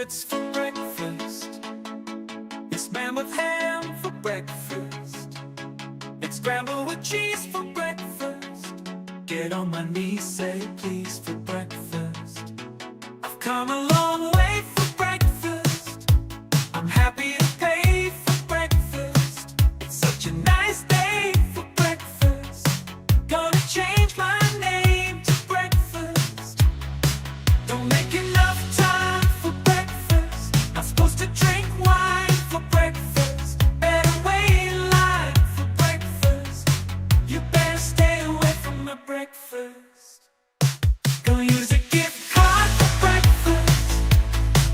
birds for breakfast. It's man with ham for breakfast. It's scrambled with cheese for breakfast. Get on my knees, say please for breakfast. I've come a long way for breakfast. I'm happy to pay for breakfast. It's such a nice day for breakfast. Gonna change my name to breakfast. Don't make enough time for breakfast. Not supposed to drink wine for breakfast. Better wait in line for breakfast. You better stay away from my breakfast. Gonna use a gift card for breakfast.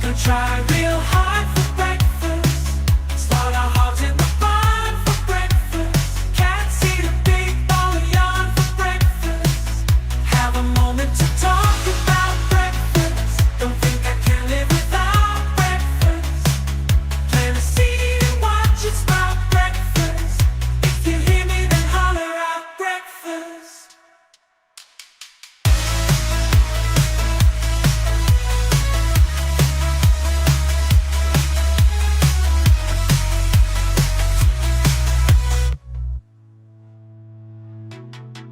Gonna try real hard for breakfast. Slaughter hogs in the barn for breakfast. Cats eat a big bowl of yarn for breakfast. Have a moment to talk about breakfast. Don't think I can live without breakfast. Plant a seed and watch it sprout breakfast. If you hear me, then holler out breakfast.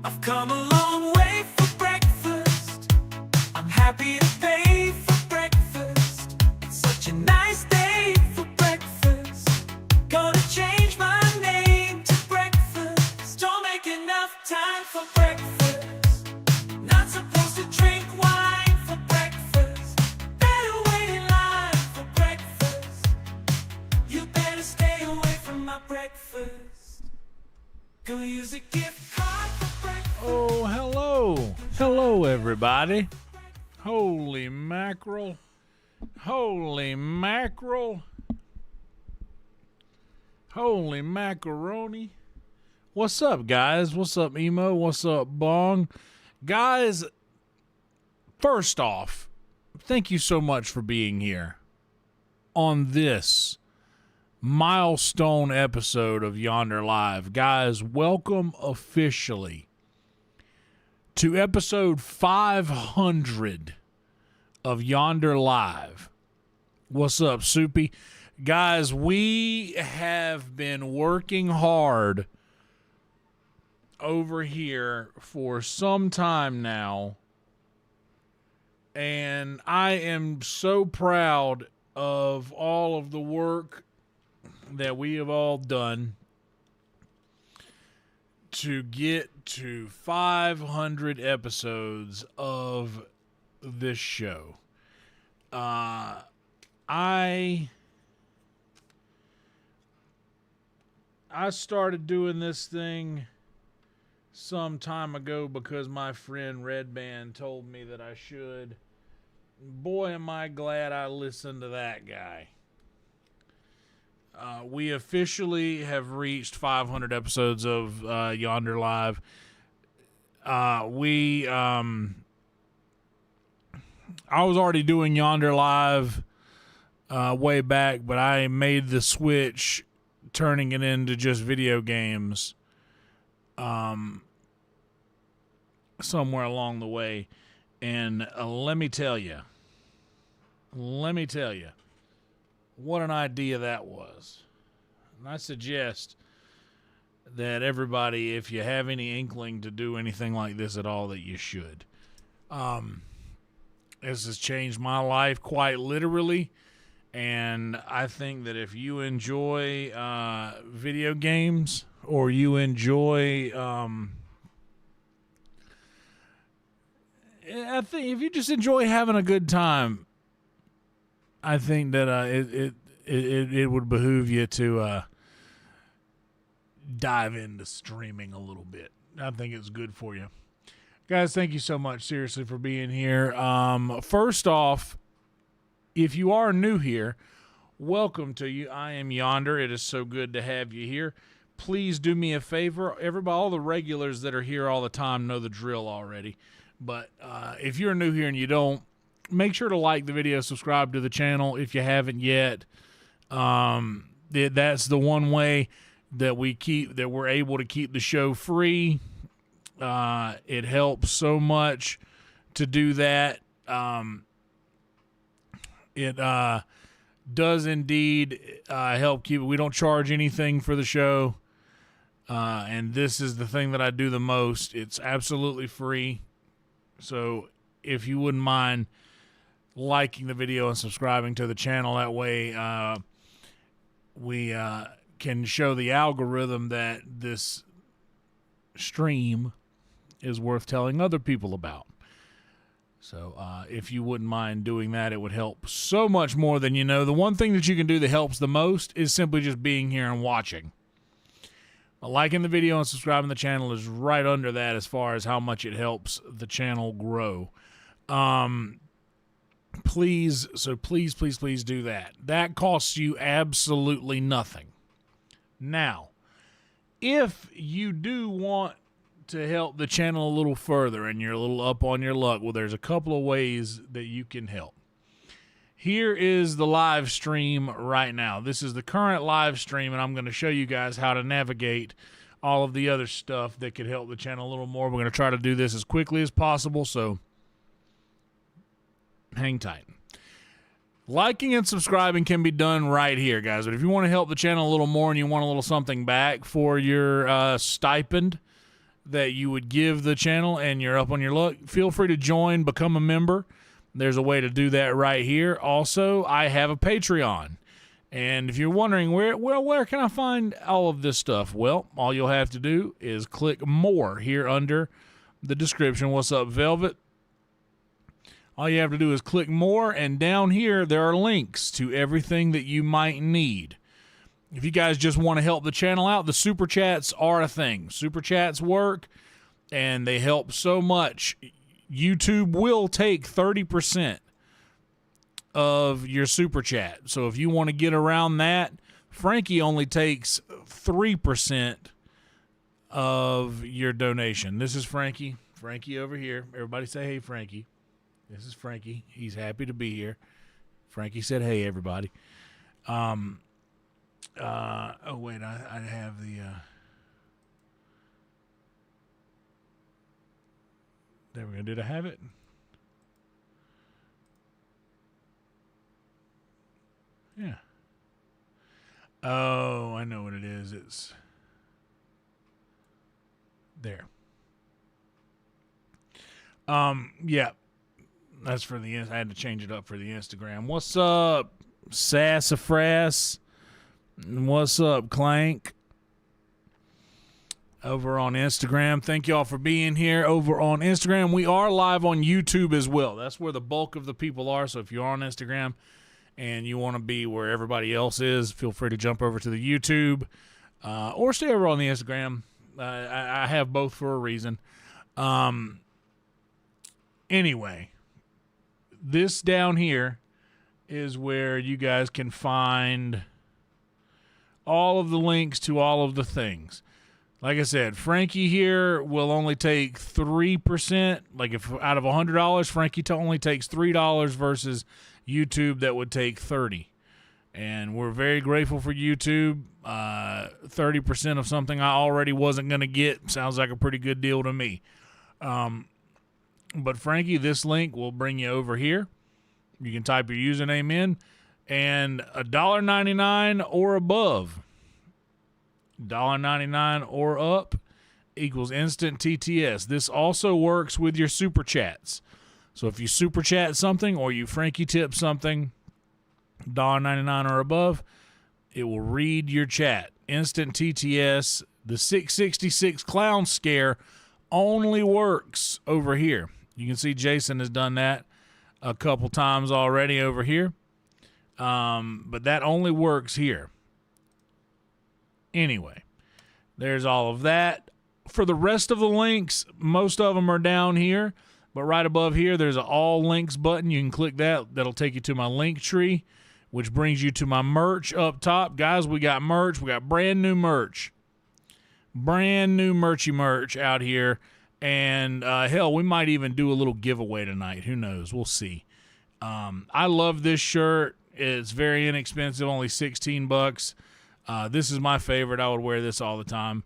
I've come a long way for breakfast. I'm happy to pay for breakfast. It's such a nice day for breakfast. Gonna change my name to breakfast. Don't make enough time for breakfast. Not supposed to drink wine for breakfast. Better wait in line for breakfast. You better stay away from my breakfast. Gonna use a gift card for breakfast. Oh, hello. Hello, everybody. Holy mackerel. Holy mackerel. Holy macaroni. What's up, guys? What's up, Emo? What's up, Bong? Guys, first off, thank you so much for being here on this milestone episode of YonderLive. Guys, welcome officially to episode 500 of YonderLive. What's up, Soupy? Guys, we have been working hard over here for some time now, and I am so proud of all of the work that we have all done to get to 500 episodes of this show. I started doing this thing some time ago because my friend Red Band told me that I should. Boy, am I glad I listened to that guy. We officially have reached 500 episodes of YonderLive. I was already doing YonderLive way back, but I made the switch, turning it into just video games somewhere along the way. And let me tell you, what an idea that was. And I suggest that everybody, if you have any inkling to do anything like this at all, that you should. This has changed my life quite literally. And I think that if you enjoy video games, or you enjoy, I think if you just enjoy having a good time, I think that it would behoove you to dive into streaming a little bit. I think it's good for you. Guys, thank you so much, seriously, for being here. First off, if you are new here, welcome to you. I am Yonder. It is so good to have you here. Please do me a favor. Everybody, all the regulars that are here all the time know the drill already. But if you're new here and you don't, make sure to like the video, subscribe to the channel if you haven't yet. That's the one way that we're able to keep the show free. It helps so much to do that. It does indeed help keep it. We don't charge anything for the show. And this is the thing that I do the most. It's absolutely free. So if you wouldn't mind liking the video and subscribing to the channel, that way we can show the algorithm that this stream is worth telling other people about. So if you wouldn't mind doing that, it would help so much more than you know. The one thing that you can do that helps the most is simply just being here and watching. Liking the video and subscribing to the channel is right under that as far as how much it helps the channel grow. Please do that. That costs you absolutely nothing. Now, if you do want to help the channel a little further and you're a little up on your luck, well, there's a couple of ways that you can help. Here is the live stream right now. This is the current live stream, and I'm going to show you guys how to navigate all of the other stuff that could help the channel a little more. We're going to try to do this as quickly as possible, so hang tight. Liking and subscribing can be done right here, guys. But if you want to help the channel a little more and you want a little something back for your stipend that you would give the channel and you're up on your luck, feel free to join, become a member. There's a way to do that right here. Also, I have a Patreon. And if you're wondering, where can I find all of this stuff? Well, all you'll have to do is click more here under the description. What's up, Velvet? All you have to do is click more, and down here there are links to everything that you might need. If you guys just want to help the channel out, the Super Chats are a thing. Super Chats work, and they help so much. YouTube will take 30% of your Super Chat. So if you want to get around that, Frankie only takes 3% of your donation. This is Frankie. Frankie over here. Everybody say, hey, Frankie. This is Frankie. He's happy to be here. Frankie said, hey, everybody. Oh, wait, I have the... There we go. Did I have it? Yeah. Oh, I know what it is. It's there. Yeah. That's for the... I had to change it up for the Instagram. What's up, Sassafras? What's up, Clank? Over on Instagram. Thank y'all for being here over on Instagram. We are live on YouTube as well. That's where the bulk of the people are. So if you're on Instagram and you want to be where everybody else is, feel free to jump over to the YouTube or stay over on the Instagram. I have both for a reason. Anyway, this down here is where you guys can find all of the links to all of the things. Like I said, Frankie here will only take 3%. Like if out of $100, Frankie only takes $3 versus YouTube that would take 30. And we're very grateful for YouTube. 30% of something I already wasn't going to get sounds like a pretty good deal to me. But Frankie, this link will bring you over here. You can type your username in, and $1.99 or above. $1.99 or up equals instant TTS. This also works with your super chats. So if you super chat something or you Frankie tip something, $1.99 or above, it will read your chat. Instant TTS. The 666 clown scare only works over here. You can see Jason has done that a couple times already over here. But that only works here. Anyway, there's all of that. For the rest of the links, most of them are down here. But right above here, there's an all links button. You can click that. That'll take you to my link tree, which brings you to my merch up top. Guys, we got merch. We got brand new merch. Brand new merch out here. And hell, we might even do a little giveaway tonight. Who knows? We'll see. I love this shirt. It's very inexpensive, only $16. This is my favorite. I would wear this all the time.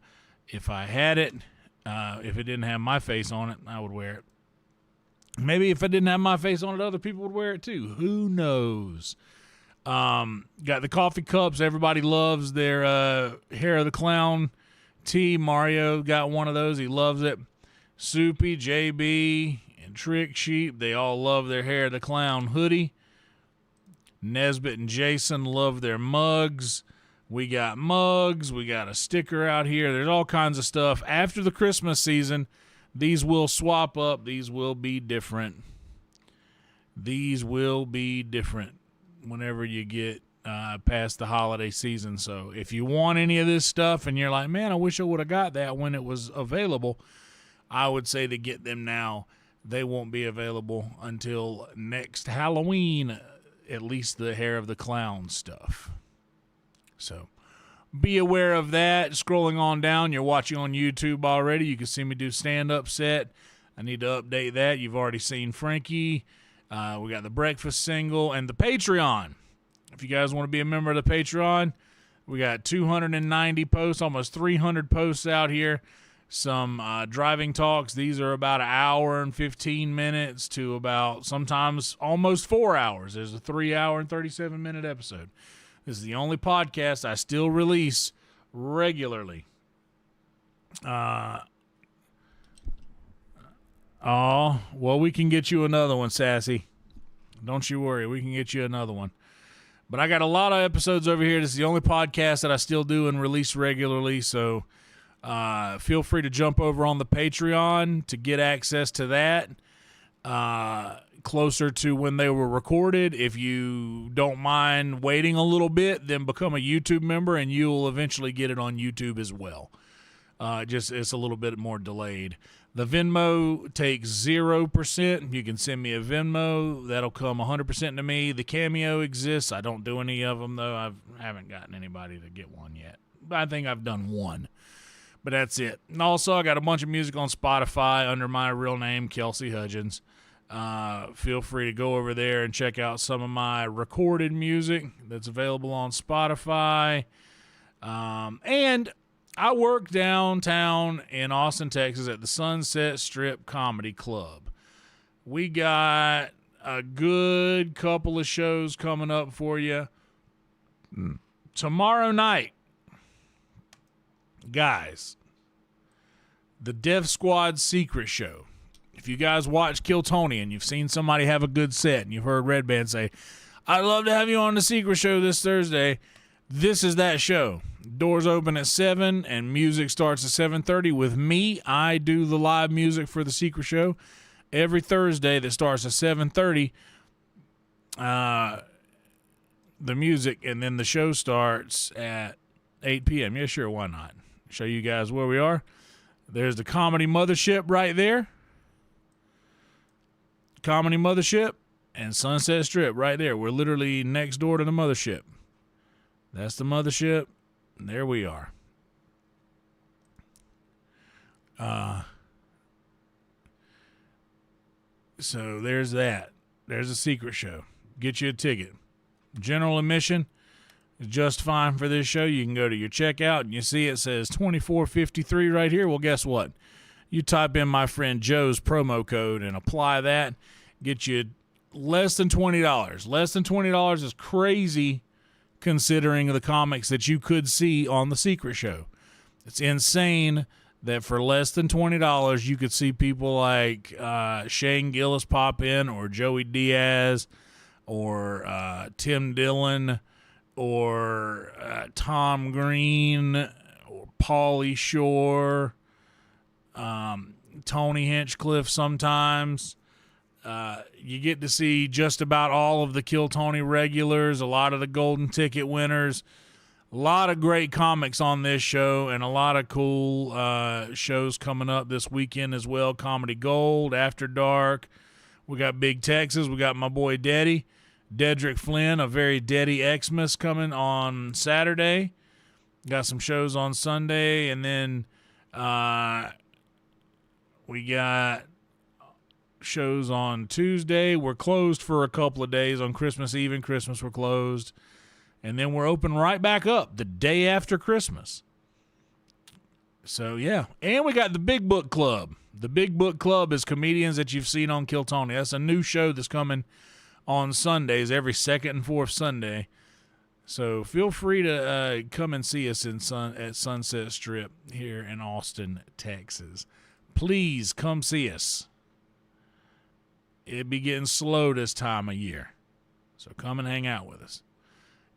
If I had it, if it didn't have my face on it, I would wear it. Maybe if I didn't have my face on it, other people would wear it too. Who knows? Got the coffee cups. Everybody loves their Hair of the Clown tea. Mario got one of those. He loves it. Soupy, JB, and Trick Sheep, they all love their Hair of the Clown hoodie. Nesbitt and Jason love their mugs. We got mugs. We got a sticker out here. There's all kinds of stuff. After the Christmas season, these will swap up. These will be different. These will be different whenever you get past the holiday season. So if you want any of this stuff and you're like, man, I wish I would have got that when it was available, I would say to get them now. They won't be available until next Halloween, at least the Hair of the Clown stuff. So be aware of that. Scrolling on down, you're watching on YouTube already. You can see me do stand-up set. I need to update that. You've already seen Frankie. We got the breakfast single and the Patreon. If you guys want to be a member of the Patreon, we got 290 posts, almost 300 posts out here. Some driving talks. These are about an hour and 15 minutes to about sometimes almost 4 hours. There's a 3 hour and 37-minute episode. This is the only podcast I still release regularly. Oh, well, we can get you another one, Sassy. Don't you worry. We can get you another one. But I got a lot of episodes over here. This is the only podcast that I still do and release regularly. So feel free to jump over on the Patreon to get access to that closer to when they were recorded. If you don't mind waiting a little bit, then become a YouTube member and you'll eventually get it on YouTube as well. Just it's a little bit more delayed. The Venmo takes 0%. You can send me a Venmo. That'll come 100% to me. The Cameo exists. I don't do any of them, though. I haven't gotten anybody to get one yet. I think I've done one. But that's it. And also, I got a bunch of music on Spotify under my real name, Kelsey Hudgens. Feel free to go over there and check out some of my recorded music that's available on Spotify. And I work downtown in Austin, Texas at the Sunset Strip Comedy Club. We got a good couple of shows coming up for you. Tomorrow night, guys, the Death Squad Secret Show. If you guys watch Kill Tony and you've seen somebody have a good set and you've heard Red Band say, I'd love to have you on the Secret Show this Thursday, this is that show. Doors open at 7 and music starts at 7:30 with me. I do the live music for the Secret Show every Thursday that starts at 7:30. The music, and then the show starts at 8 p.m. Yeah, sure, why not? Show you guys where we are. There's the Comedy Mothership right there. Comedy Mothership and Sunset Strip right there. We're literally next door to the Mothership. That's the Mothership. And there we are. So there's that. There's a Secret Show. Get you a ticket. General admission is just fine for this show. You can go to your checkout and you see it says $24.53 right here. Well, guess what? You type in my friend Joe's promo code and apply that. Get you less than $20. Less than $20 is crazy considering the comics that you could see on the Secret Show. It's insane that for less than $20 you could see people like Shane Gillis pop in, or Joey Diaz, or Tim Dillon, or Tom Green, or Pauly Shore, Tony Hinchcliffe sometimes. You get to see just about all of the Kill Tony regulars, a lot of the golden ticket winners, a lot of great comics on this show, and a lot of cool shows coming up this weekend as well. Comedy Gold, After Dark. We got Big Texas. We got my boy Dedrick Flynn, a very Deddy Xmas coming on Saturday. Got some shows on Sunday, and then we got shows on Tuesday. We're closed for a couple of days on Christmas Eve and Christmas. We're closed, and then we're open right back up the day after Christmas. So yeah, and we got the Big Book Club. The Big Book Club is comedians that you've seen on Kill Tony. That's a new show that's coming on Sundays, every second and fourth Sunday. So feel free to come and see us at Sunset Strip here in Austin, Texas. Please come see us. It'd be getting slow this time of year. So come and hang out with us.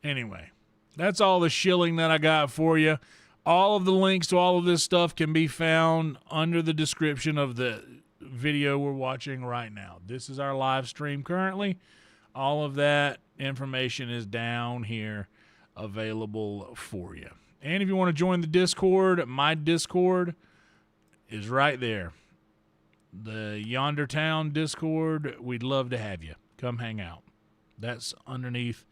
Anyway, that's all the shilling that I got for you. All of the links to all of this stuff can be found under the description of the video we're watching right now. This is our live stream currently. All of that information is down here available for you. And if you want to join the Discord, my Discord is right there. The Yonder Town Discord, we'd love to have you. Come hang out. That's underneath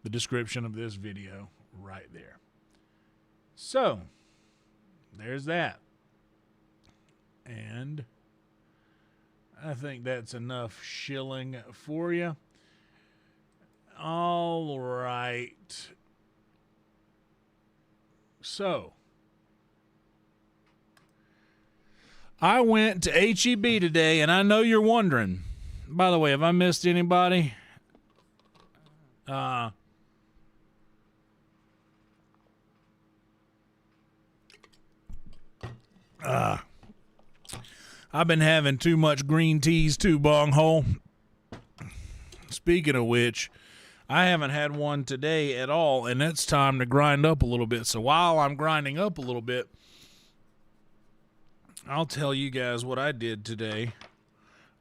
the description of this video right there. So, there's that. And I think that's enough shilling for you. All right. So, I went to HEB today, and I know you're wondering. By the way, have I missed anybody? I've been having too much green teas too, bunghole. Speaking of which, I haven't had one today at all, and it's time to grind up a little bit. So while I'm grinding up a little bit, I'll tell you guys what I did today.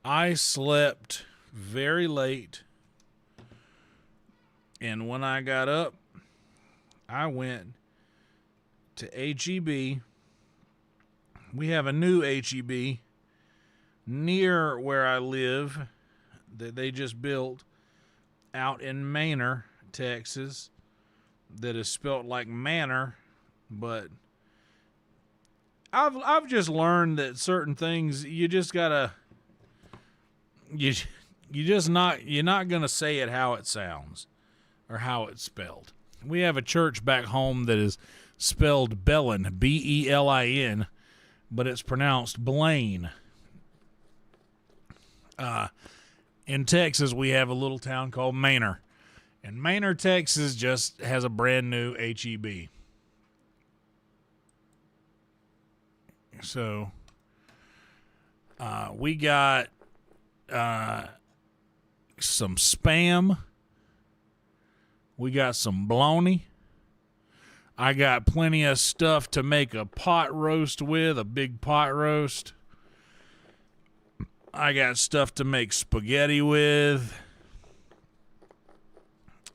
I slept very late, and when I got up, I went to HEB. We have a new HEB near where I live that they just built out in Manor, Texas, that is spelt like manor, but I've just learned that certain things you just gotta you're not gonna say it how it sounds or how it's spelled. We have a church back home that is spelled Bellin, Belin, but it's pronounced Blaine. In Texas, we have a little town called Manor, and Manor, Texas, just has a brand new HEB. So, we got some Spam. We got some bologna. I got plenty of stuff to make a pot roast with, a big pot roast. I got stuff to make spaghetti with.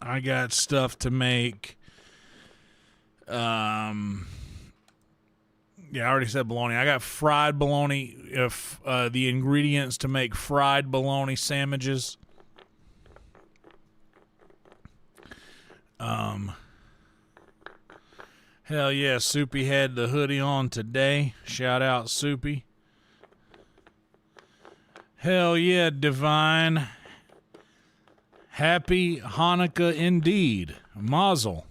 I got stuff to make, yeah, I already said bologna. I got fried bologna, the ingredients to make fried bologna sandwiches. Hell yeah, Soupy had the hoodie on today. Shout out, Soupy. Hell yeah, Divine. Happy Hanukkah indeed. Mazel.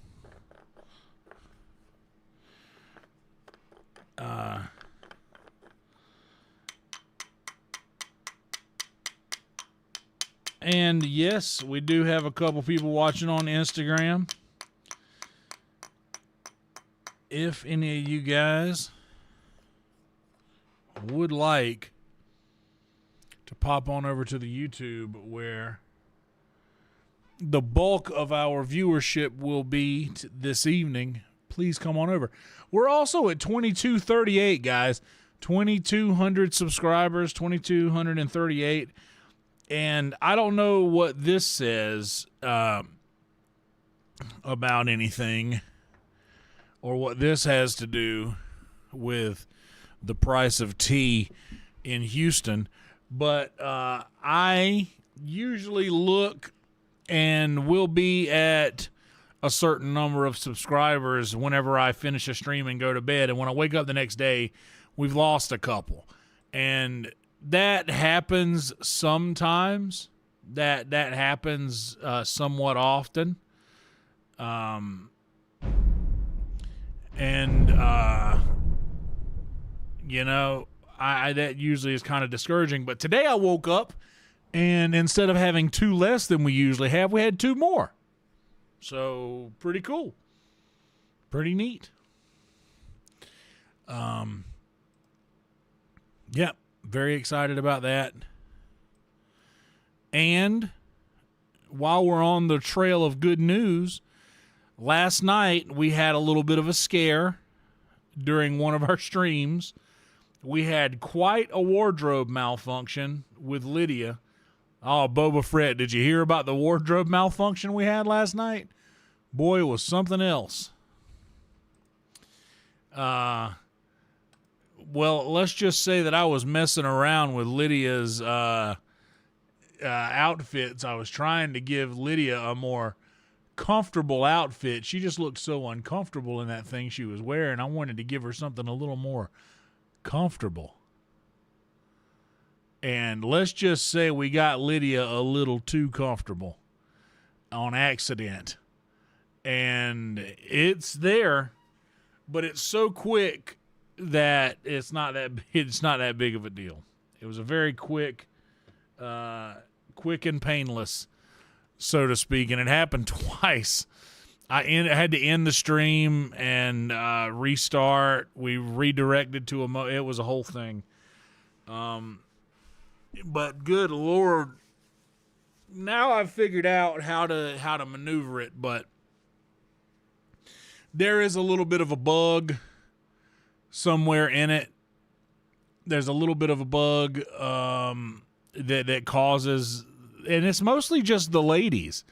And yes, we do have a couple people watching on Instagram. If any of you guys would like to pop on over to the YouTube where the bulk of our viewership will be this evening, please come on over. We're also at 2238, guys. 2,200 subscribers, 2,238. And I don't know what this says about anything or what this has to do with the price of tea in Houston. But I usually look and will be at a certain number of subscribers whenever I finish a stream and go to bed. And when I wake up the next day, we've lost a couple. And that happens sometimes. That happens somewhat often. You know, that usually is kind of discouraging. But today I woke up, and instead of having 2 less than we usually have, we had 2 more. So pretty cool. Pretty neat. Yeah, very excited about that. And while we're on the trail of good news, last night we had a little bit of a scare during one of our streams. We had quite a wardrobe malfunction with Lydia. Oh, Boba Fett, did you hear about the wardrobe malfunction we had last night? Boy, it was something else. Well, let's just say that I was messing around with Lydia's outfits. I was trying to give Lydia a more comfortable outfit. She just looked so uncomfortable in that thing she was wearing. I wanted to give her something a little more comfortable. And let's just say we got Lydia a little too comfortable on accident. And it's there, but it's so quick that it's not that big of a deal. It was a very quick and painless, so to speak, and it happened twice. I had to end the stream and restart. We redirected to it was a whole thing. But good Lord, now I've figured out how to maneuver it, but there is a little bit of a bug somewhere in it. There's a little bit of a bug that causes, and it's mostly just the ladies.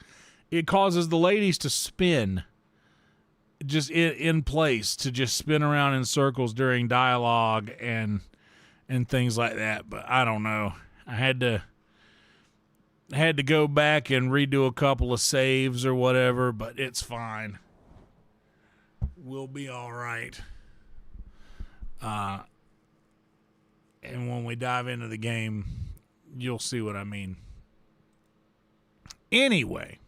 It causes the ladies to spin just in place, to just spin around in circles during dialogue and things like that. But I don't know. I had to go back and redo a couple of saves or whatever, but it's fine. We'll be all right. And when we dive into the game, you'll see what I mean. Anyway,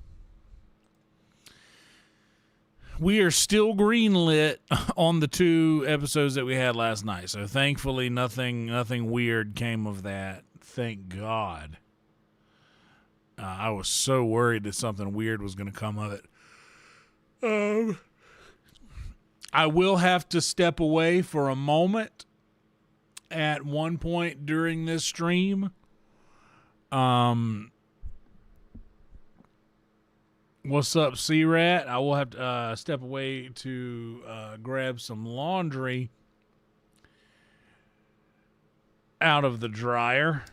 we are still greenlit on the 2 episodes that we had last night. So thankfully nothing weird came of that. Thank God. I was so worried that something weird was going to come of it. I will have to step away for a moment at one point during this stream. What's up, C-Rat? I will have to step away to grab some laundry out of the dryer.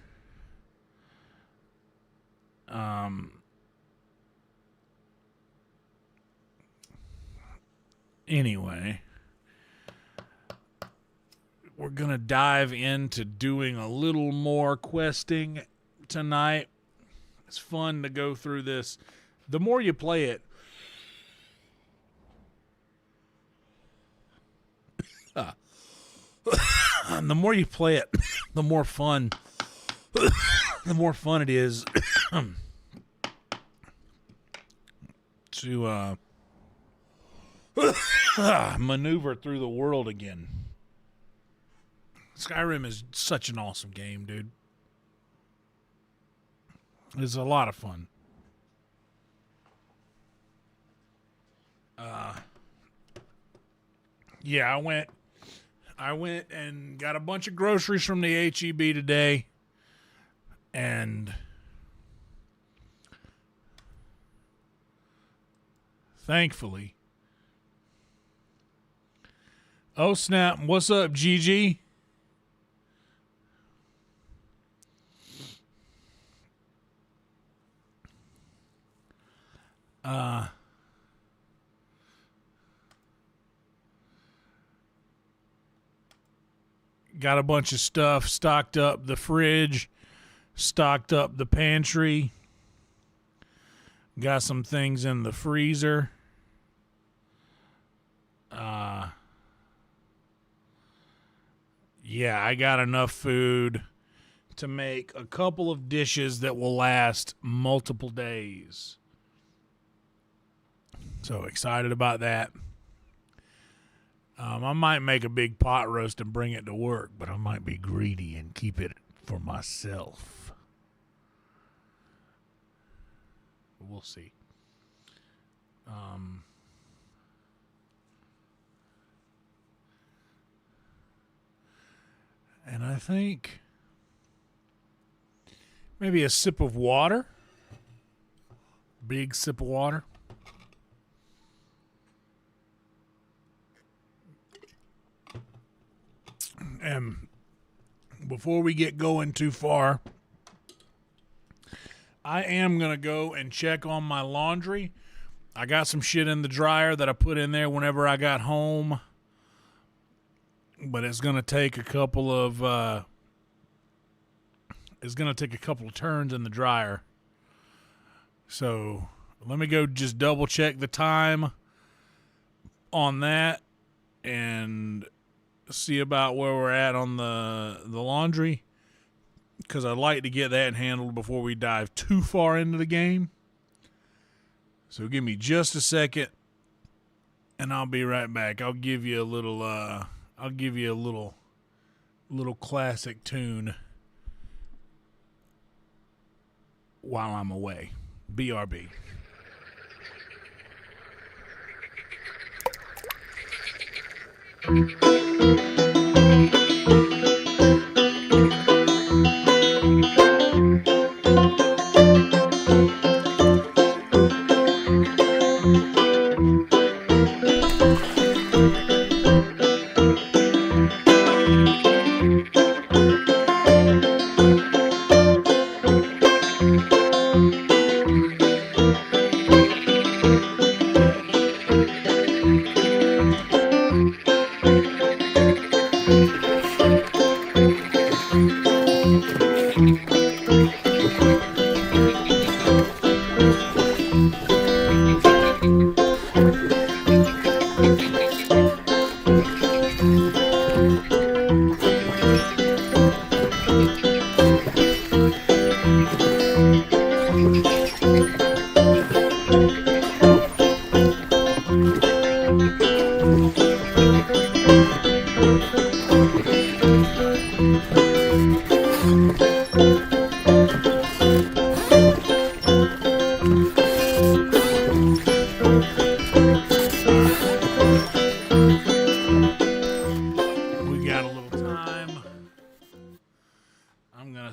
Anyway, we're going to dive into doing a little more questing tonight. It's fun to go through this. The more you play it, the more you play it, the more fun it is to maneuver through the world again. Skyrim is such an awesome game, dude. It's a lot of fun. Yeah, I went and got a bunch of groceries from the HEB today, and thankfully, oh snap, what's up, Gigi? Got a bunch of stuff stocked up the fridge, stocked up the pantry. Got some things in the freezer. Yeah, I got enough food to make a couple of dishes that will last multiple days. So excited about that. I might make a big pot roast and bring it to work, but I might be greedy and keep it for myself. We'll see. And I think maybe a sip of water. Big sip of water. And before we get going too far, I am going to go and check on my laundry. I got some shit in the dryer that I put in there whenever I got home. But it's going to take a couple of turns in the dryer. So let me go just double check the time on that and see about where we're at on the laundry, because I'd like to get that handled before we dive too far into the game. So give me just a second and I'll be right back. I'll give you a little little classic tune while I'm away. BRB.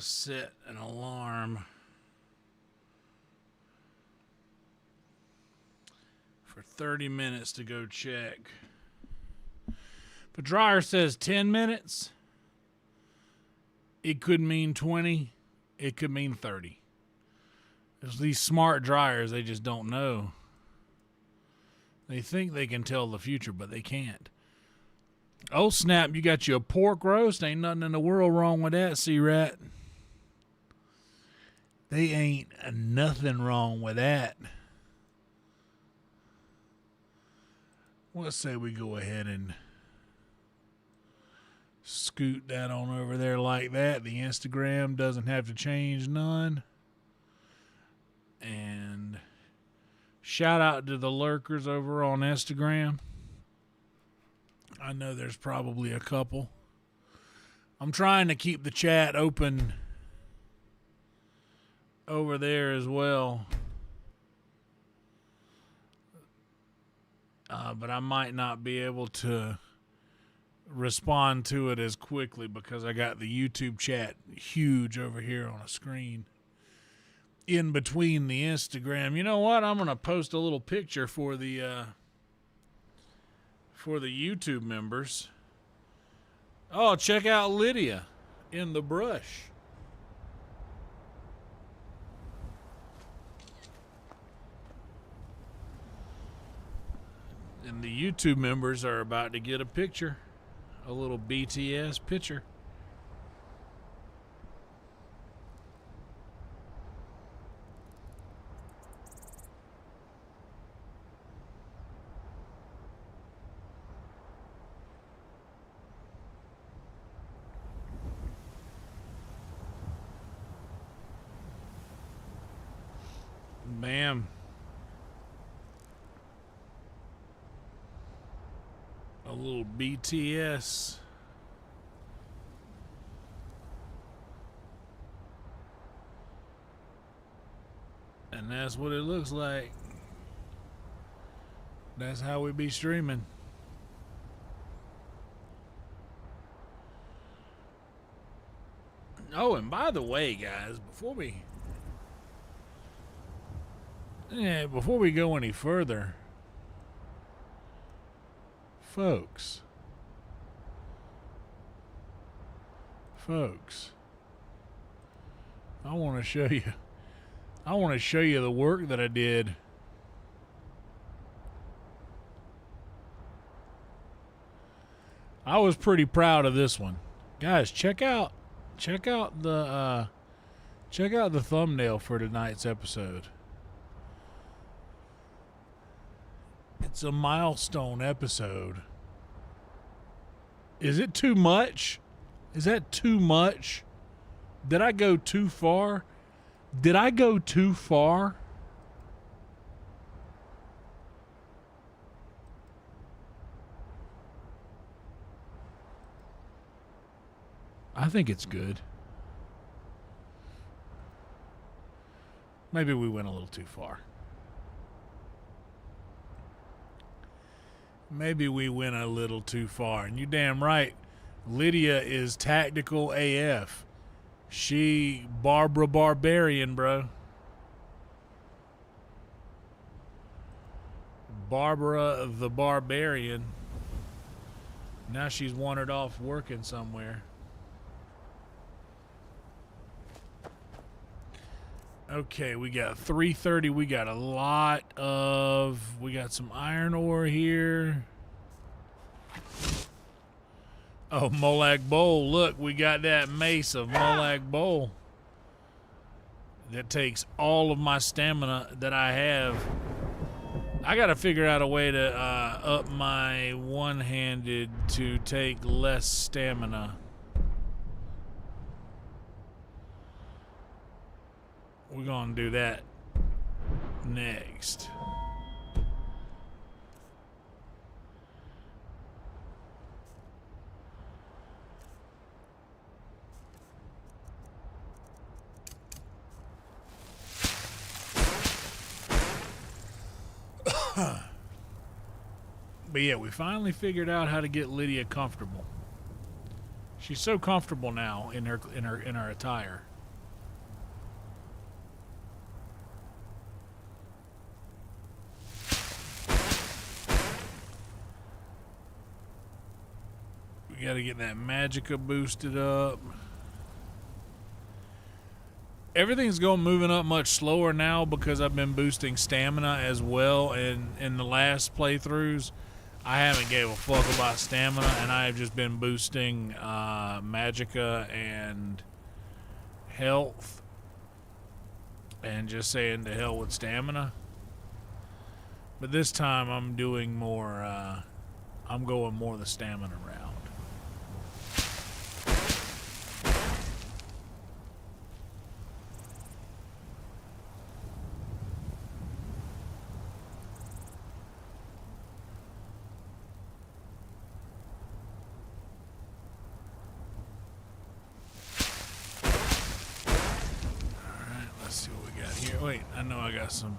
Set an alarm for 30 minutes to go check. If a dryer says 10 minutes, it could mean 20, it could mean 30. There's these smart dryers, they just don't know. They think they can tell the future, but they can't. Oh snap, you got you a pork roast? Ain't nothing in the world wrong with that, C-Rat. They ain't nothing wrong with that. Let's say we go ahead and scoot that on over there like that. The Instagram doesn't have to change none. And shout out to the lurkers over on Instagram. I know there's probably a couple. I'm trying to keep the chat open over there as well, but I might not be able to respond to it as quickly because I got the YouTube chat huge over here on a screen in between the Instagram. You know what? I'm gonna post a little picture for the YouTube members. Oh, check out Lydia in the brush. And the YouTube members are about to get a picture, a little BTS picture. Bam. A little BTS. And that's what it looks like. That's how we be streaming. Oh, and by the way, guys, before we go any further, folks, I want to show you the work that I did. I was pretty proud of this one. Guys, check out the thumbnail for tonight's episode. It's a milestone episode. Is it too much? Is that too much? Did I go too far? Did I go too far? I think it's good. Maybe we went a little too far. Maybe we went a little too far. And you damn right, Lydia is tactical AF. She Barbara Barbarian, bro. Barbara the Barbarian. Now she's wandered off working somewhere. Okay, we got 330. We got we got some iron ore here. Oh, Molag Bowl. Look, we got that mace of Molag Bowl. That takes all of my stamina that I have. I got to figure out a way to up my one-handed to take less stamina. We're going to do that next. But yeah, we finally figured out how to get Lydia comfortable. She's so comfortable now in her attire. We got to get that magicka boosted up. Everything's moving up much slower now because I've been boosting stamina as well. And in the last playthroughs, I haven't gave a fuck about stamina, and I have just been boosting magicka and health, and just saying to hell with stamina. But this time I'm doing more. I'm going more the stamina route. Wait, I know I got some.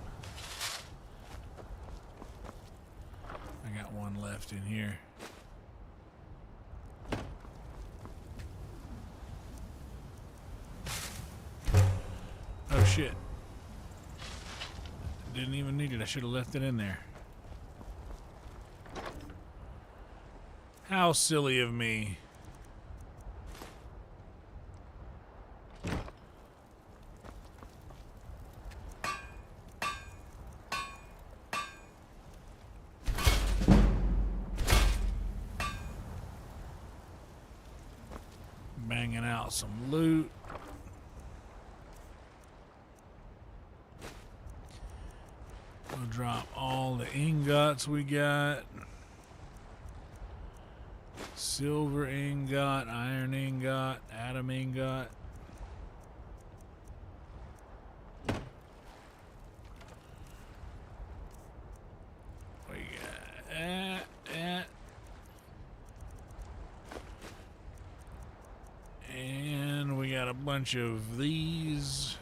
I got one left in here. Oh shit. Didn't even need it. I should have left it in there. How silly of me. Banging out some loot. We'll drop all the ingots we got. Silver ingot, iron ingot, atom ingot. We got bunch of these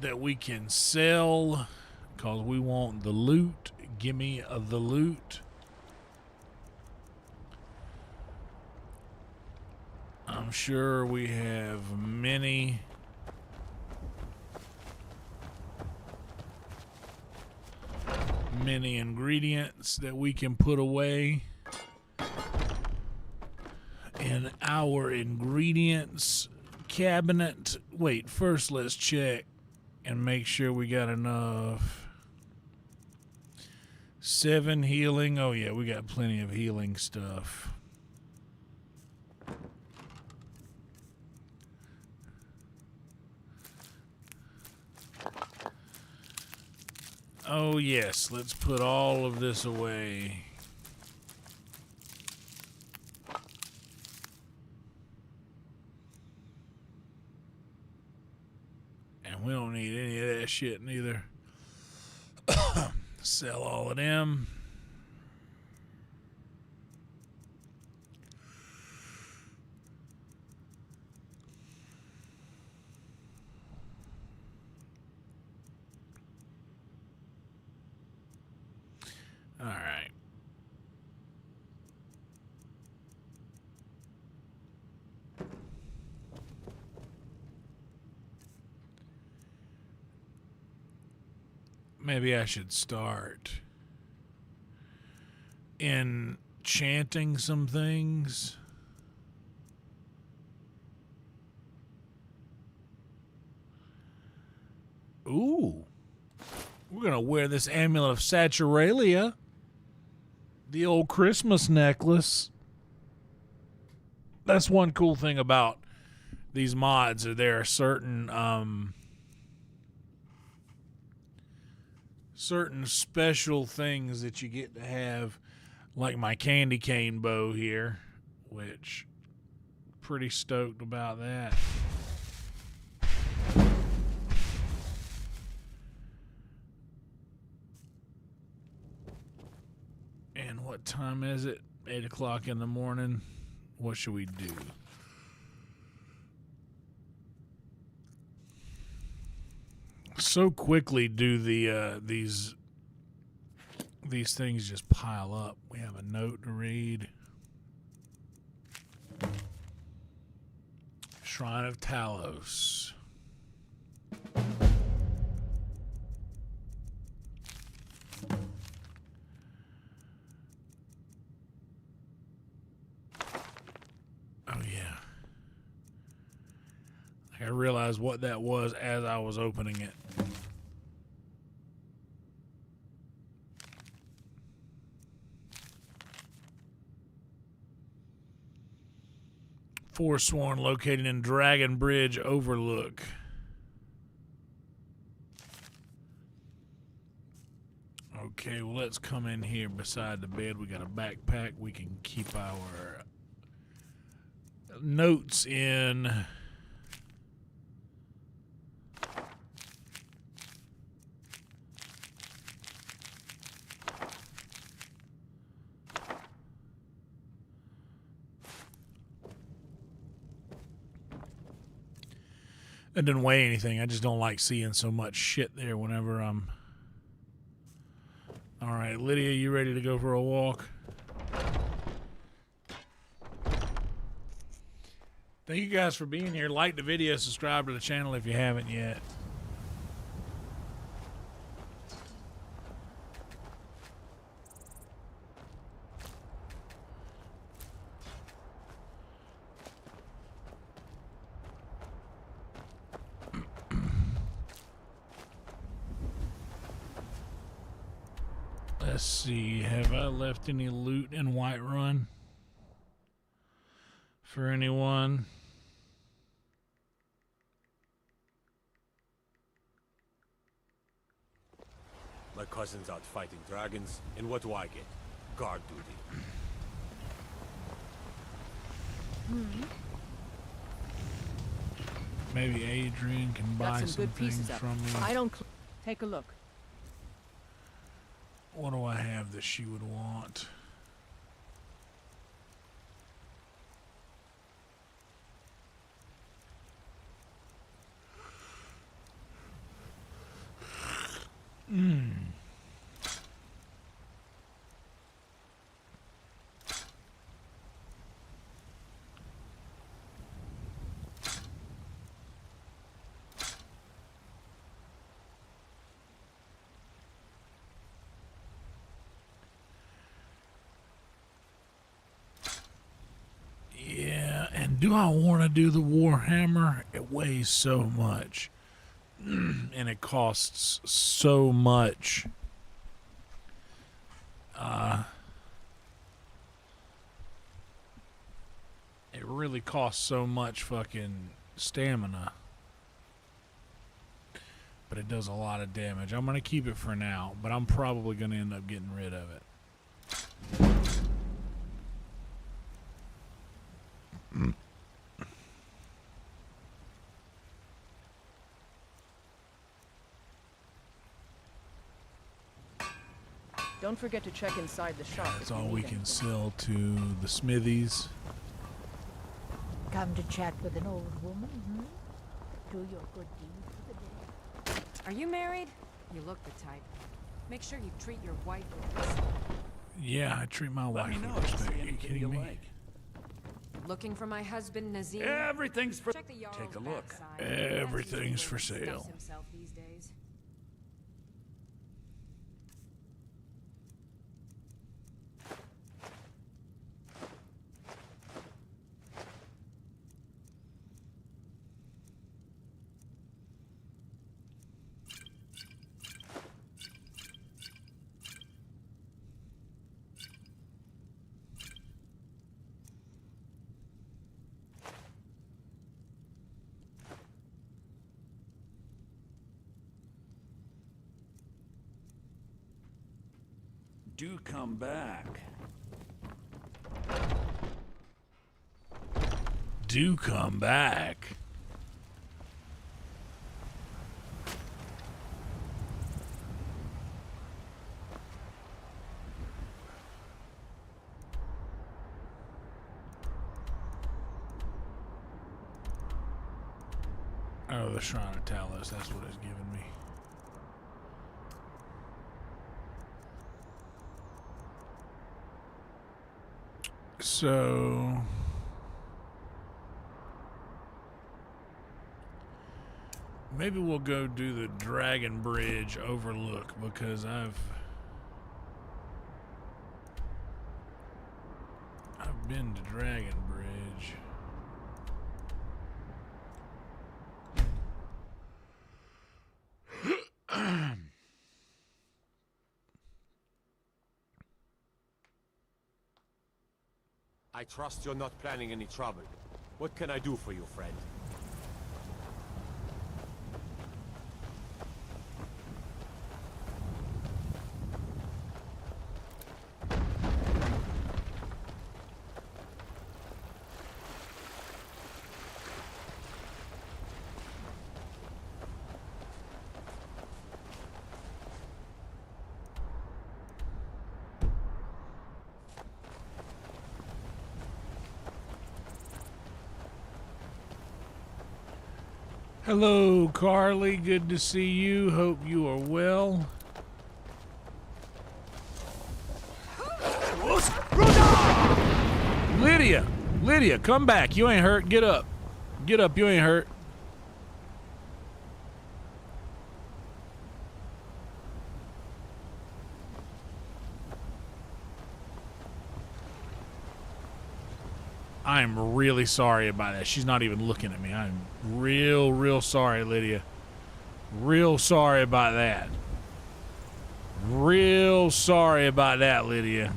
that we can sell because we want the loot. Give me the loot. I'm sure we have many ingredients that we can put away in our ingredients cabinet. Wait, first let's check and make sure we got enough. 7 healing. Oh yeah, we got plenty of healing stuff. Oh yes, let's put all of this away. And we don't need any of that shit neither. Sell all of them. All right. Maybe I should start enchanting some things. Ooh. We're going to wear this amulet of Saturalia. The old Christmas necklace. That's one cool thing about these mods. There are certain special things that you get to have, like my candy cane bow here, which pretty stoked about that. And what time is it? 8 o'clock in the morning. What should we do? So quickly do the these things just pile up. We have a note to read. Shrine of Talos. Oh yeah. I realized what that was as I was opening it. Forsworn located in Dragon Bridge Overlook. Okay, well let's come in here beside the bed. We got a backpack. We can keep our notes in. It didn't weigh anything. I just don't like seeing so much shit there whenever I'm... All right, Lydia, you ready to go for a walk? Thank you guys for being here. Like the video, subscribe to the channel if you haven't yet. Let's see, have I left any loot in Whiterun for anyone? My cousin's out fighting dragons, and what do I get? Guard duty. Maybe Adrian can buy some things from me. I don't. Take a look. What do I have that she would want? Do I want to do the Warhammer? It weighs so much. And it costs so much. It really costs so much fucking stamina. But it does a lot of damage. I'm going to keep it for now, but I'm probably going to end up getting rid of it. Don't forget to check inside the shop. That's all we can sell to the smithies. Come to chat with an old woman, Do your good deed for the day. Are you married? You look the type. Make sure you treat your wife with respect. Yeah, I treat my wife with respect. Are you kidding me? Looking for my husband Nazim? Everything's for. Check the Jarl's Take a look. backside. Everything's for That's usually where he sale. stuffs himself these days. Do come back. Do come back. Oh, the Shrine of Talos, that's what it's giving me. So maybe we'll go do the Dragon Bridge overlook because I've been to Dragon Bridge. I trust you're not planning any trouble. What can I do for you, friend? Hello, Carly. Good to see you. Hope you are well. Lydia, come back. You ain't hurt. Get up. Get up. You ain't hurt. I'm really sorry about that. She's not even looking at me. I'm real sorry, Lydia. Real sorry about that. Real sorry about that, Lydia.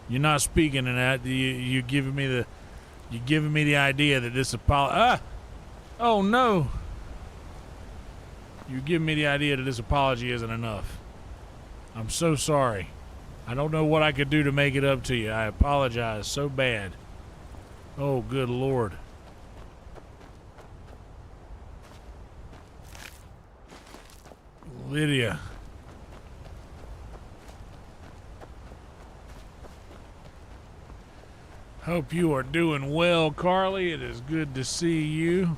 You're not speaking in that. You're giving me the idea that this oh no. You're giving me the idea that this apology isn't enough. I'm so sorry. I don't know what I could do to make it up to you. I apologize so bad. Oh, good Lord. Lydia. Hope you are doing well, Carly. It is good to see you.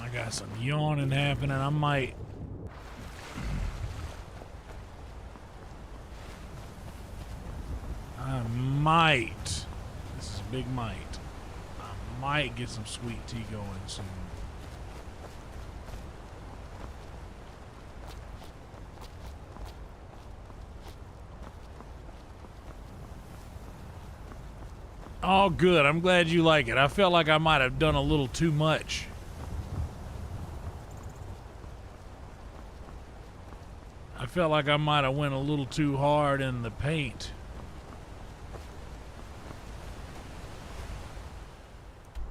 I got some yawning happening. I might this is a big might. I might get some sweet tea going soon. Oh, good. I'm glad you like it. I felt like I might have done a little too much. I felt like I might have went a little too hard in the paint.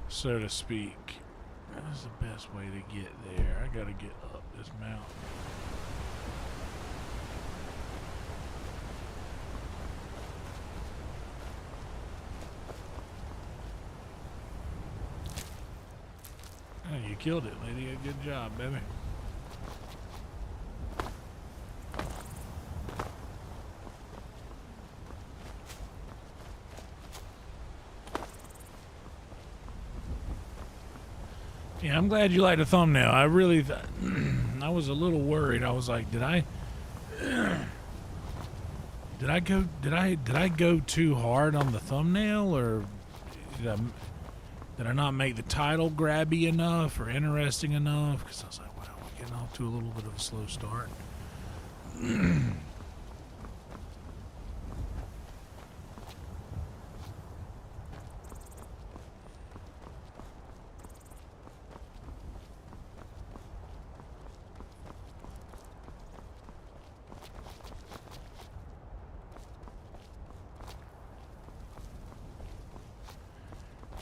So to speak. That's the best way to get there. I gotta get up this mountain. Oh, you killed it, Lydia. Good job, baby. Yeah, I'm glad you liked the thumbnail. I really, I was a little worried. I was like, did I go too hard on the thumbnail, or did I not make the title grabby enough or interesting enough? Because I was like, wow, we're getting off to a little bit of a slow start.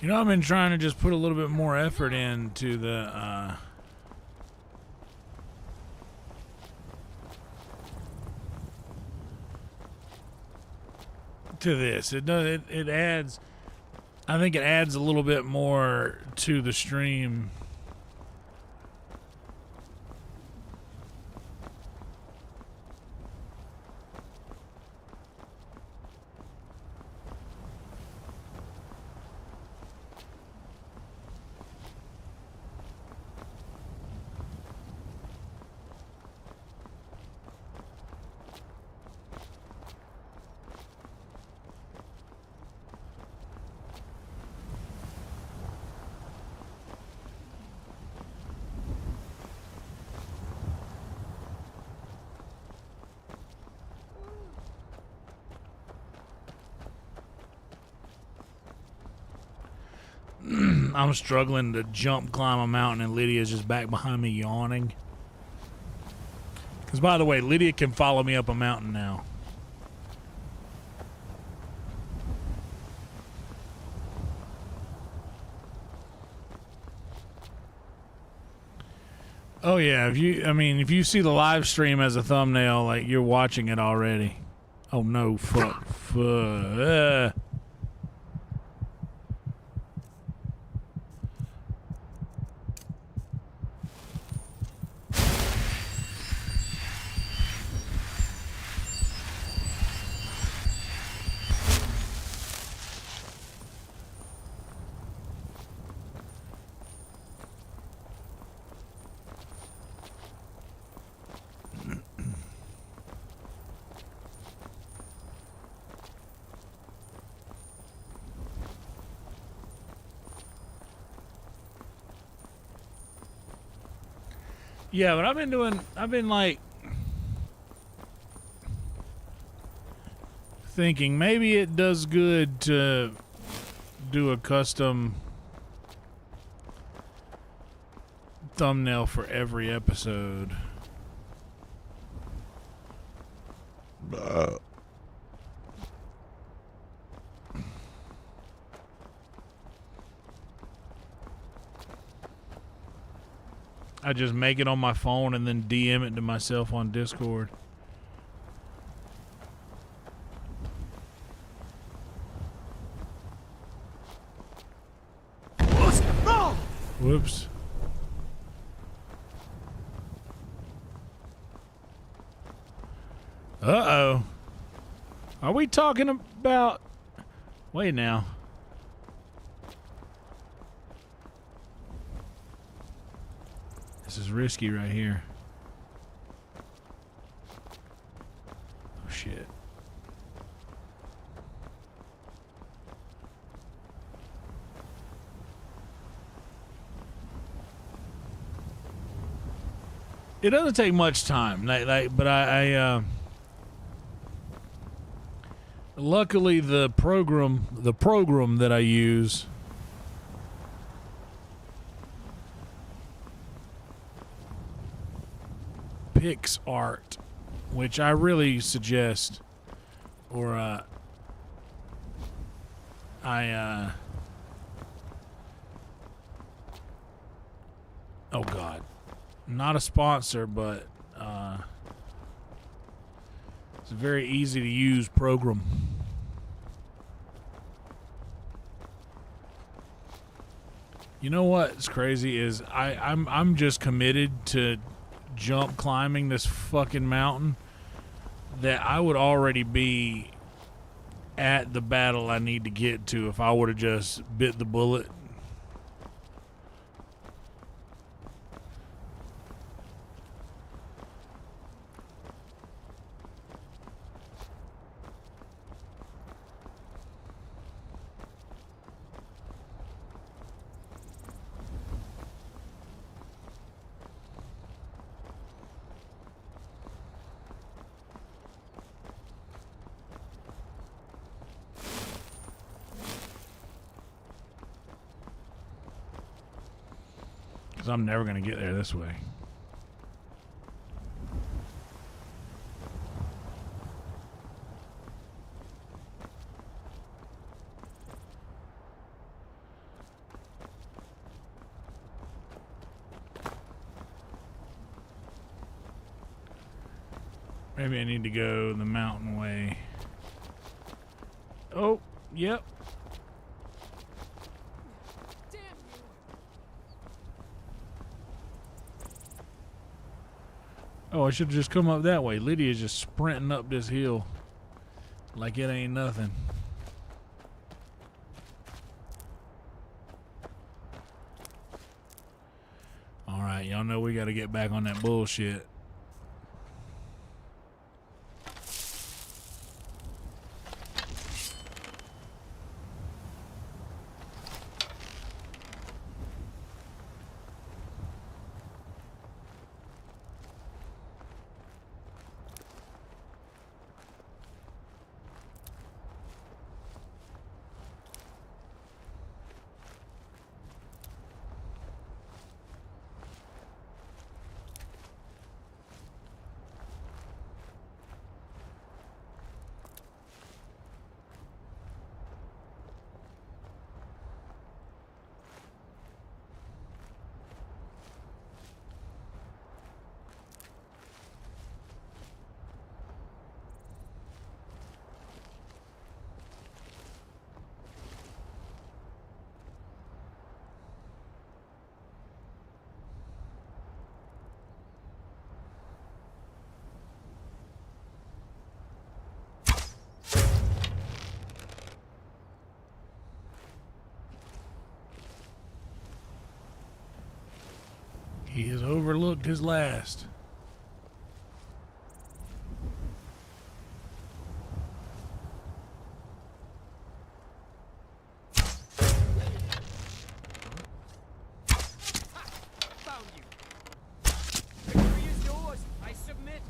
You know, I've been trying to just put a little bit more effort into the, to this. It does, it adds, I think it adds a little bit more to the stream. I'm struggling to climb a mountain, and Lydia's just back behind me yawning. Because, by the way, Lydia can follow me up a mountain now. Oh, yeah. If you see the live stream as a thumbnail, like, you're watching it already. Oh, no. Fuck. Fuck. Yeah, but I've been like thinking maybe it does good to do a custom thumbnail for every episode. I just make it on my phone and then DM it to myself on Discord. Whoops. Uh-oh. Are we talking about... Wait now. This is risky right here. Oh, shit. It doesn't take much time, but Luckily, the program that I use picks art, which I really suggest, or oh God, not a sponsor, but it's a very easy to use program. You know what's crazy is I'm just committed to jump climbing this fucking mountain that I would already be at the battle I need to get to if I would have just bit the bullet. Because I'm never going to get there this way. Maybe I need to go the mountain way. Oh, yep. Oh, I should have just come up that way. Lydia's just sprinting up this hill like it ain't nothing. Alright, y'all know we gotta get back on that bullshit. He has overlooked his last. Found you. Victory is yours. I submit.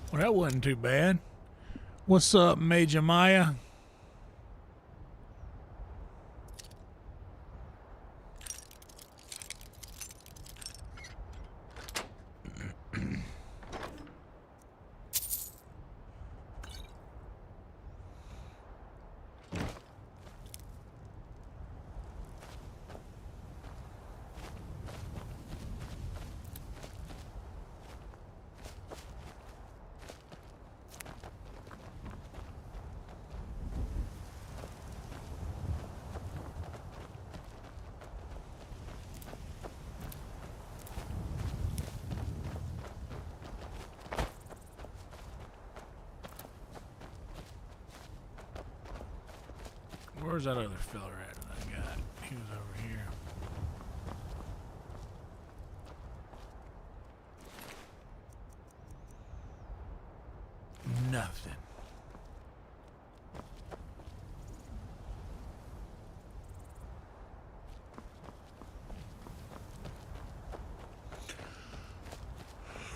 Well, that wasn't too bad. What's up, Major Maya? Where's that other fella at that I got? He was over here. nothing.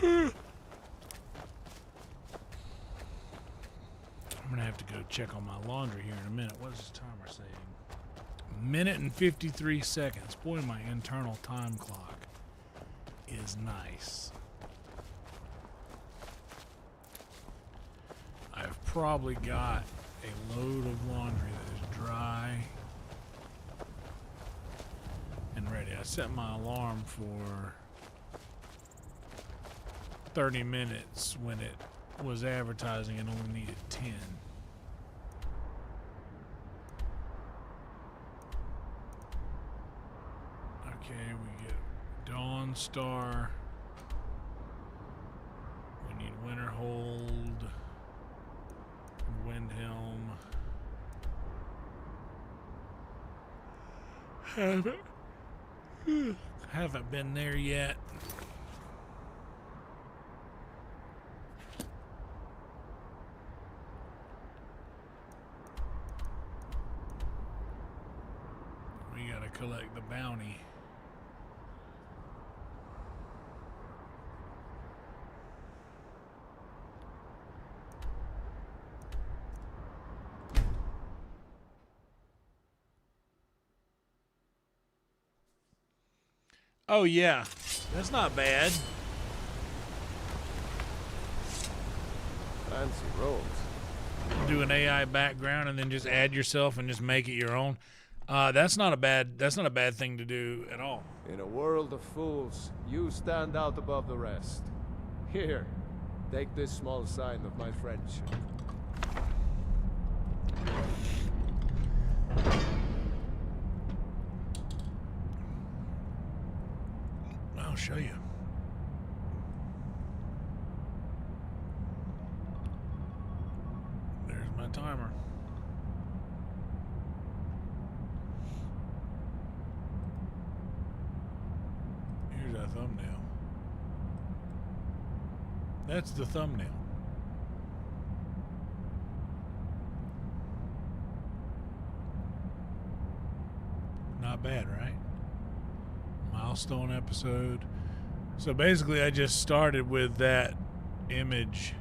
I'm gonna have to go check on my laundry here in a minute. What is this timer saying? Minute and 53 seconds. Boy, my internal time clock is nice. I've probably got a load of laundry that is dry and ready. I set my alarm for 30 minutes when it was advertising and only needed 10. Okay, we get Dawn Star. We need Winterhold. Windhelm. Haven't been there yet. We gotta collect the bounty. Oh yeah, that's not bad. Fancy robes. Do an AI background and then just add yourself and just make it your own. That's not a bad thing to do at all. In a world of fools, you stand out above the rest. Here, take this small sign of my friendship. I'll show you. There's my timer. Here's our thumbnail. That's the thumbnail. Not bad, right? Milestone episode. So basically I just started with that image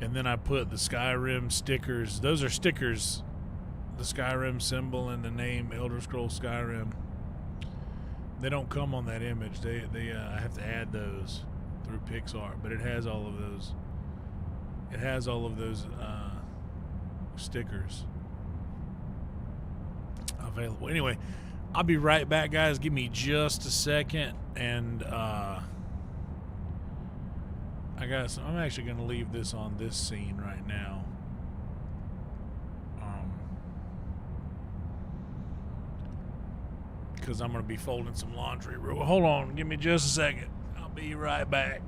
and then I put the Skyrim stickers. Those are stickers. The Skyrim symbol and the name Elder Scrolls Skyrim. They don't come on that image. I have to add those through PixArt, but it has all of those. It has all of those stickers available. Anyway, I'll be right back, guys. Give me just a second, and I'm actually going to leave this on this scene right now. Because I'm going to be folding some laundry. Hold on, give me just a second. I'll be right back.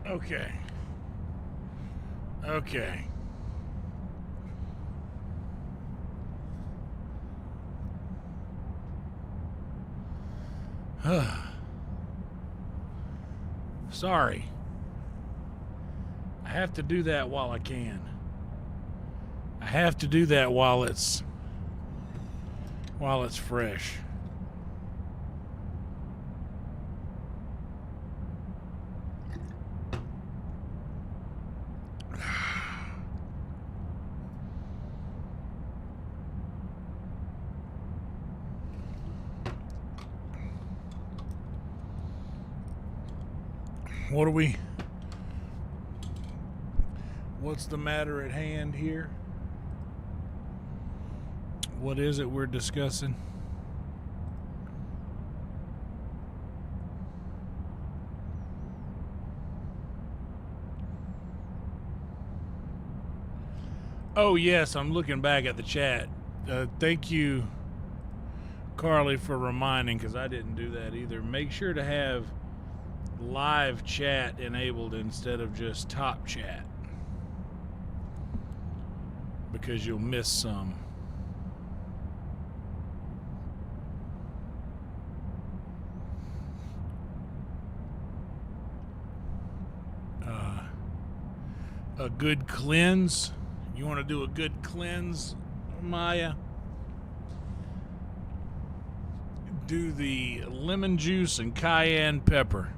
Okay. Okay. Sorry. I have to do that while I can. I have to do that while it's fresh. What's the matter at hand here? What is it we're discussing? Oh, yes, I'm looking back at the chat. Thank you, Carly, for reminding, because I didn't do that either. Make sure to have live chat enabled instead of just top chat, because you'll miss some. A good cleanse. You want to do a good cleanse, Maya? Do the lemon juice and cayenne pepper.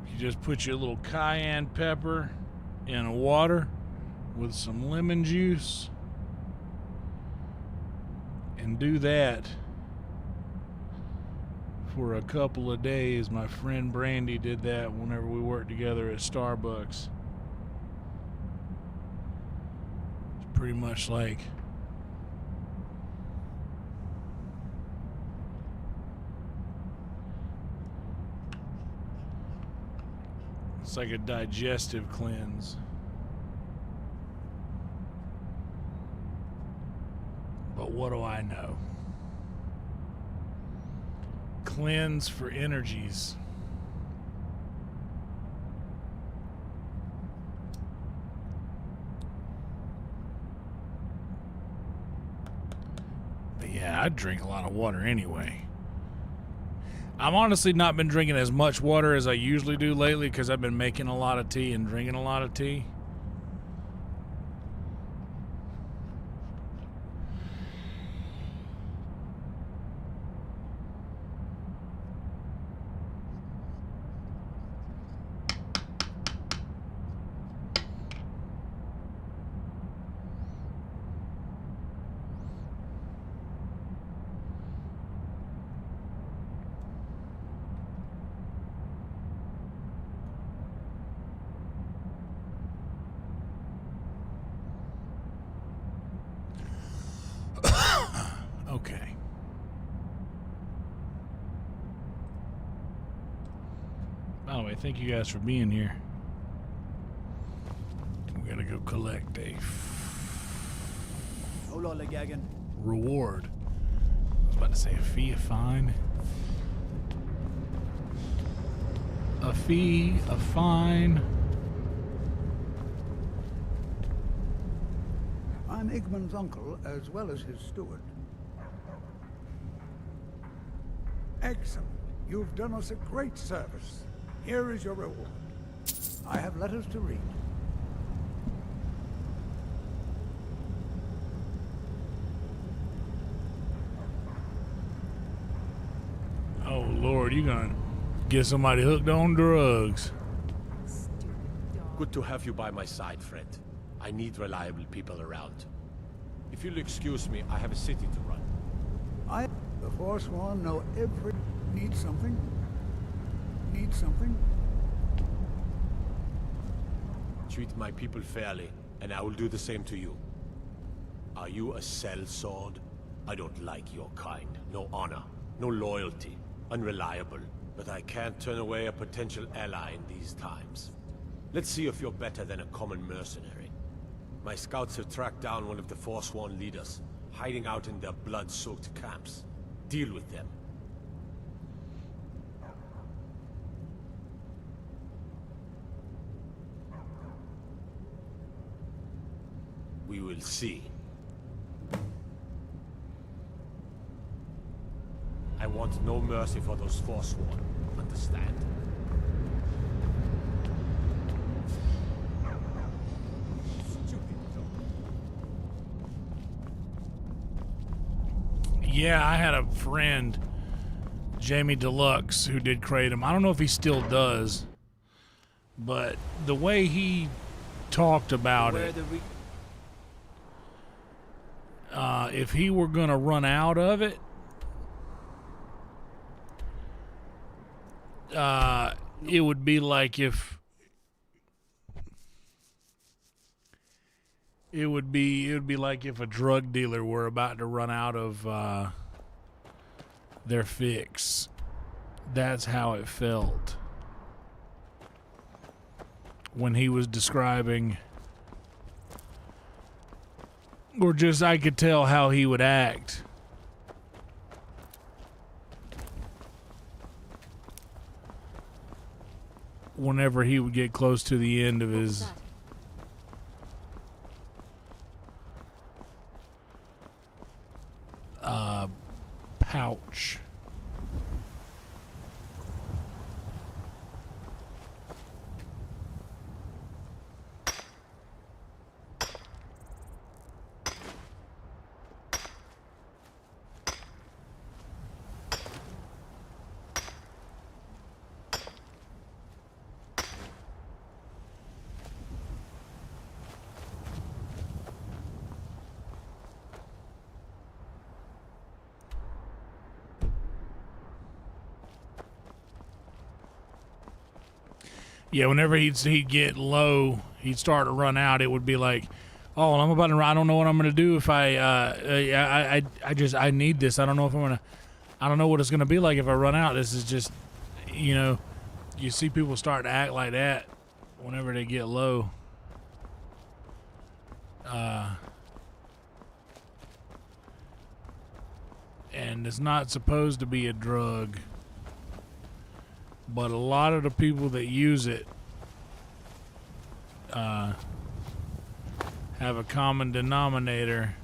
You just put your little cayenne pepper in water with some lemon juice and do that for a couple of days. My friend Brandy did that whenever we worked together at Starbucks. It's pretty much like a digestive cleanse. But what do I know? Cleanse for energies. But yeah, I drink a lot of water anyway. I've honestly not been drinking as much water as I usually do lately because I've been making a lot of tea and drinking a lot of tea. Okay. By the way, thank you guys for being here. We gotta go collect a reward. I was about to say a fee, a fine. A fee, a fine. I'm Igman's uncle as well as his steward. Excellent. You've done us a great service. Here is your reward. I have letters to read. Oh Lord, you gonna get somebody hooked on drugs. Good to have you by my side, friend. I need reliable people around. If you'll excuse me, I have a city to run. The Forsworn know every... Need something? Need something? Treat my people fairly, and I will do the same to you. Are you a sellsword? I don't like your kind. No honor, no loyalty, unreliable. But I can't turn away a potential ally in these times. Let's see if you're better than a common mercenary. My scouts have tracked down one of the Forsworn leaders, hiding out in their blood-soaked camps. Deal with them. We will see. I want no mercy for those forsworn. Understand? Yeah, I had a friend, Jamie Deluxe, who did Kratom. I don't know if he still does, but the way he talked about it, if he were going to run out of it, it would be like if it would be like if a drug dealer were about to run out of their fix. That's how it felt when he was describing, or just I could tell how he would act. Whenever he would get close to the end of his pouch. Yeah, whenever he'd get low, he'd start to run out. It would be like, oh, I'm about to run. I don't know what I'm gonna do if I need this. I don't know if I'm gonna. I don't know what it's gonna be like if I run out. This is just, you know, you see people start to act like that whenever they get low. And it's not supposed to be a drug. But a lot of the people that use it have a common denominator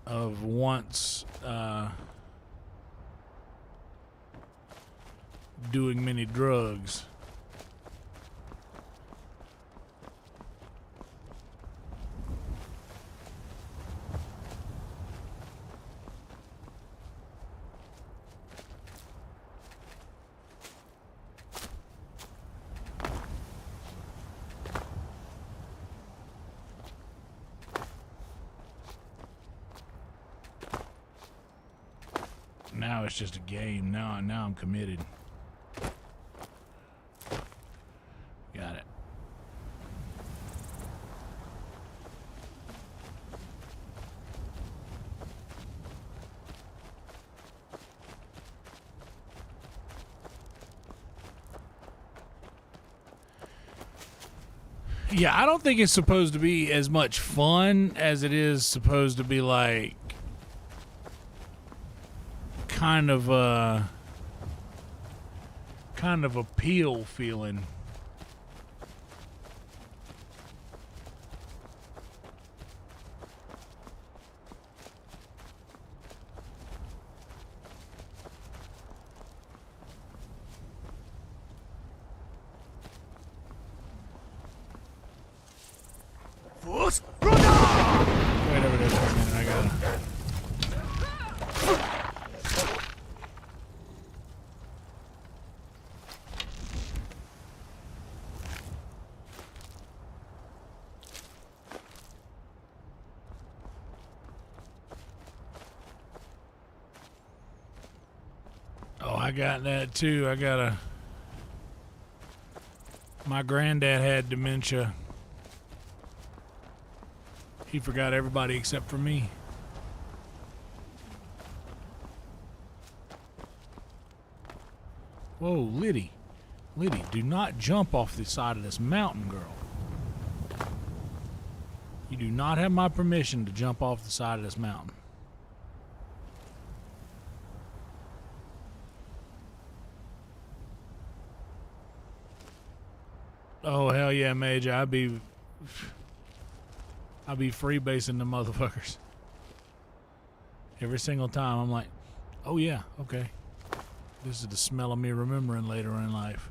of once doing many drugs. Now it's just a game. Now I'm committed. Got it. Yeah, I don't think it's supposed to be as much fun as it is supposed to be like kind of a peel feeling. Wait over there for a minute, I gotta. Oh, I got that too. My granddad had dementia. He forgot everybody except for me. Whoa, Liddy. Liddy, do not jump off the side of this mountain, girl. You do not have my permission to jump off the side of this mountain. Oh, hell yeah, Mage. I'd be... I'll be freebasing the motherfuckers. Every single time I'm like, oh yeah, okay. This is the smell of me remembering later in life.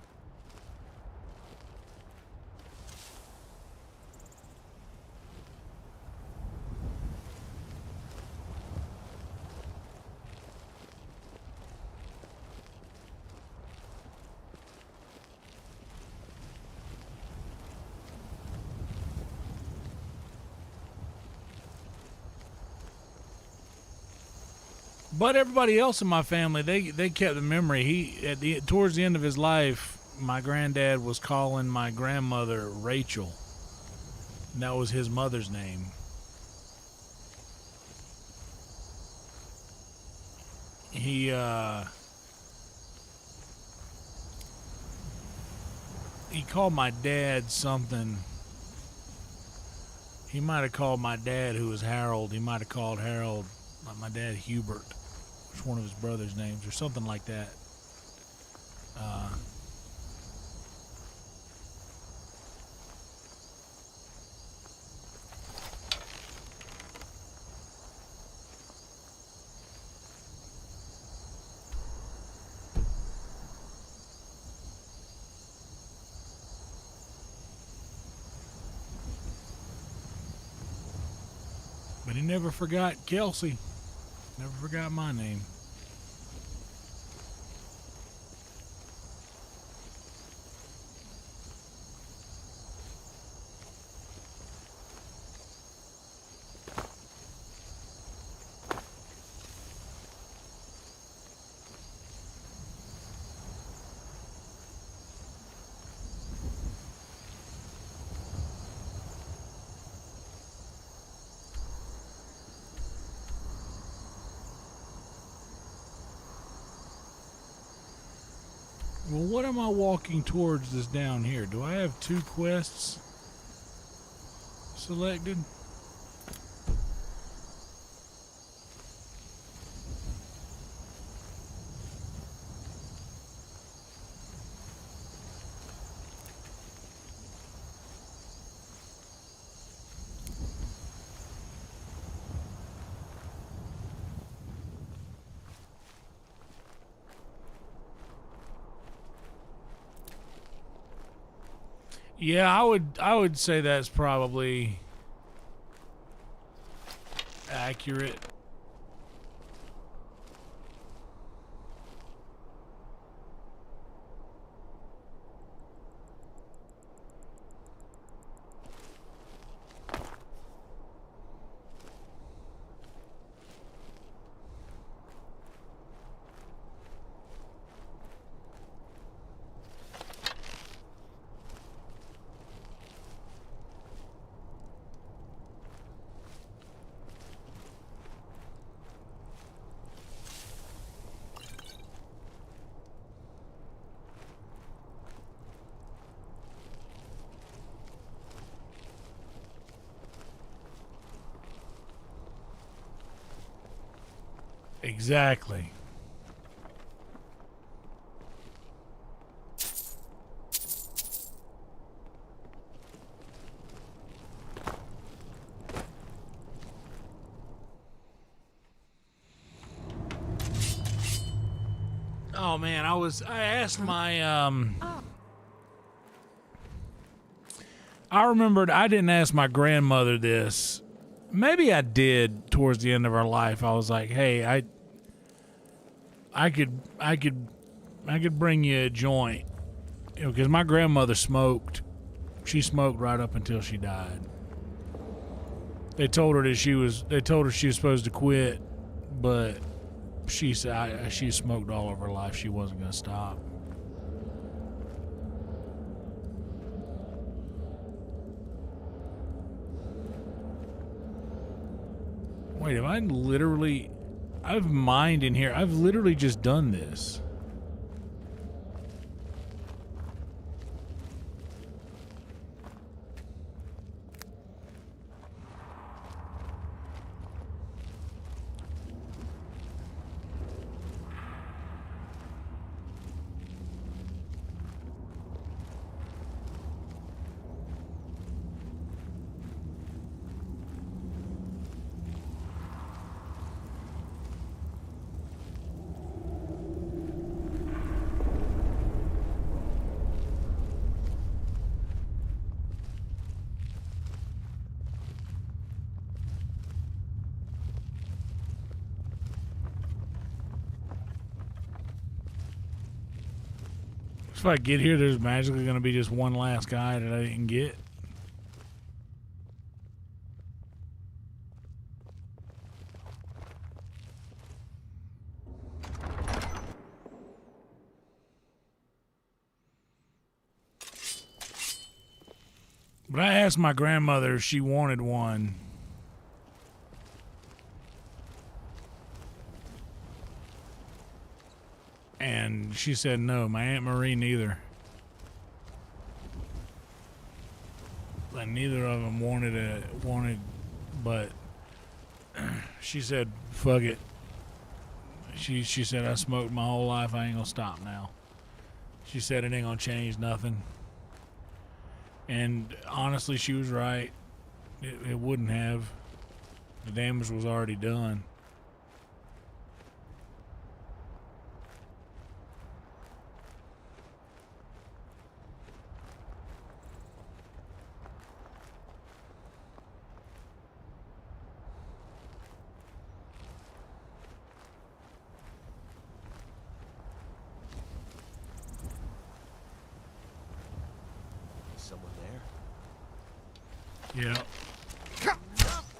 But everybody else in my family, they kept the memory. Towards the end of his life, my granddad was calling my grandmother Rachel. And that was his mother's name. He called my dad something. He might have called my dad, who was Harold. He might have called Harold, my dad, Hubert. It's one of his brother's names or something like that. But he never forgot Kelsey. Never forgot my name. Well, what am I walking towards this down here? Do I have 2 quests selected? Yeah, I would say that's probably accurate. Exactly. Oh man, I asked my I remembered I didn't ask my grandmother this. Maybe I did towards the end of our life. I was like, "Hey, I could bring you a joint." You know, cuz my grandmother smoked. She smoked right up until she died. They told her she was supposed to quit, but she said she smoked all of her life. She wasn't going to stop. Wait, I've mined in here. I've literally just done this. if I get here, there's magically going to be just one last guy that I didn't get? But I asked my grandmother if she wanted one. And she said no. My Aunt Marie neither. And neither of them wanted, but she said, fuck it. She said, I smoked my whole life. I ain't gonna stop now. She said it ain't gonna change nothing. And honestly, she was right. It wouldn't have. The damage was already done. Someone there? Yeah.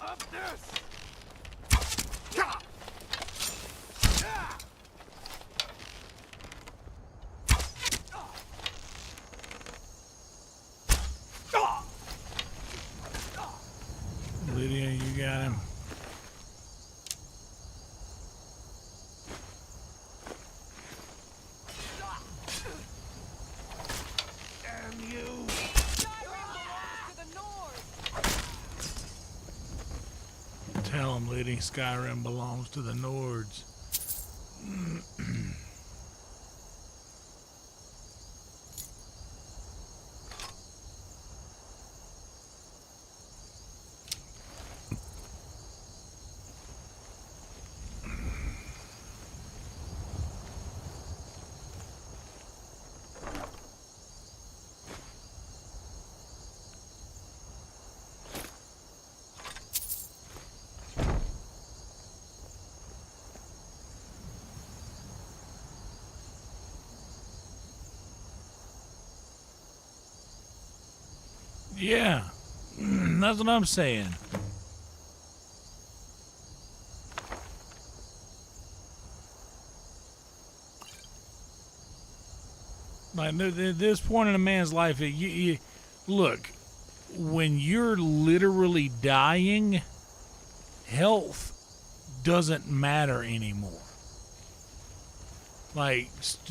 Up this! Lydia, you got him. Damn you! Tell him, Liddy, Skyrim belongs to the Nords. Yeah, that's what I'm saying. Like, at this point in a man's life, look, when you're literally dying, health doesn't matter anymore. Like,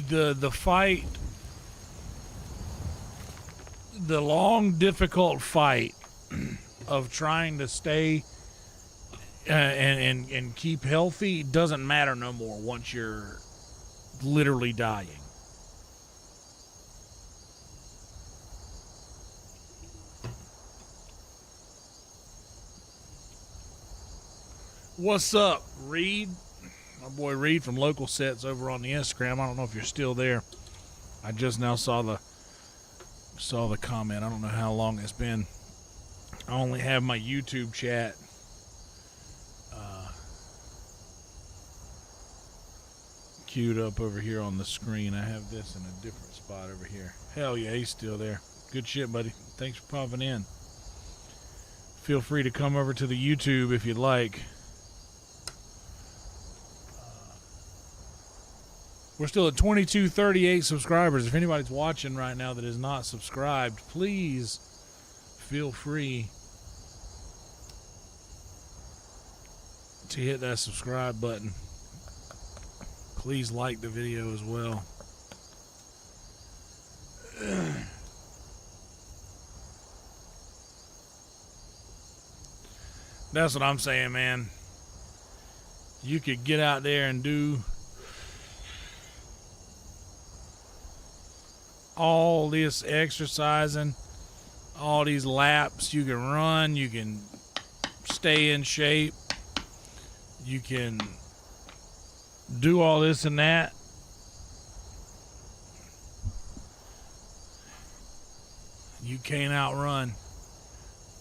the fight, the long, difficult fight of trying to stay and keep healthy doesn't matter no more once you're literally dying. What's up, Reed? My boy Reed from Local Sets over on the Instagram. I don't know if you're still there. I just now saw the comment. I don't know how long it's been. I only have my YouTube chat queued up over here on the screen. I have this in a different spot over here. Hell yeah, he's still there. Good shit, buddy. Thanks for popping in. Feel free to come over to the YouTube if you'd like. We're still at 2238 subscribers. If anybody's watching right now that is not subscribed, please feel free to hit that subscribe button. Please like the video as well. That's what I'm saying, man. You could get out there and do all this exercising, all these laps. You can run, you can stay in shape, you can do all this and that. You can't outrun.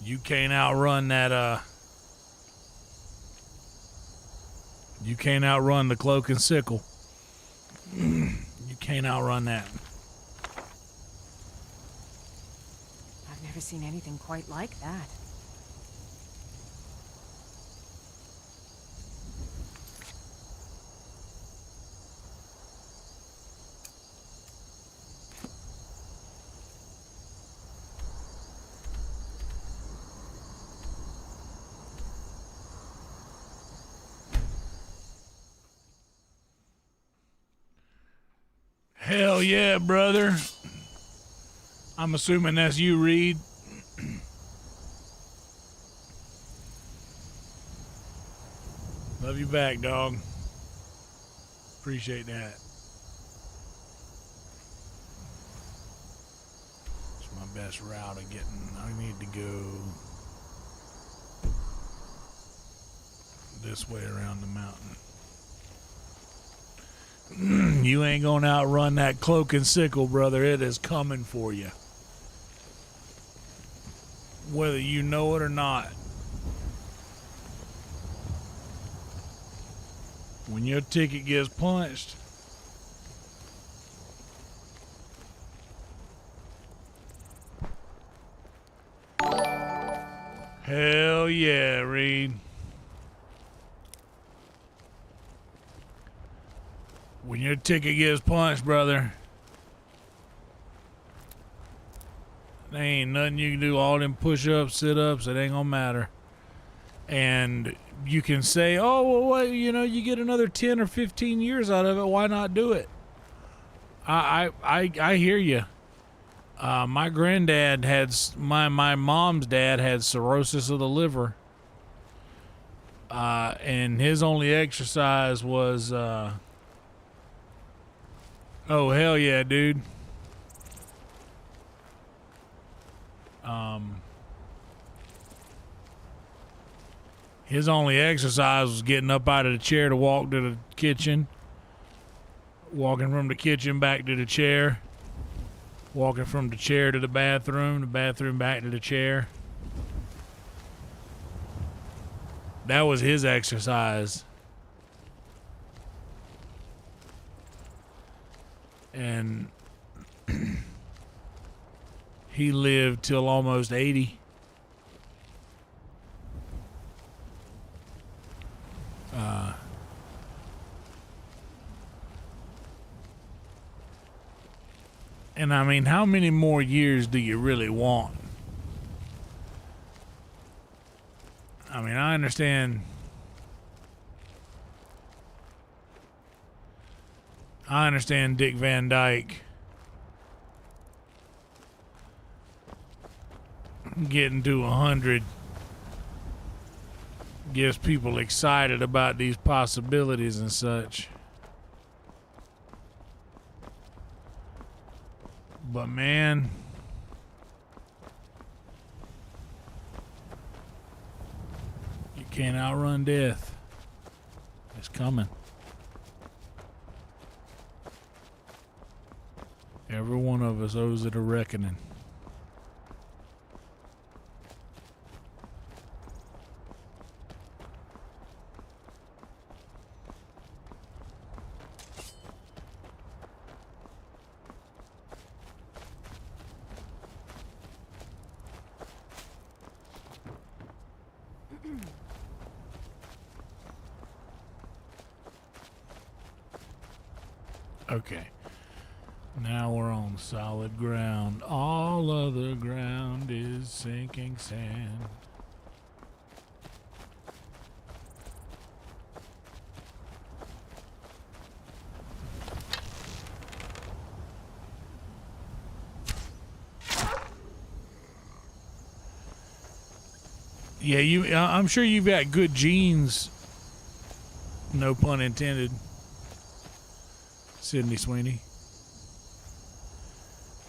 You can't outrun that, you can't outrun the cloak and sickle. You can't outrun that. Never seen anything quite like that. Hell yeah, brother. I'm assuming that's you, Reed. Love you back, dog. Appreciate that. It's my best route of getting. I need to go this way around the mountain. You ain't gonna outrun that cloak and sickle, brother. It is coming for you. Whether you know it or not. When your ticket gets punched, hell yeah, Reed. When your ticket gets punched, brother, there ain't nothing you can do. All them push-ups, sit-ups, it ain't gonna matter. And you can say, oh, well, what, you know, you get another 10 or 15 years out of it. Why not do it? I hear you. My granddad had, my mom's dad had cirrhosis of the liver. And his only exercise was, oh, hell yeah, dude. His only exercise was getting up out of the chair to walk to the kitchen, walking from the kitchen back to the chair, walking from the chair to the bathroom back to the chair. That was his exercise. And he lived till almost 80. And I mean, how many more years do you really want? I mean, I understand. Dick Van Dyke getting to 100 gets people excited about these possibilities and such. But man, you can't outrun death. It's coming. Every one of us owes it a reckoning. Okay. Now we're on solid ground. All other ground is sinking sand. Yeah, I'm sure you've got good genes. No pun intended. Sydney Sweeney.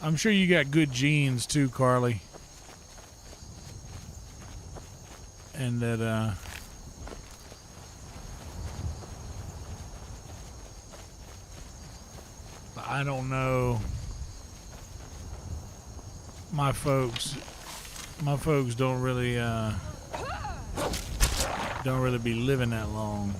I'm sure you got good genes too, Carly. And that, I don't know. My folks don't really be living that long.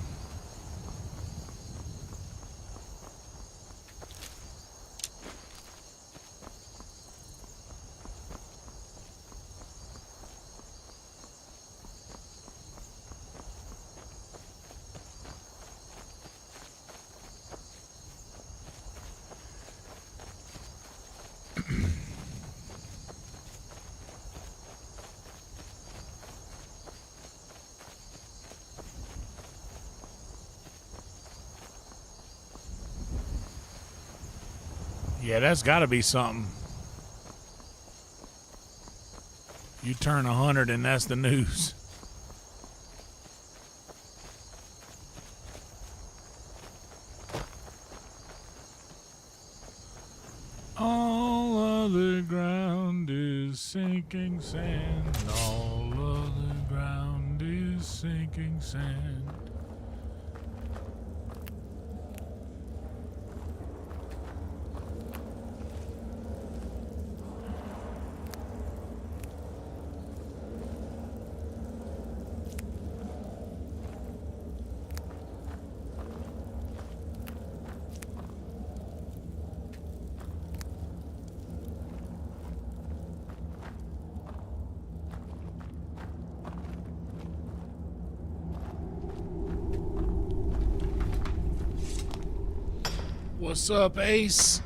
Yeah, that's got to be something. You turn 100 and that's the news. All of the ground is sinking sand. All of the ground is sinking sand. What's up, Ace?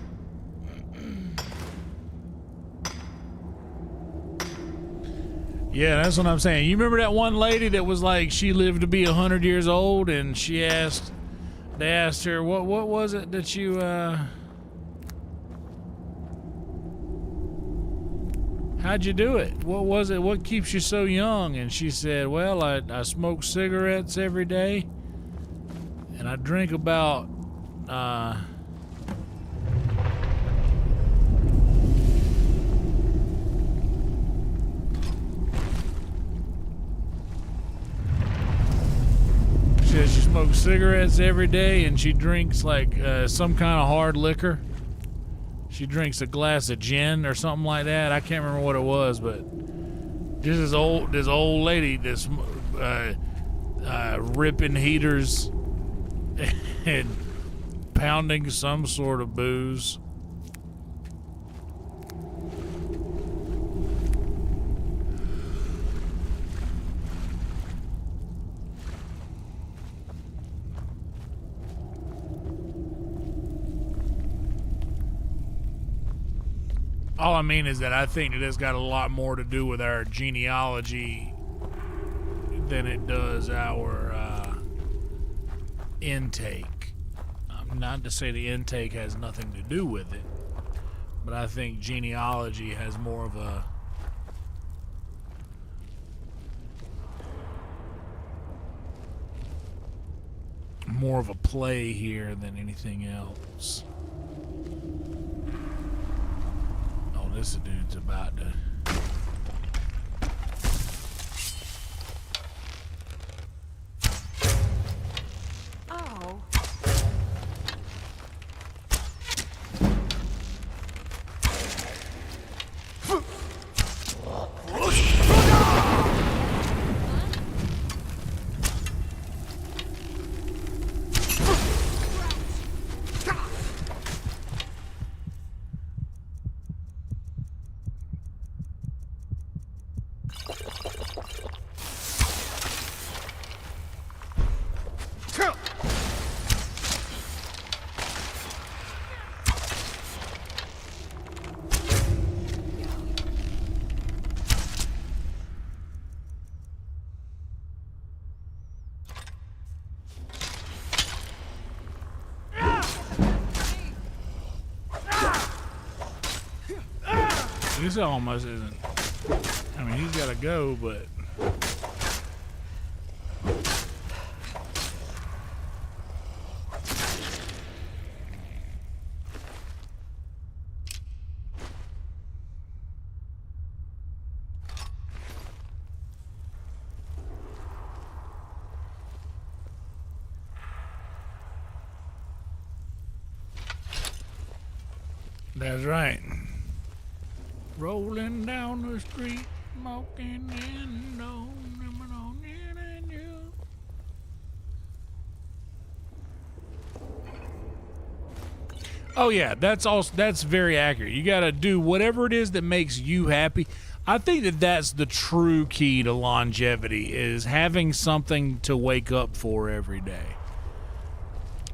Yeah, that's what I'm saying. You remember that one lady that was like, she lived to be 100 years old, and they asked her, what was it that you, how'd you do it? What was it? What keeps you so young? And she said, well, I smoke cigarettes every day, and I drink about, she smokes cigarettes every day, and she drinks like some kind of hard liquor. She drinks a glass of gin or something like that. I can't remember what it was, but just this old lady, this ripping heaters and pounding some sort of booze. All I mean is that I think that it's got a lot more to do with our genealogy than it does our intake. Not to say the intake has nothing to do with it, but I think genealogy has more of a play here than anything else. Oh, this dude's about to... Oh. This almost isn't... I mean, he's got to go, but... That's right. Rolling down the street, smoking in on and you. Oh yeah, that's very accurate. You gotta do whatever it is that makes you happy. I think that that's the true key to longevity, is having something to wake up for every day.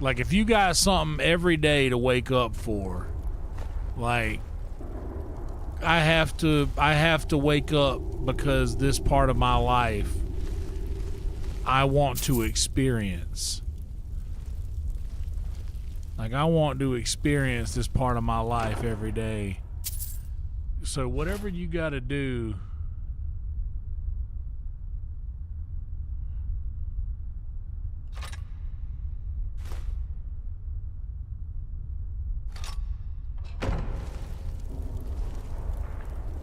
Like if you got something every day to wake up for, like I have to wake up because this part of my life I want to experience. Like, I want to experience this part of my life every day. So whatever you got to do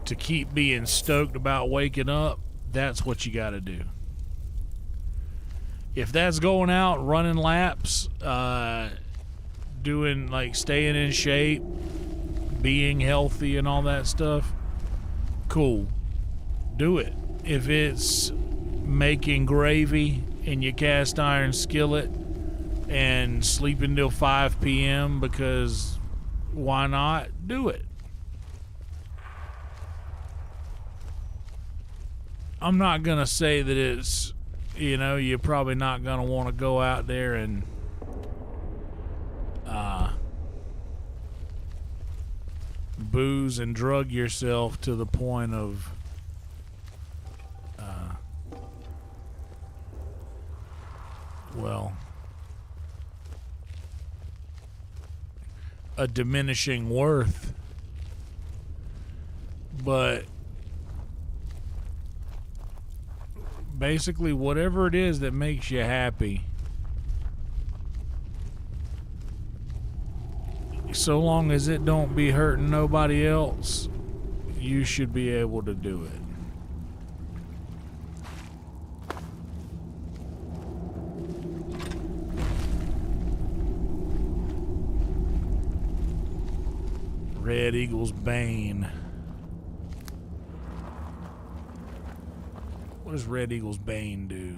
to keep being stoked about waking up, that's what you got to do. If that's going out, running laps, doing, like, staying in shape, being healthy and all that stuff, cool. Do it. If it's making gravy in your cast iron skillet and sleeping till 5 p.m. because why not? Do it. I'm not going to say that it's, you know, you're probably not going to want to go out there and booze and drug yourself to the point of well, a diminishing worth. But basically, whatever it is that makes you happy, so long as it don't be hurting nobody else, you should be able to do it. Red Eagle's Bane. What does Red Eagle's Bane do?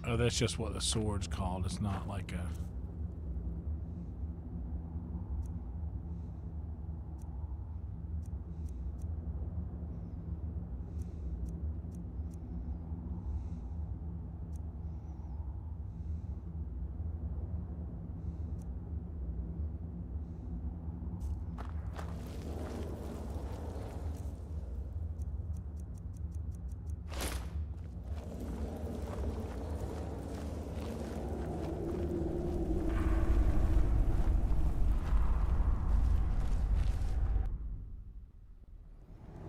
Oh, that's just what the sword's called. It's not like a...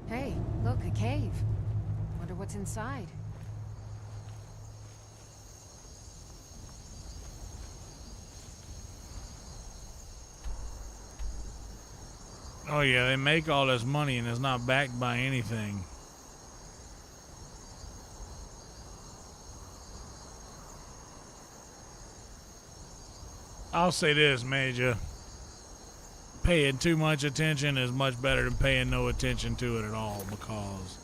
Hey, look, a cave. Wonder what's inside. Oh yeah, they make all this money and it's not backed by anything. I'll say this, Major. Paying too much attention is much better than paying no attention to it at all, because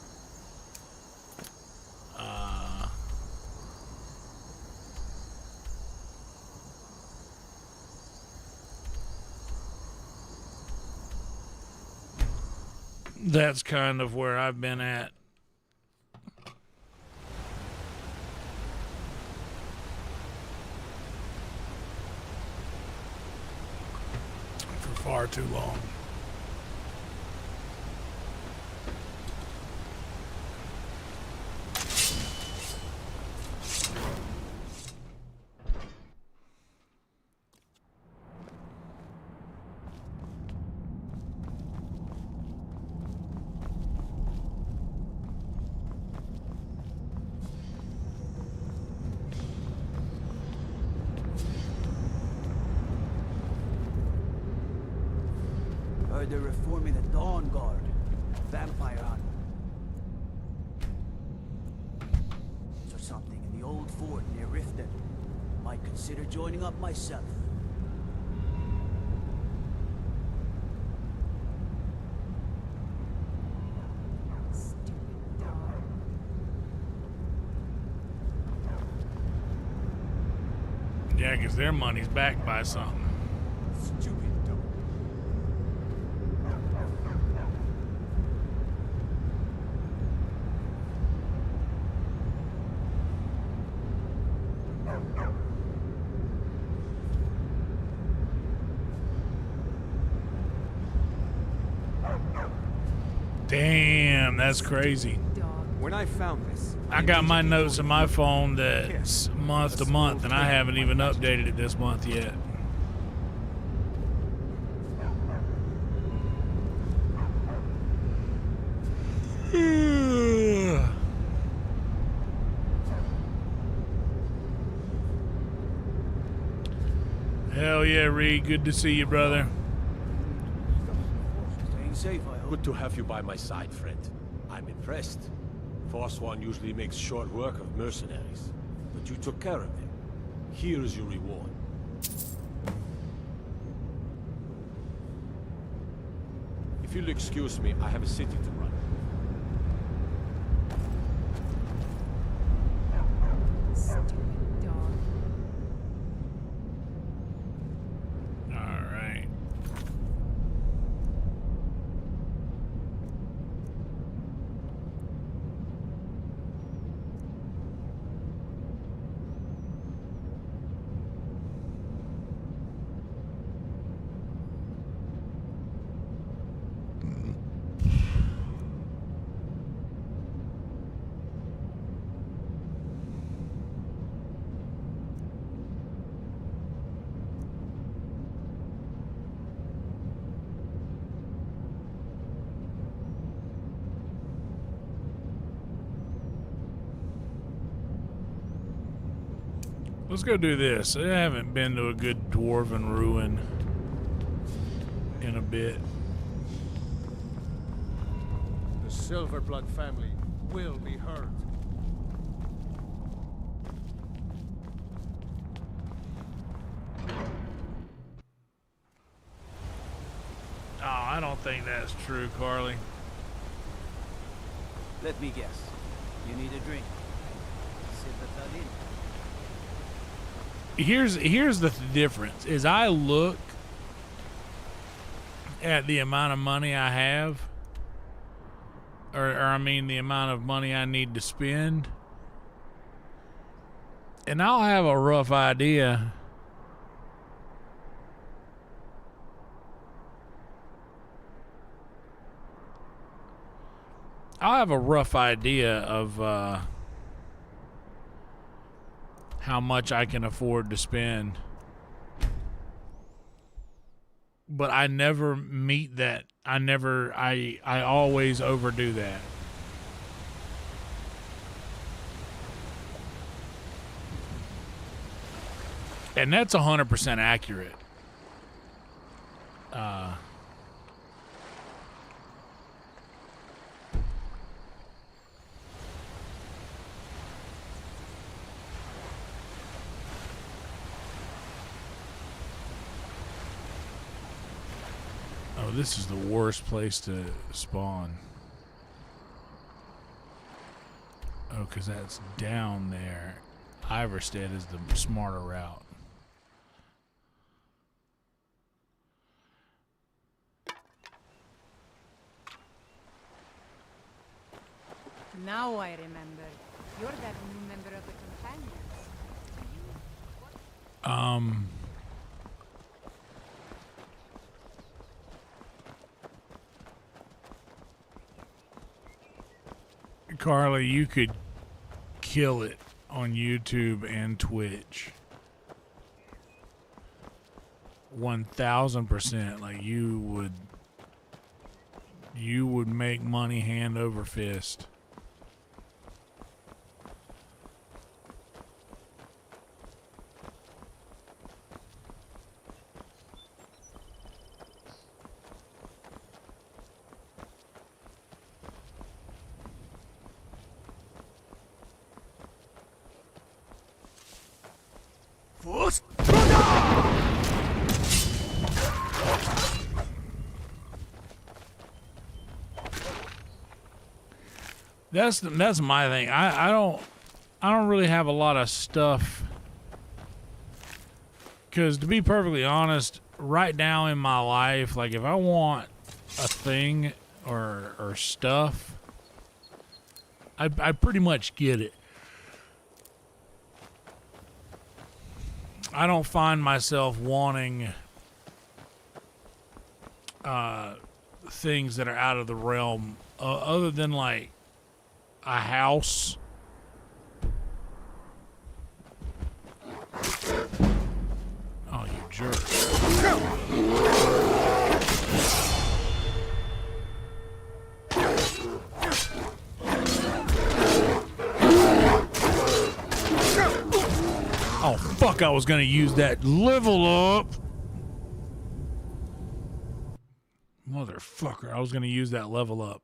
that's kind of where I've been at. For far too long. Heard they're reforming the Dawn Guard. Vampire hunt. Or something in the old fort near Riften. Might consider joining up myself. Stupid dog. Yeah, because their money's backed by something. Stupid dog. Damn, that's crazy. When I found this, I got my notes in my phone that's month to month, and I haven't even updated it this month yet. Hell yeah, Reed. Good to see you, brother. Staying safe, I hope. Good to have you by my side, friend. I'm impressed. Forsworn usually makes short work of mercenaries, but you took care of them. Here is your reward. If you'll excuse me, I have a city to run. Stupid dog. All right. Let's go do this. I haven't been to a good dwarven ruin in a bit. The Silverblood family will be heard. Oh, I don't think that's true, Carly. Let me guess. You need a drink. Silverblod Inn. Here's the difference is I look at the amount of money I have or I mean the amount of money I need to spend, and I'll have a rough idea of how much I can afford to spend. But I never meet that. I always overdo that. And that's 100% accurate. Oh, this is the worst place to spawn. Oh, because that's down there. Iverstead is the smarter route. Now I remember. You're that new member of the Companions. Carly, you could kill it on YouTube and Twitch. 1000%. Like you would make money hand over fist. That's my thing. I don't really have a lot of stuff, because to be perfectly honest, right now in my life, like if I want a thing or stuff, I pretty much get it. I don't find myself wanting things that are out of the realm, other than like a house. Oh, you jerk. Oh, fuck, I was gonna use that level up. Motherfucker, I was gonna use that level up.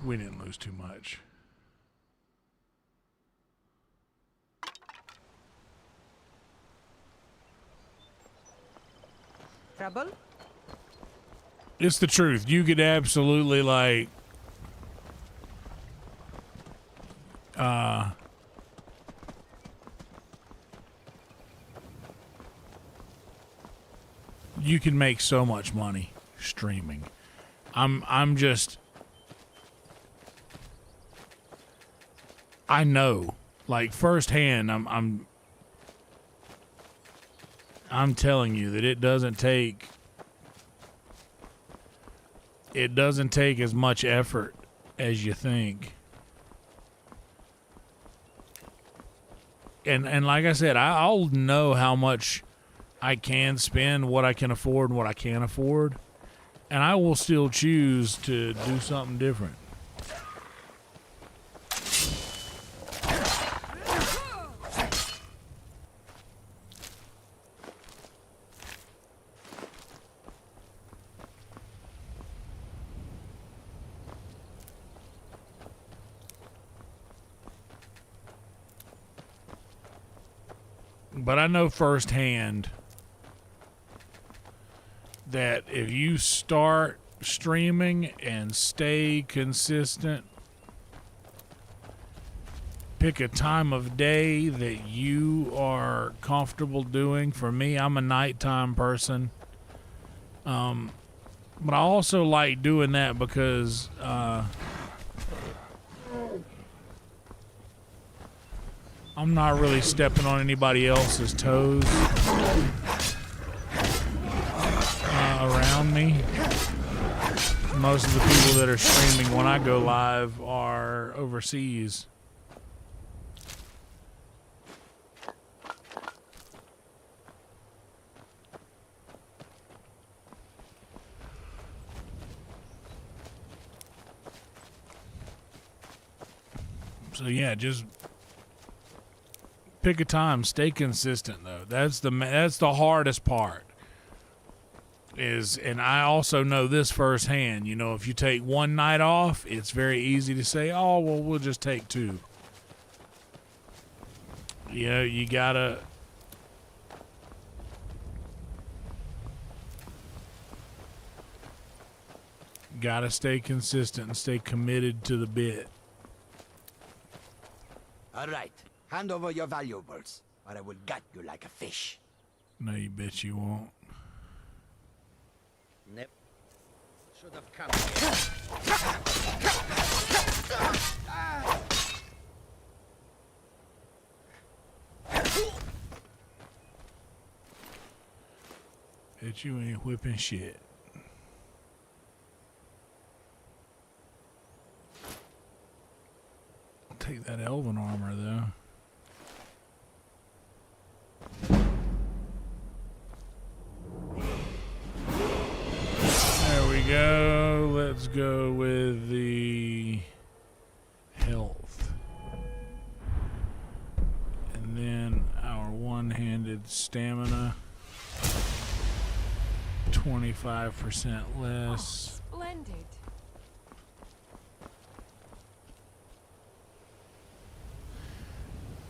We didn't lose too much. Trouble? It's the truth. You could absolutely like you can make so much money streaming. I'm just I know, like firsthand, I'm telling you that it doesn't take as much effort as you think. And like I said, I'll know how much I can spend, what I can afford and what I can't afford, and I will still choose to do something different. But I know firsthand that if you start streaming and stay consistent, pick a time of day that you are comfortable doing. For me, I'm a nighttime person. But I also like doing that because I'm not really stepping on anybody else's toes around me. Most of the people that are streaming when I go live are overseas. So yeah, just pick a time, stay consistent though. That's the hardest part. And I also know this firsthand. You know, if you take one night off, it's very easy to say, "Oh, well, we'll just take two." You know, you gotta stay consistent and stay committed to the bit. All right. Hand over your valuables, or I will gut you like a fish. No, you bet you won't. Nip. Should have come here. Bet you ain't whipping shit. I'll take that elven armor though. There we go. Let's go with the health. And then our one-handed stamina. 25% less. Splendid.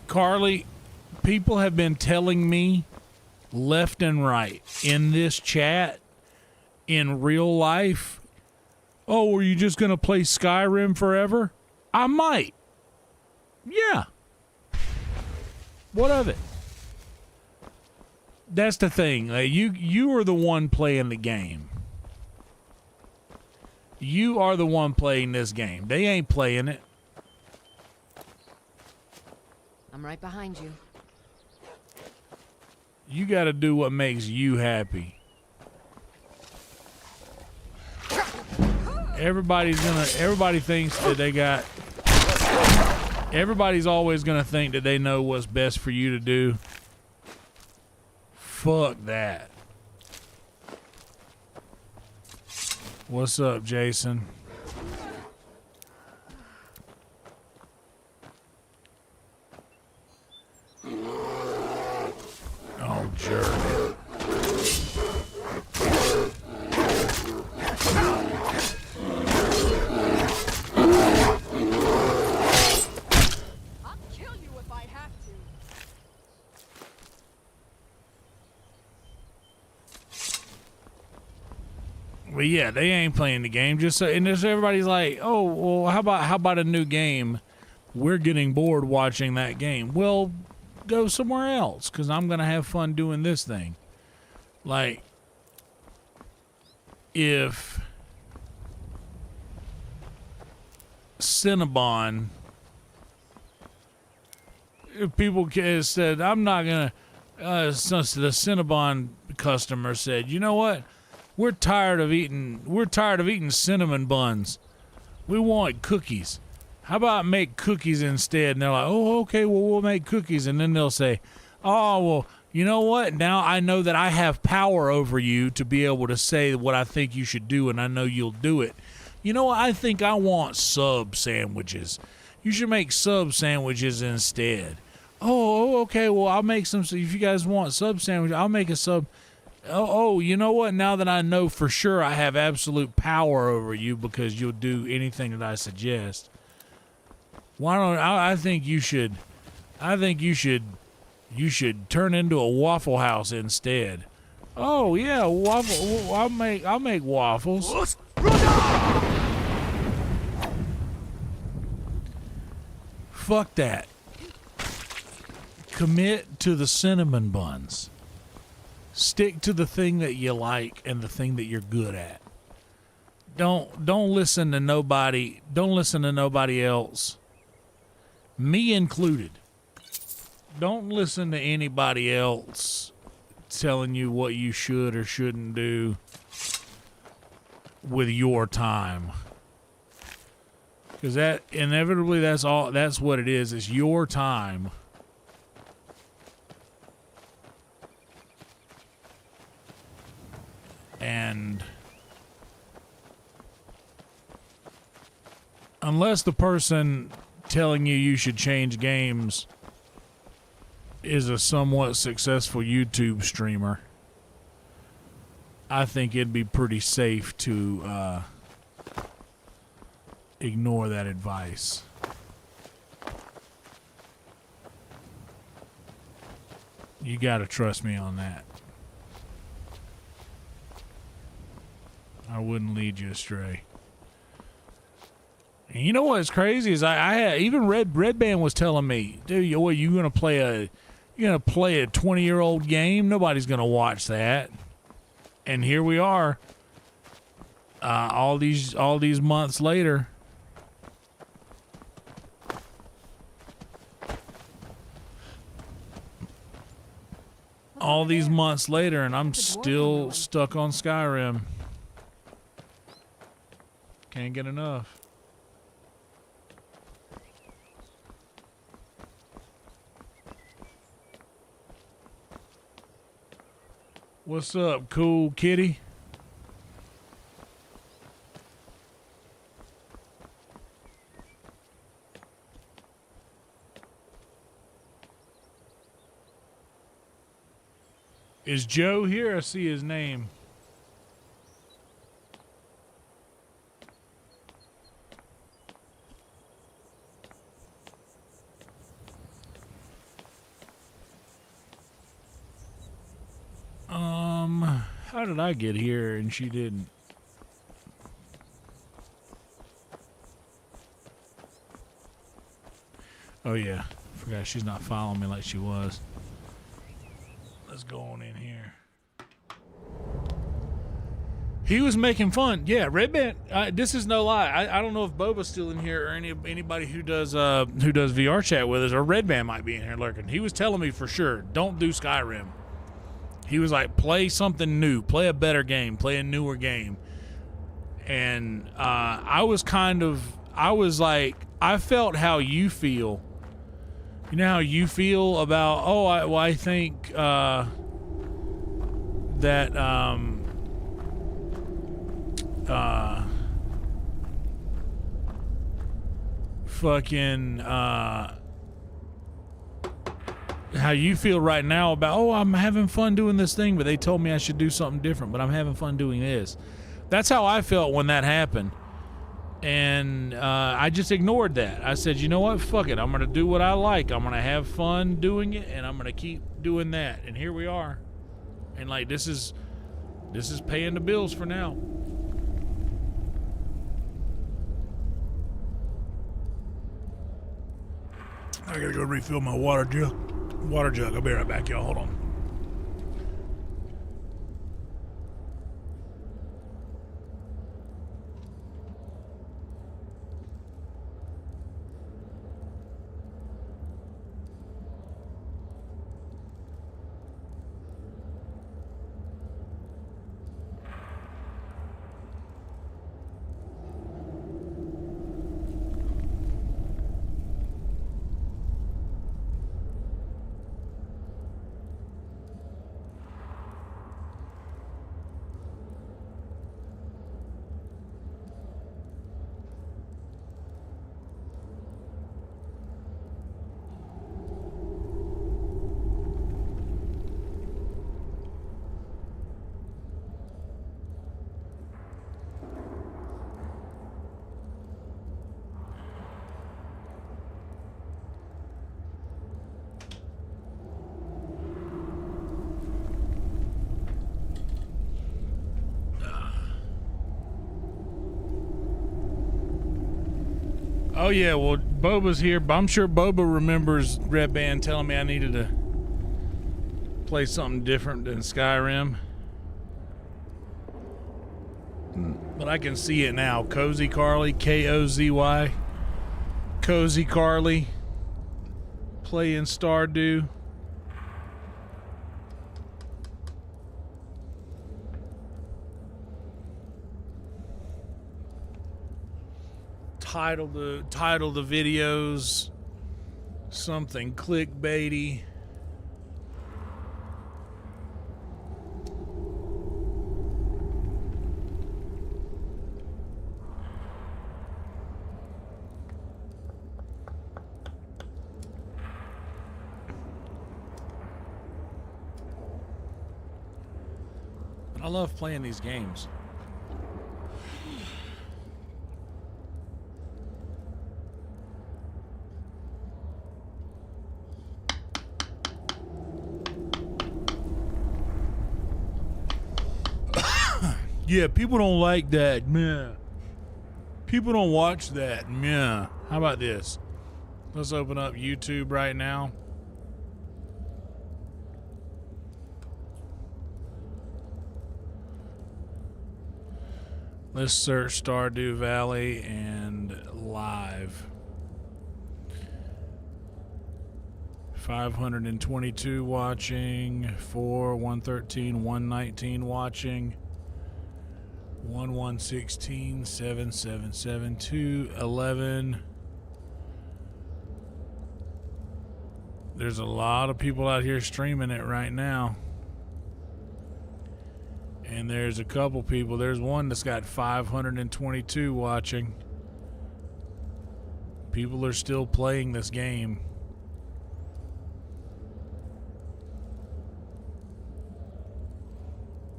Carly, people have been telling me left and right in this chat, in real life, "Oh, are you just going to play Skyrim forever?" I might. Yeah. What of it? That's the thing. Like, you are the one playing the game. You are the one playing this game. They ain't playing it. I'm right behind you. You got to do what makes you happy. Everybody thinks that they got. Everybody's always gonna think that they know what's best for you to do. Fuck that. What's up, Jason? Oh, jerk. I'll kill you if I have to. Well, yeah, they ain't playing the game. Just so, and just everybody's like, "Oh, well, how about a new game?" We're getting bored watching that game. Well, go somewhere else, because I'm gonna have fun doing this thing. Like, if Cinnabon, if people said, "I'm not gonna," the Cinnabon customer said, "You know what? We're tired of eating cinnamon buns. We want cookies. How about make cookies instead?" And they're like, "Oh, okay, well, we'll make cookies." And then they'll say, "Oh, well, you know what? Now I know that I have power over you to be able to say what I think you should do, and I know you'll do it. You know what? I think I want sub sandwiches. You should make sub sandwiches instead." "Oh, okay, well, I'll make some. If you guys want sub sandwiches, I'll make a sub." Oh, you know what? Now that I know for sure I have absolute power over you because you'll do anything that I suggest. Why don't I think you should turn into a Waffle House instead. "Oh yeah, waffle. I'll make waffles." Fuck that. Commit to the cinnamon buns. Stick to the thing that you like and the thing that you're good at. Don't listen to nobody. Don't listen to nobody else. Me included. Don't listen to anybody else telling you what you should or shouldn't do with your time. Because that inevitably that's what it is. It's your time. And unless the person telling you should change games is a somewhat successful YouTube streamer, I think it'd be pretty safe to ignore that advice. You gotta trust me on that. I wouldn't lead you astray. And you know what's crazy is I had, even Red Band was telling me, "Dude, you gonna play a 20-year-old game? Nobody's gonna watch that." And here we are, all these months later. All these months later, and I'm still stuck on Skyrim. Can't get enough. What's up, cool kitty? Is Joe here? I see his name. How did I get here and she didn't? Oh yeah, forgot she's not following me like she was. Let's go on in here. He was making fun. Yeah, Red Band. This is no lie. I don't know if Boba's still in here or anybody who does VR chat with us, or Red Band might be in here lurking. He was telling me for sure, don't do Skyrim. He was like, play something new, play a better game, play a newer game. And I was like, I felt how you feel. You know how you feel about, I think that how you feel right now about, I'm having fun doing this thing, but they told me I should do something different, but I'm having fun doing this. That's how I felt when that happened. And I just ignored that. I said, you know what? Fuck it. I'm going to do what I like. I'm going to have fun doing it, and I'm going to keep doing that. And here we are. And like, this is paying the bills for now. I gotta go refill my water jug. I'll be right back, y'all. Hold on. Oh yeah, well Boba's here, but I'm sure Boba remembers Red Band telling me I needed to play something different than Skyrim. But I can see it now. Cozy Carly, Kozy. Cozy Carly playing Stardew. Title the videos something clickbaity. I love playing these games. Yeah, people don't like that. Meh. People don't watch that. Meh. How about this? Let's open up YouTube right now. Let's search Stardew Valley and live. 522 watching, 113, 119 watching. 1116 7772 11. There's a lot of people out here streaming it right now. And there's a couple people. There's one that's got 522 watching. People are still playing this game.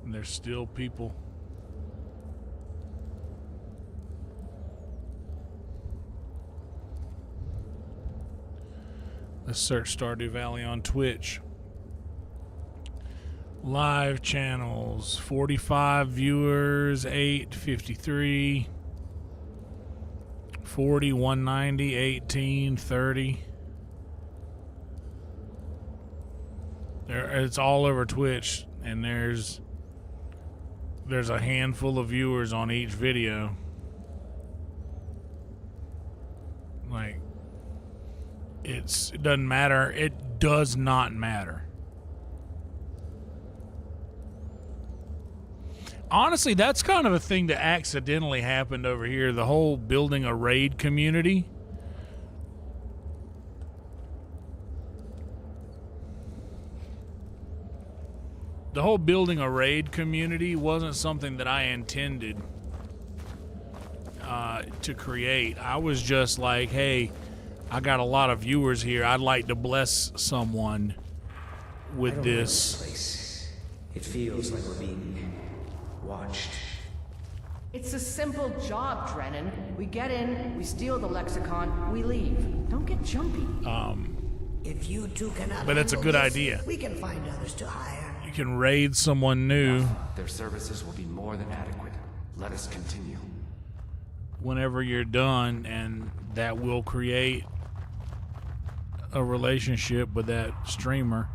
And there's still people. Let's search Stardew Valley on Twitch. Live channels, 45 viewers, 853, 40, 190, 18, 30. It's all over Twitch, and there's a handful of viewers on each video. Like, it doesn't matter. It does not matter. Honestly, that's kind of a thing that accidentally happened over here. The whole building a raid community. The whole building a raid community wasn't something that I intended to create. I was just like, hey, I got a lot of viewers here. I'd like to bless someone with this. Place. It feels like we're being watched. It's a simple job, Drennan. We get in, we steal the lexicon, we leave. Don't get jumpy. If you two cannot But that's a handle good this, idea. We can find others to hire. You can raid someone new Their services will be more than adequate. Let us continue. whenever you're done, and that will create a relationship with that streamer.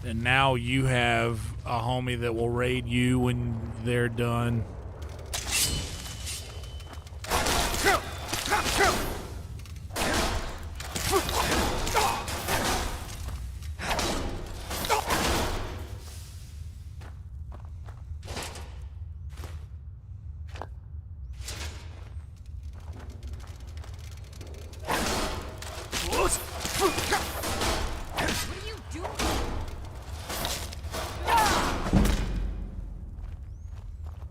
And now you have a homie that will raid you when they're done.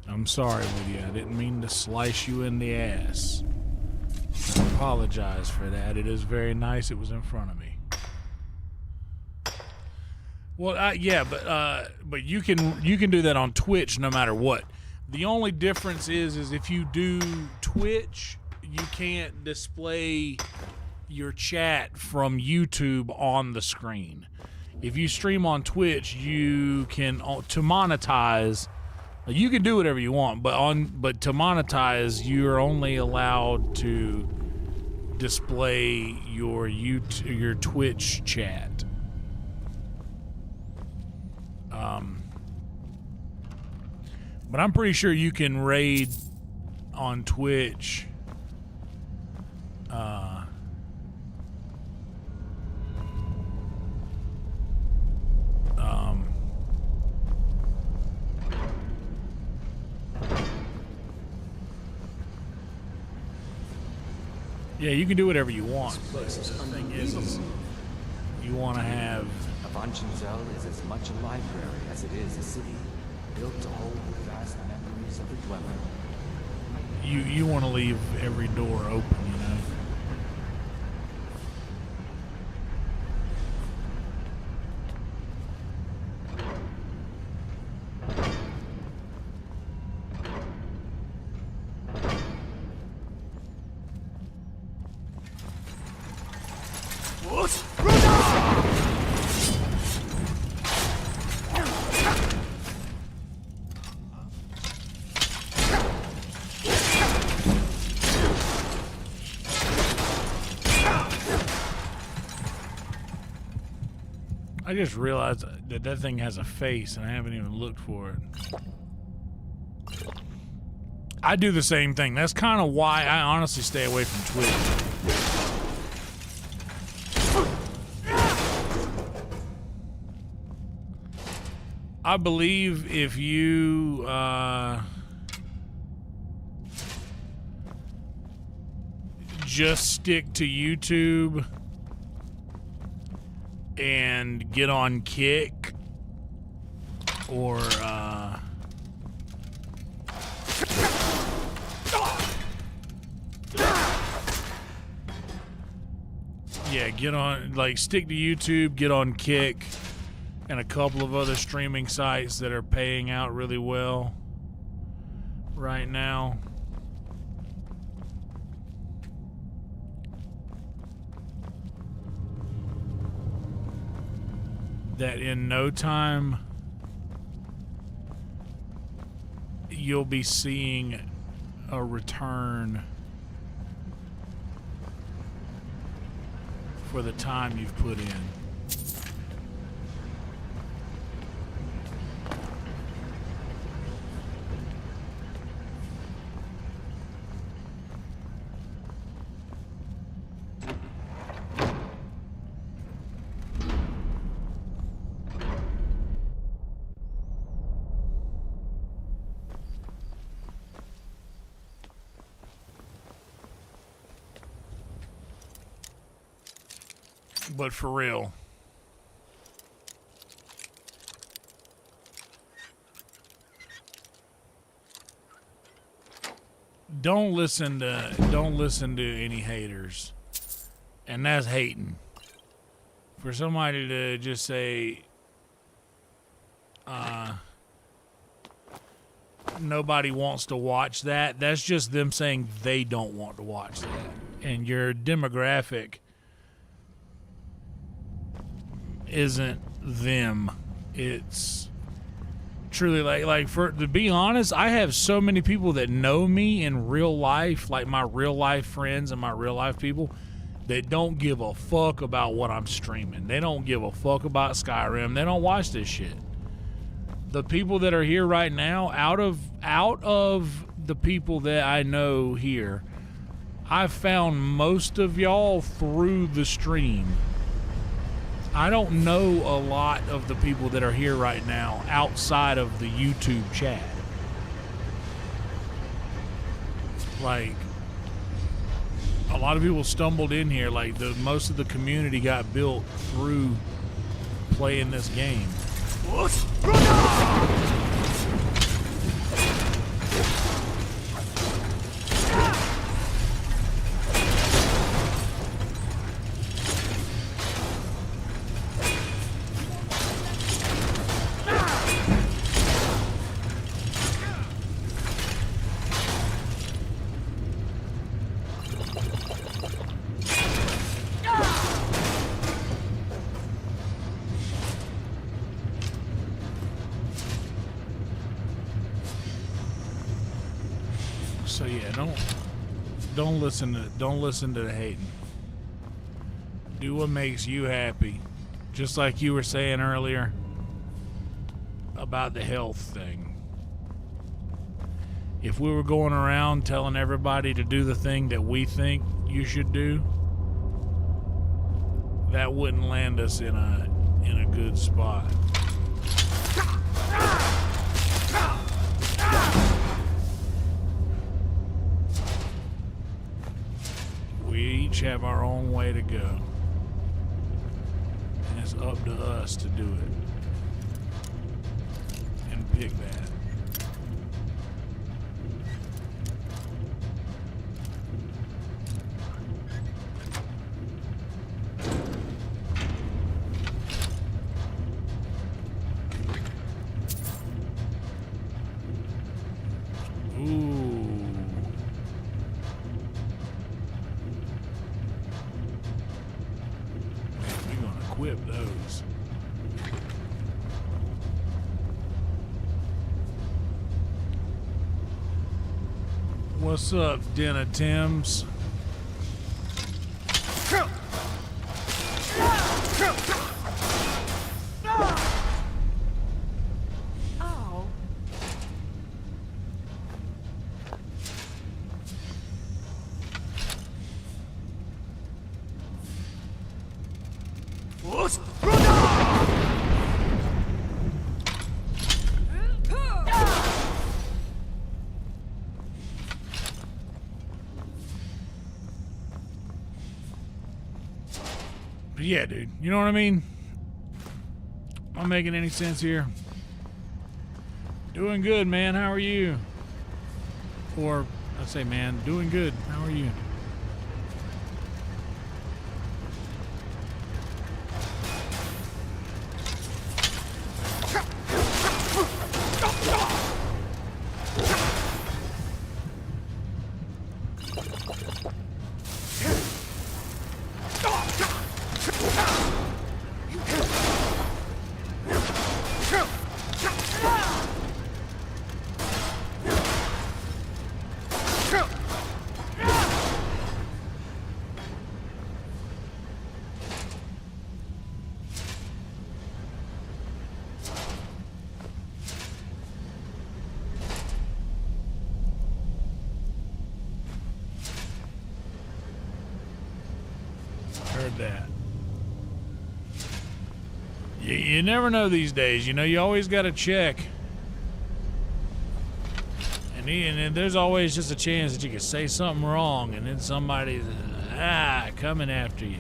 I'm sorry, Lydia. I didn't mean to slice you in the ass. I apologize for that. It is very nice it was in front of me. Well, yeah, but you can do that on Twitch no matter what. The only difference is if you do Twitch, you can't display your chat from YouTube on the screen. If you stream on Twitch, you can, to monetize. You can do whatever you want, but to monetize, you're only allowed to display your Twitch chat. But I'm pretty sure you can raid on Twitch. Yeah, you can do whatever you want. But the thing is you want to have... Avanchenzell is as much a library as it is a city, built to hold the vast memories of the dweller. You want to leave every door open, you know? I just realized that thing has a face, and I haven't even looked for it. I do the same thing. That's kind of why I honestly stay away from Twitch. I believe if you just stick to YouTube and get on Kick or yeah, get on, like, stick to YouTube, get on Kick and a couple of other streaming sites that are paying out really well right now. That in no time you'll be seeing a return for the time you've put in. But for real. Don't listen to any haters. And that's hating. For somebody to just say nobody wants to watch that, that's just them saying they don't want to watch that. And your demographic isn't them. It's truly like for to be honest, I have so many people that know me in real life, like my real life friends and my real life people, that don't give a fuck about what I'm streaming. They don't give a fuck about Skyrim. They don't watch this shit. The people that are here right now, out of the people that I know here, I've found most of y'all through the stream. I don't know a lot of the people that are here right now outside of the YouTube chat. Like, a lot of people stumbled in here. Like, most of the community got built through playing this game. So yeah, don't listen to the hating. Do what makes you happy. Just like you were saying earlier about the health thing. If we were going around telling everybody to do the thing that we think you should do, that wouldn't land us in a good spot. We each have our own way to go. And it's up to us to do it. And pick that. Those. What's up, Denna Timms? Oh. Yeah, dude. You know what I mean? Am I making any sense here? Doing good, man. How are you? Or, I say, man, doing good. How are you? Heard that. You never know these days. You know, you always got to check. And there's always just a chance that you could say something wrong and then somebody's coming after you.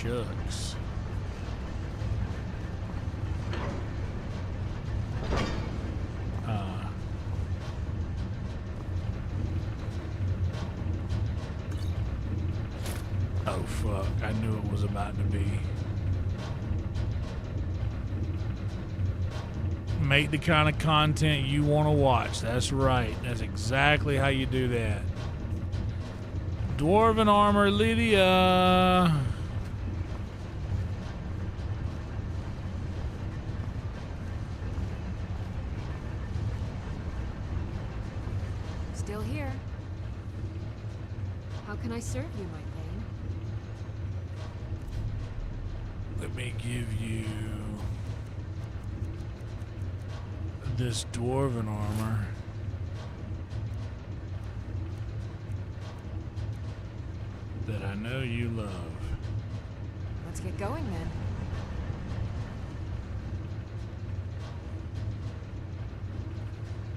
shucks. Oh fuck, I knew it was about to be. Make the kind of content you want to watch. That's right. That's exactly how you do that. Dwarven armor, Lydia. Still here. How can I serve you, my Thane? Let me give you this dwarven armor. That I know you love. Let's get going then.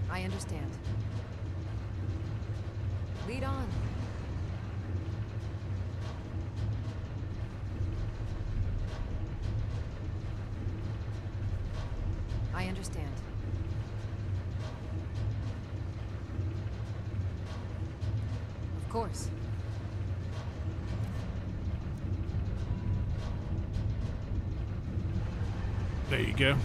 I understand. Lead on. I understand. Of course. There you go.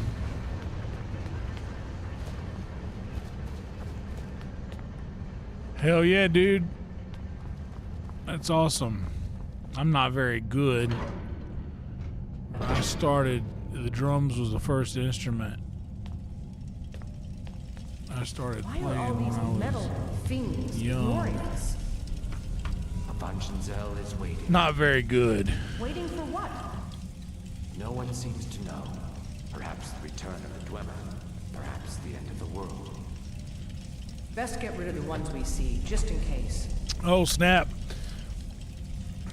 Hell yeah, dude. That's awesome. I'm not very good. When I started, the drums was the first instrument I started Why playing are all these when I was metal fiends ignoring us? A Vanshenzel is waiting. not very good. Waiting for what? No one seems to know. Perhaps the return of the Dwemer. Perhaps the end of the world. Best get rid of the ones we see, just in case. Oh snap.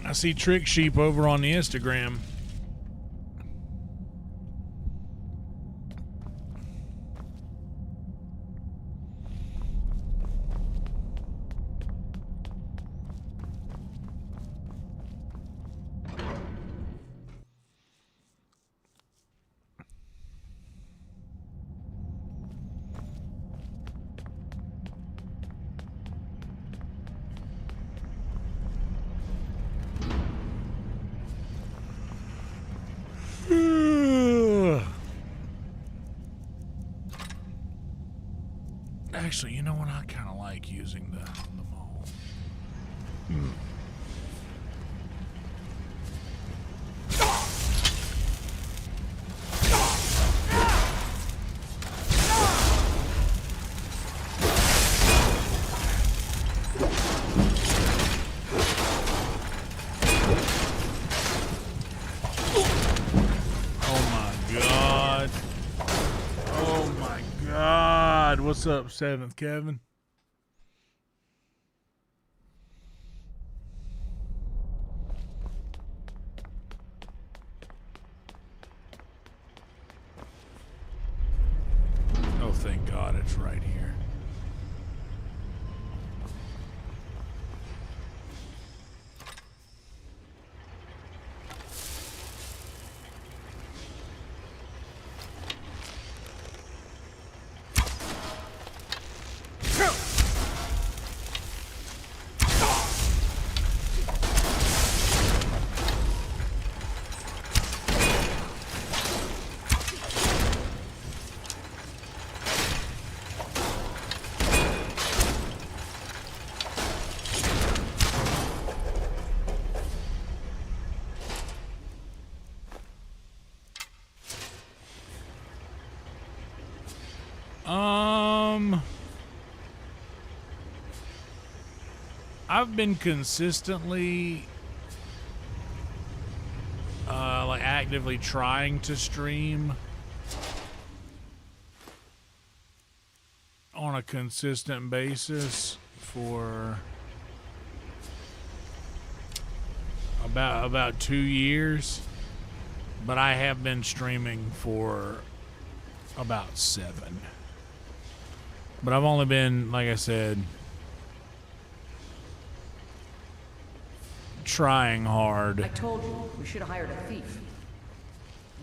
I see Trick Sheep over on the Instagram. Actually, you know what? I kind of like using the mole. What's up, Seventh Kevin? Oh, thank God it's right here. I've been consistently like actively trying to stream on a consistent basis for about 2 years, but I have been streaming for about 7. But I've only been, like I said, trying hard. I told you, we should have hired a thief.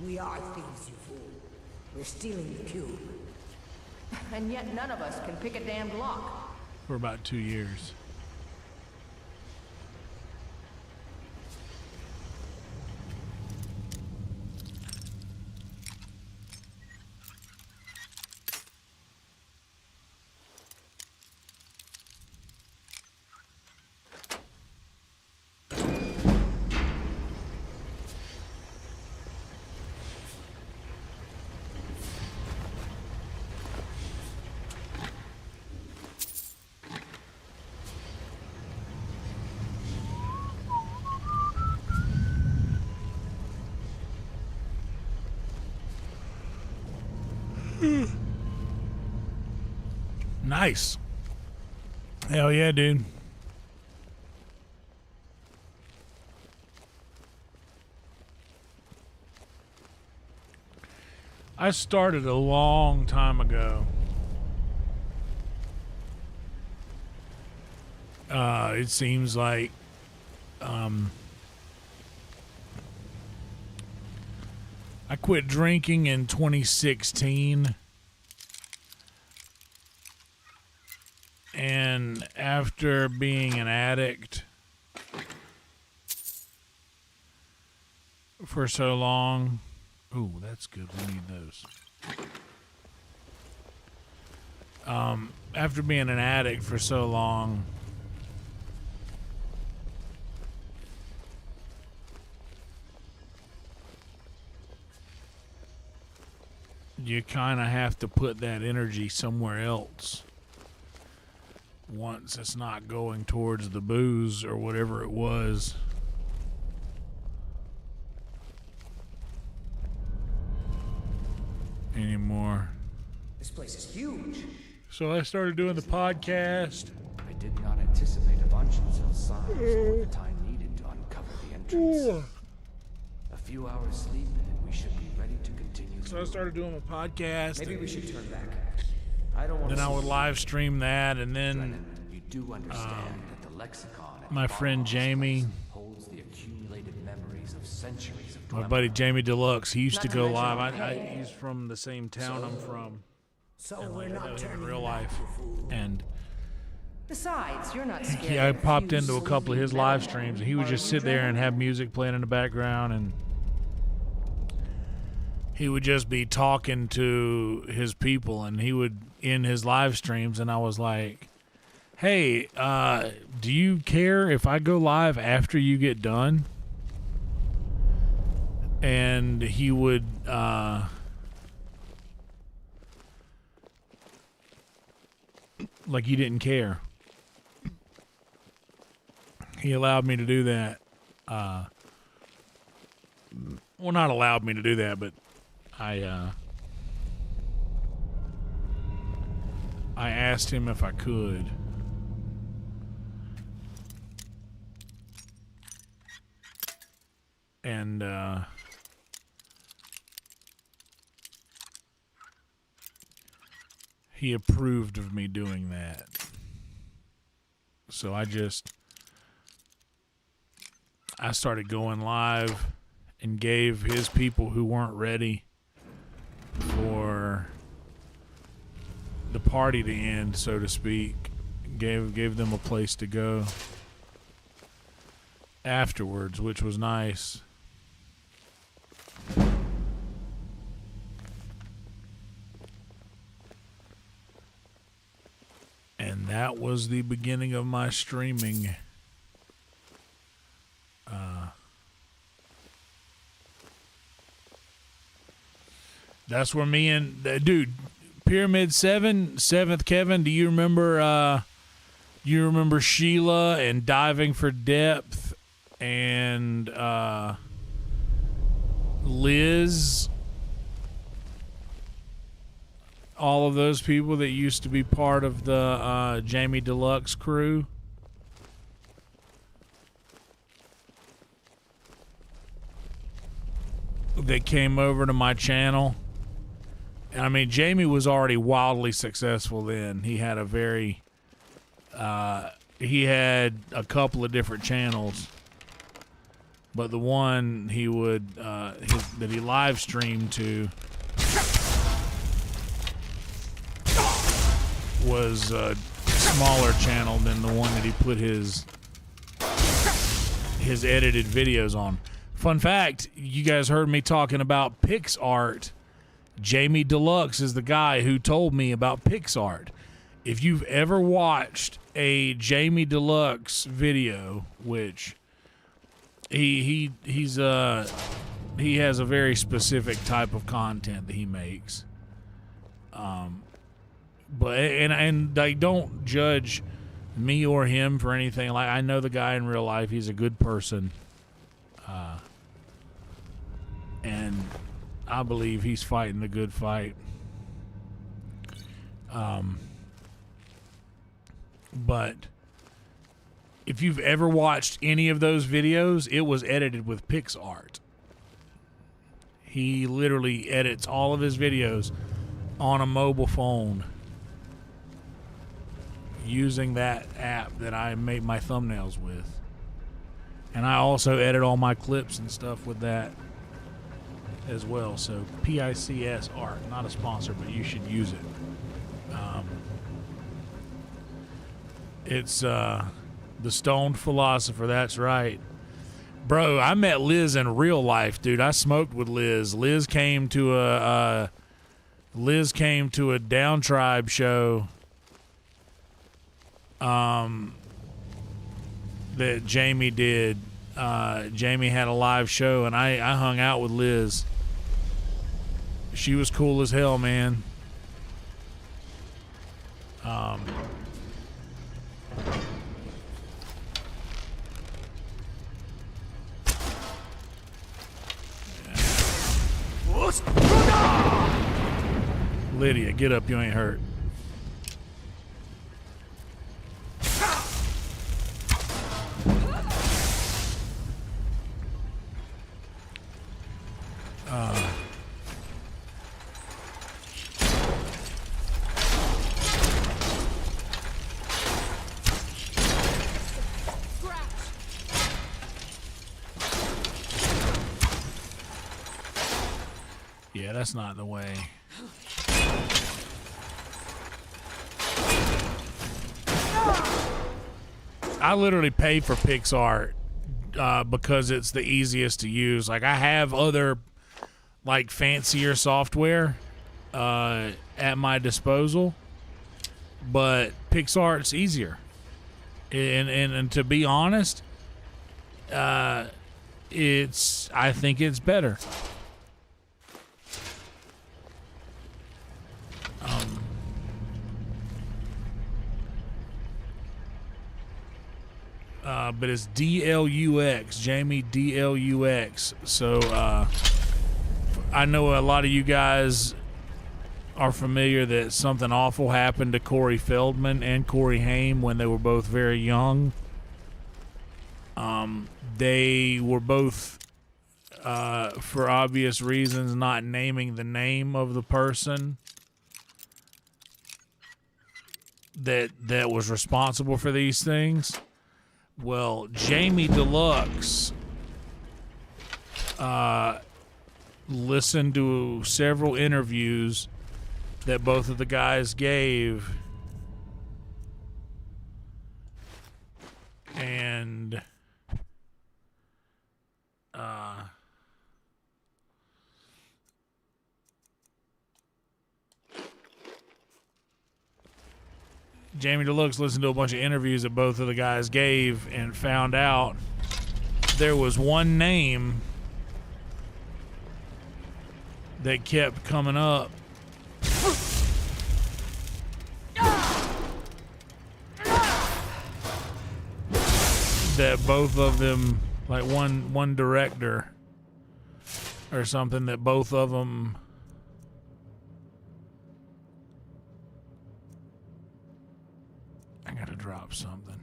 We are thieves, you fool. We're stealing the cube. And yet none of us can pick a damned lock. For about 2 years. Nice. Hell yeah, dude. I started a long time ago. It seems like I quit drinking in 2016. And after being an addict for so long, ooh, that's good. We need those. After being an addict for so long, you kind of have to put that energy somewhere else. Once it's not going towards the booze or whatever it was. Anymore. This place is huge. So I started doing the podcast. I did not anticipate a bunch of cell signs or the time needed to uncover the entrance. A few hours sleep and we should be ready to continue. So I started doing a podcast. Maybe we should turn back. Then I would live stream that, and then you do understand that the lexicon my friend Jamie, holds the accumulated memories of centuries of my buddy Jamie Deluxe, he used to go live. He's from the same town I'm from. So and we're like, I know not him in turning real life. And Besides, you're not scared. yeah, I popped into a couple of his live streams, and he would just sit there and have music playing in the background, and he would just be talking to his people, and he would end his live streams, and I was like, hey, do you care if I go live after you get done? And he would like he didn't care. He allowed me to do that. Well, not allowed me to do that, but I asked him if I could. And he approved of me doing that. So I started going live and gave his people who weren't ready for the party to end, so to speak, gave them a place to go afterwards, which was nice. And that was the beginning of my streaming. That's where me and dude, Pyramid 7th Kevin, do you remember Sheila and Diving for Depth and Liz? All of those people that used to be part of the Jamie Deluxe crew. That came over to my channel. I mean, Jamie was already wildly successful then. He had he had a couple of different channels. but the one he would that he live streamed to was a smaller channel than the one that he put his edited videos on. Fun fact, you guys heard me talking about PixArt. Jamie Deluxe is the guy who told me about PixArt. If you've ever watched a Jamie Deluxe video, which he has a very specific type of content that he makes. But like, don't judge me or him for anything. Like, I know the guy in real life. He's a good person. And I believe he's fighting the good fight. But if you've ever watched any of those videos, it was edited with PixArt. He literally edits all of his videos on a mobile phone using that app that I make my thumbnails with. And I also edit all my clips and stuff with that as well. So PICS Art, not a sponsor, but you should use it. It's the Stoned Philosopher. That's right, bro. I met Liz in real life, dude. I smoked with Liz. Liz came to a Down Tribe show that Jamie did. Jamie had a live show, and I hung out with Liz. She was cool as hell, man. Lydia, get up, you ain't hurt. Yeah, that's not the way. I literally pay for PixArt because it's the easiest to use. Like, I have other, like, fancier software at my disposal, but PixArt's easier. And to be honest, I think it's better. But it's DLUX, Jamie DLUX. So I know a lot of you guys are familiar that something awful happened to Corey Feldman and Corey Haim when they were both very young. They were both, for obvious reasons, not naming the name of the person that was responsible for these things. Well, Jamie Deluxe listened to several interviews that both of the guys gave, and Jamie Deluxe listened to a bunch of interviews that both of the guys gave and found out there was one name that kept coming up that both of them, like one director or something, that both of them I gotta drop something.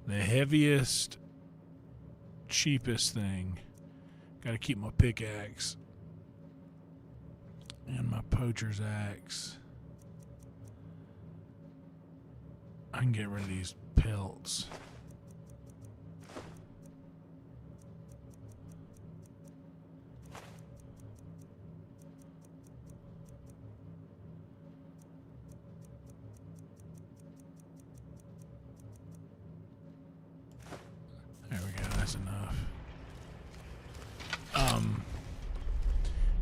The heaviest, cheapest thing. Gotta keep my pickaxe and my poacher's axe. I can get rid of these pelts. There we go, that's enough.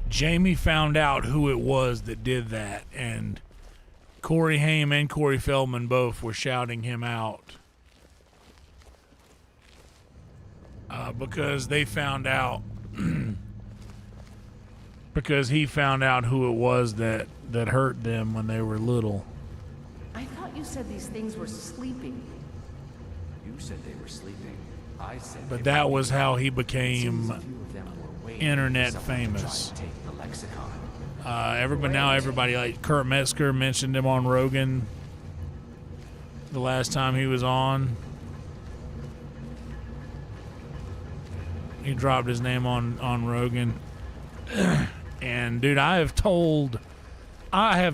Jamie found out who it was that did that, and Corey Haim and Corey Feldman both were shouting him out because they found out because he found out who it was that hurt them when they were little. I thought you said these things were sleeping. You said they were sleeping. I said But that was how he became internet famous. Everybody like Kurt Metzger mentioned him on Rogan the last time he was on. He dropped his name on Rogan. And dude, I have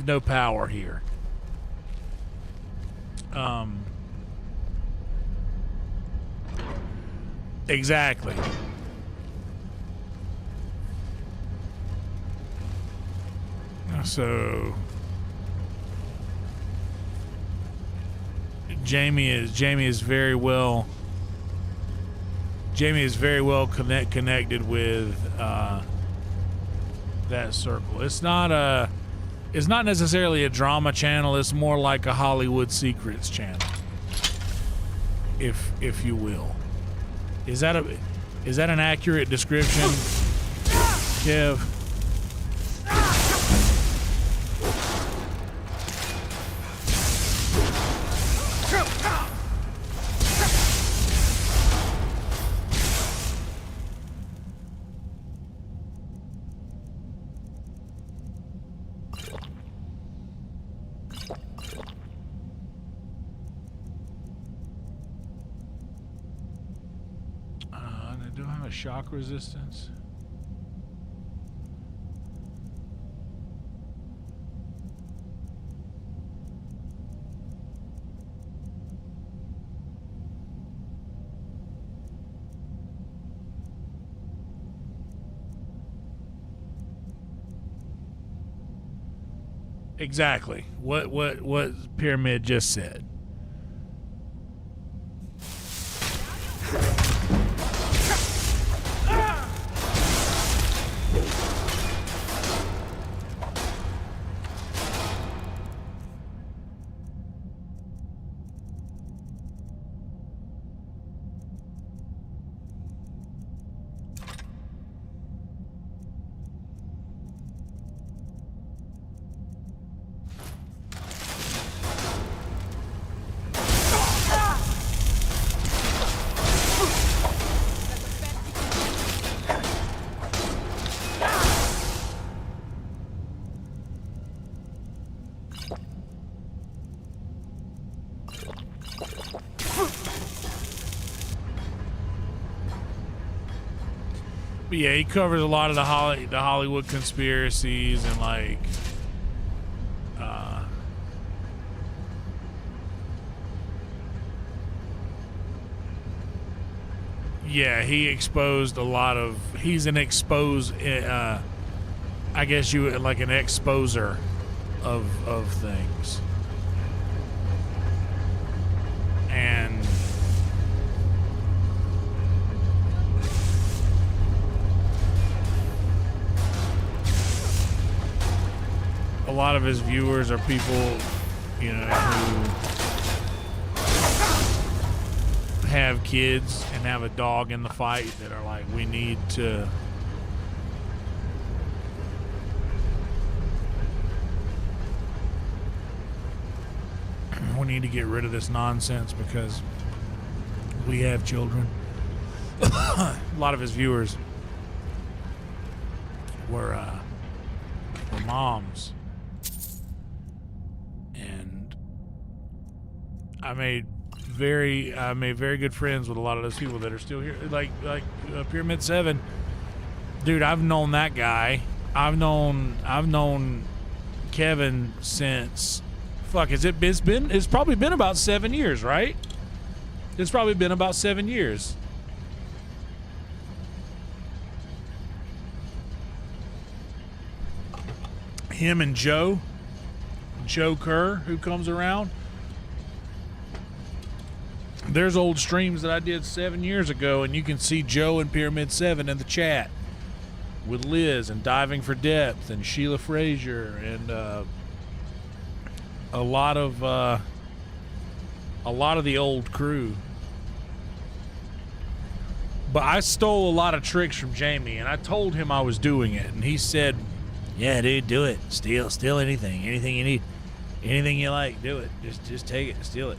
no power here. Exactly. So Jamie is very well connected with that circle. It's not necessarily a drama channel. It's more like a Hollywood Secrets channel, if you will. Is that an accurate description, Kev? Do I have a shock resistance? Exactly. What Pyramid just said. But yeah, he covers a lot of the Hollywood conspiracies and like yeah, he exposed a lot of. He's an I guess you like an exposer of things, and a lot of his viewers are people, you know, who have kids and have a dog in the fight that are like, we need to get rid of this nonsense because we have children. A lot of his viewers were moms, and I made very good friends with a lot of those people that are still here, like Pyramid 7. Dude, I've known that guy. I've known Kevin since fuck, it's probably been about 7 years, right? It's probably been about 7 years. Him and Joe Kerr, who comes around. There's old streams that I did 7 years ago, and you can see Joe and Pyramid 7 in the chat with Liz and Diving for Depth and Sheila Frazier and a lot of the old crew. But I stole a lot of tricks from Jamie, and I told him I was doing it, and he said, "Yeah, dude, do it. Steal anything you need, anything you like, do it. Just take it, steal it."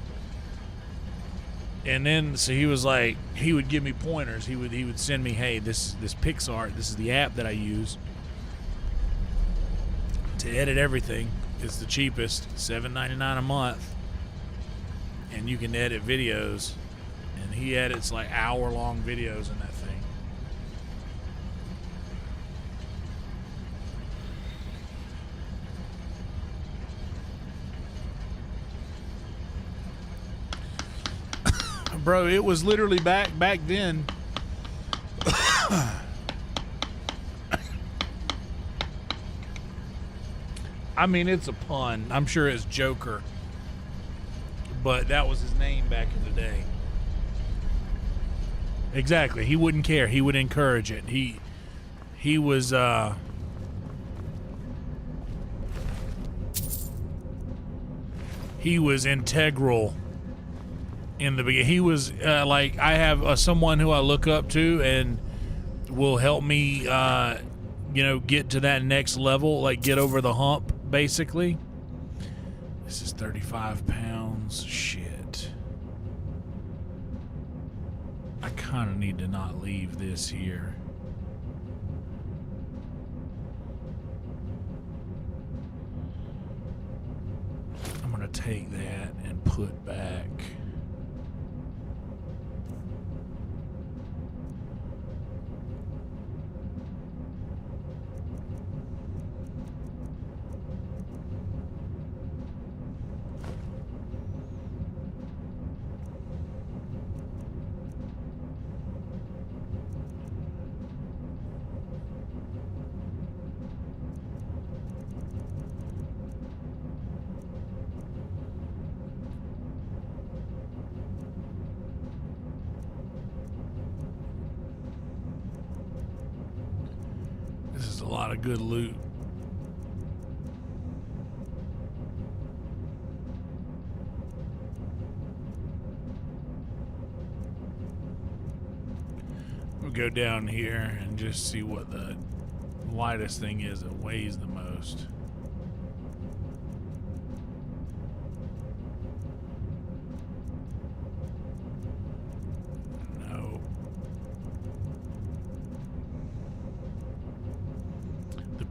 And then so he was like, he would give me pointers. He would send me, "Hey, this PixArt, this is the app that I use to edit everything. It's the cheapest, $7.99 a month, and you can edit videos." And he edits like hour-long videos in that thing. Bro, it was literally back then. I mean, it's a pun. I'm sure it's Joker. But that was his name back in the day. Exactly. He wouldn't care. He would encourage it. He was integral in the beginning. He was like, I have someone who I look up to and will help me get to that next level, like get over the hump, basically. This is 35 pounds. Shit. I kind of need to not leave this here. I'm going to take that and put back. A lot of good loot. We'll go down here and just see what the lightest thing is that weighs the most.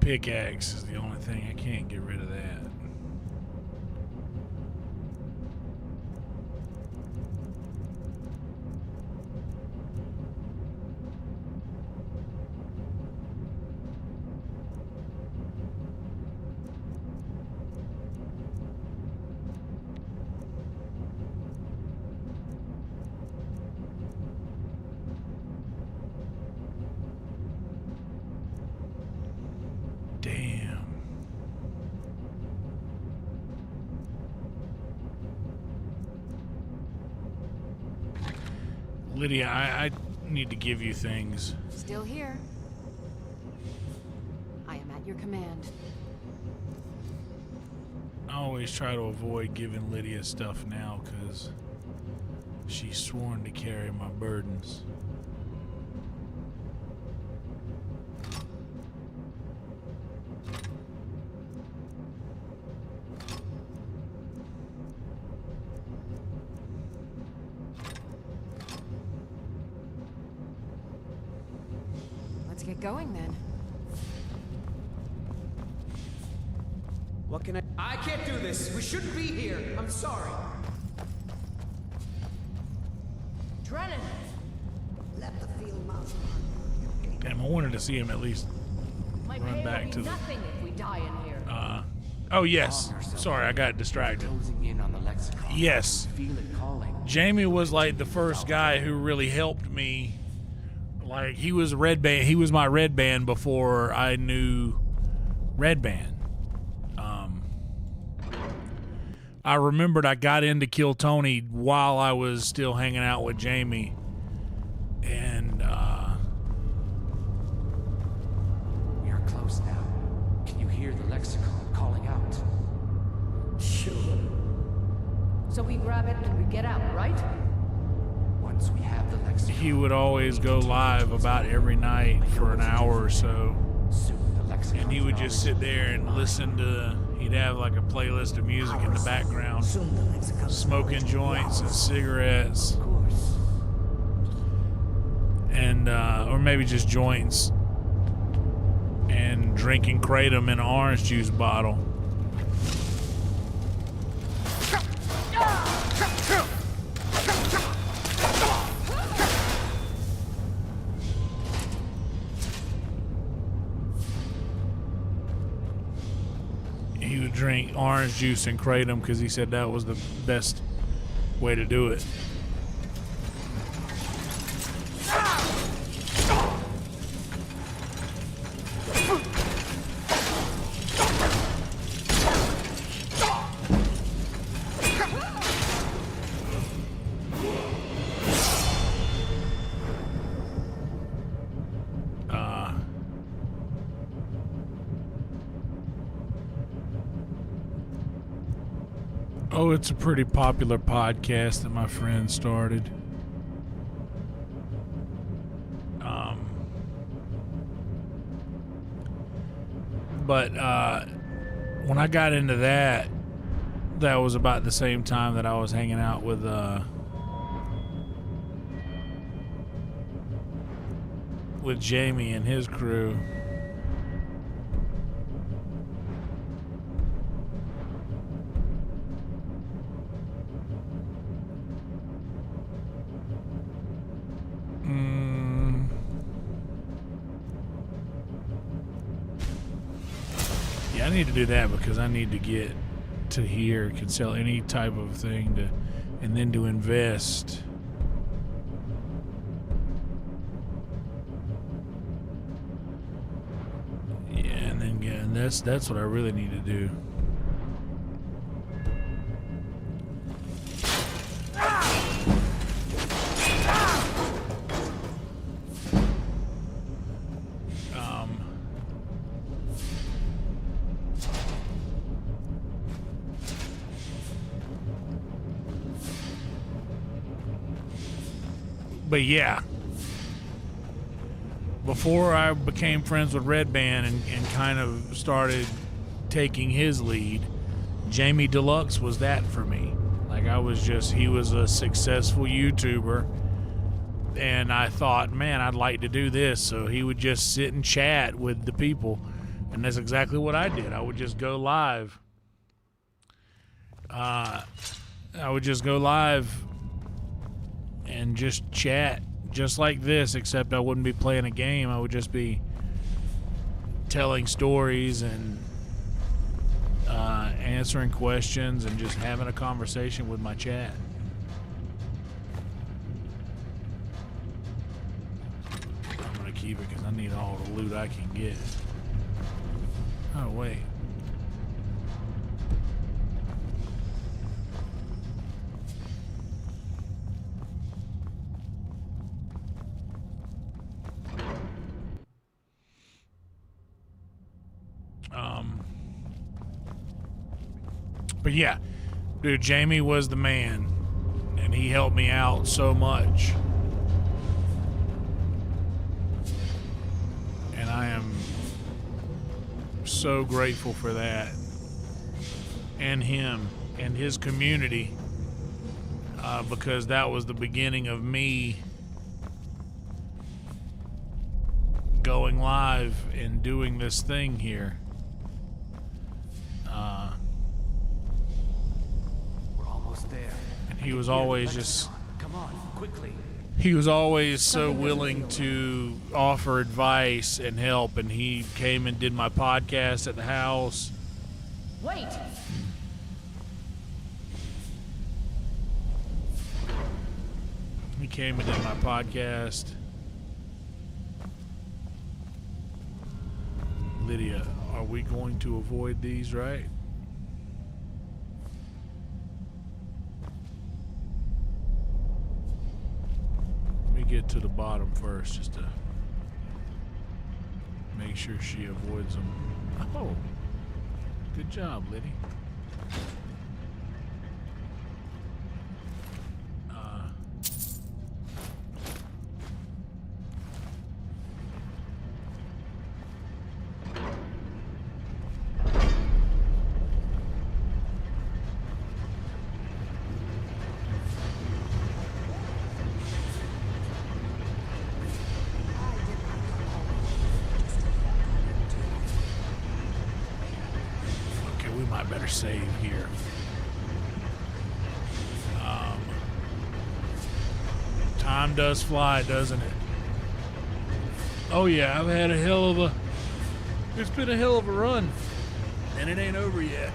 Pickaxe is the only thing. I can't get rid of that. Lydia, I need to give you things. Still here. I am at your command. I always try to avoid giving Lydia stuff now because she's sworn to carry my burdens. Let's get going then. What can I can't do this. We shouldn't be here. I'm sorry. Drennan! Let the field mouse. Damn, I wanted to see him at least My run pay back will to be the nothing if we die in here. Oh, yes. Calm yourself. Sorry, I got distracted. Closing in on the lexicon. Yes. You feel it calling. Jamie was like the first guy who really helped me. Like, he was Red Band. He was my Red Band before I knew Red Band. I remembered I got into Kill Tony while I was still hanging out with Jamie. And, We are close now. Can you hear the lexicon calling out? Sure. So we grab it and we get out, right? Once we have the lexicon, he would always go live about every night for an hour or so. soon the lexicon. And he would just sit there and listen to, he'd have like a playlist of music in the background, Soon the lexicon. smoking joints and cigarettes, Of course. and or maybe just joints, and drinking kratom in an orange juice bottle. He would drink orange juice and kratom because he said that was the best way to do it. Oh, it's a pretty popular podcast that my friend started. But when I got into that, that was about the same time that I was hanging out with Jamie and his crew. Yeah, I need to do that because I need to get to here, can sell any type of thing to, and then to invest. Yeah, and then get, and that's what I really need to do. But yeah, before I became friends with Red Band and kind of started taking his lead, Jamie Deluxe was that for me. Like, he was a successful YouTuber, and I thought, man, I'd like to do this. So he would just sit and chat with the people, and that's exactly what I did. I would just go live. And just chat just like this, except I wouldn't be playing a game. I would just be telling stories and answering questions and just having a conversation with my chat. I'm gonna keep it because I need all the loot I can get. Oh wait. But yeah, dude, Jamie was the man, and he helped me out so much. And I am so grateful for that. And him and his community, because that was the beginning of me going live and doing this thing here. He was always just, come on, quickly. He was always so willing to offer advice and help, and he came and did my podcast at the house, Wait! He came and did my podcast. Lydia, are we going to avoid these, right? Let me get to the bottom first just to make sure she avoids them. Oh, good job, Liddy. Better save here. Time does fly, doesn't it? Oh yeah, I've had it's been a hell of a run, and it ain't over yet.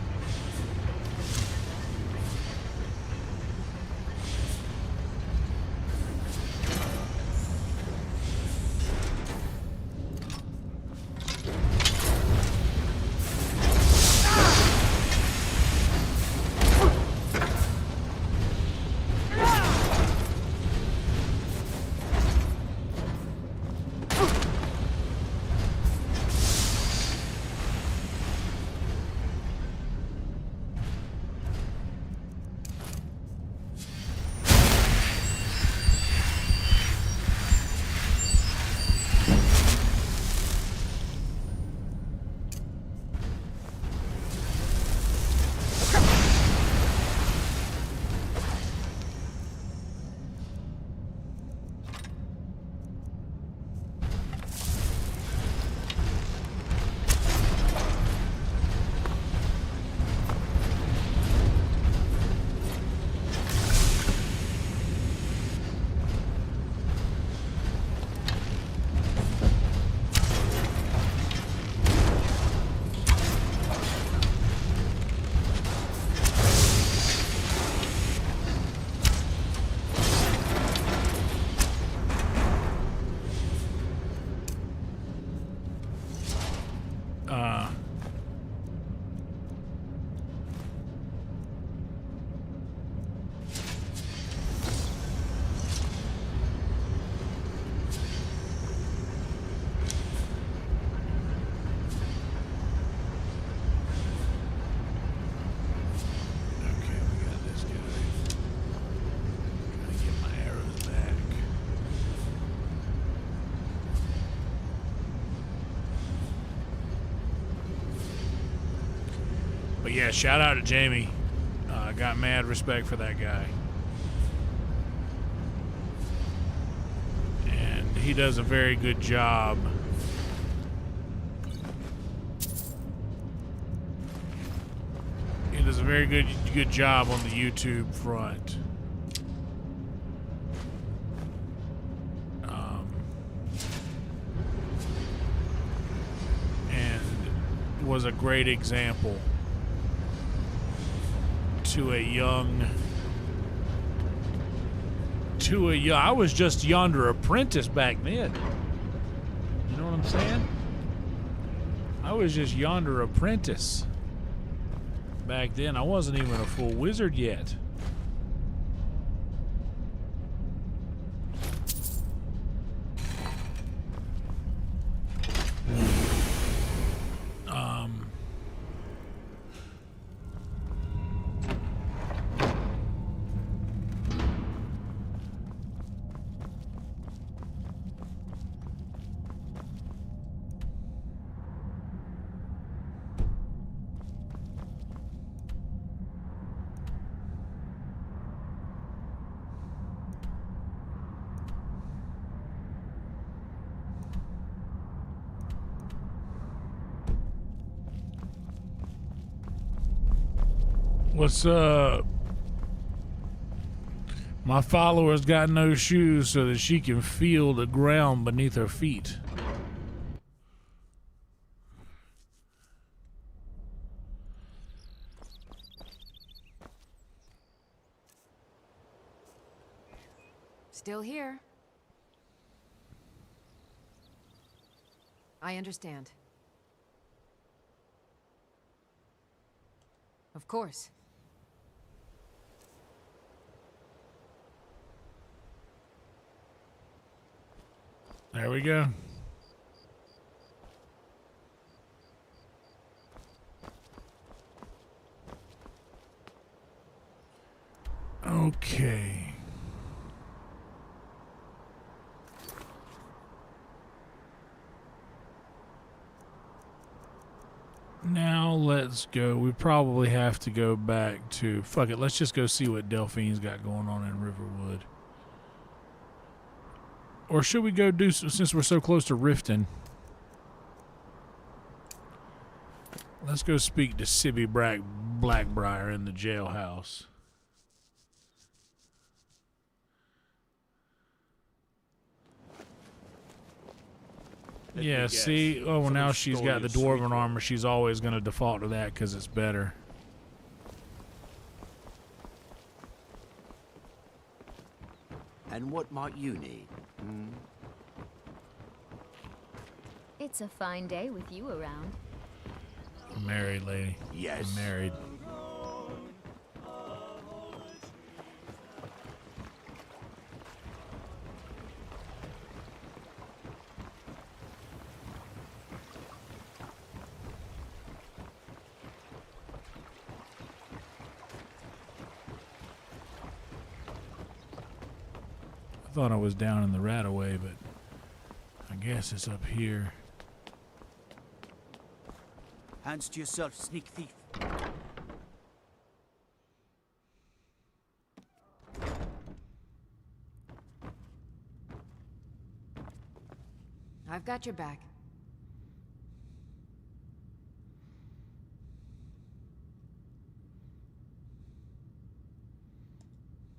But yeah, shout out to Jamie. Got mad respect for that guy. And he does a very good job. He does a very good job on the YouTube front. And was a great example to a young, I was just Yonder apprentice back then. You know what I'm saying? I was just Yonder apprentice back then. I wasn't even a full wizard yet. What's up? My follower's got no shoes so that she can feel the ground beneath her feet. Still here. I understand. Of course. There we go. Okay. Now let's go. We probably have to go back to... Fuck it. Let's just go see what Delphine's got going on in Riverwood. Or should we go do... Since we're so close to Riften. Let's go speak to Sibby Blackbriar in the jailhouse. Yeah, see? Oh, well, now she's got the dwarven armor. She's always going to default to that because it's better. And what might you need? It's a fine day with you around. Married lady. Yes. I'm married. I thought I was down in the Rataway, but I guess it's up here. Hands to yourself, sneak thief. I've got your back.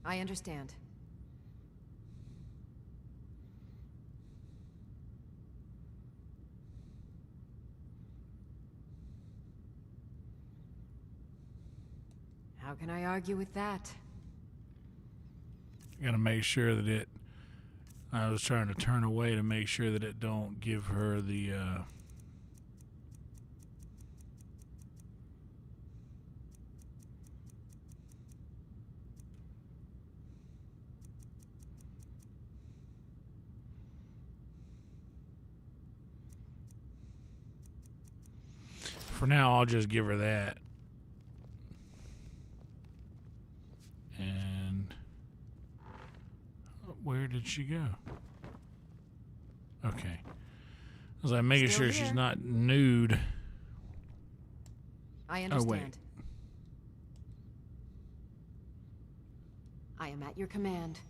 I understand. How can I argue with that? Gotta make sure that it... I was trying to turn away to make sure that it don't give her the, For now, I'll just give her that. And... Where did she go? Okay. I was like making Still sure here. she's not nude. I understand. Oh, wait. I am at your command.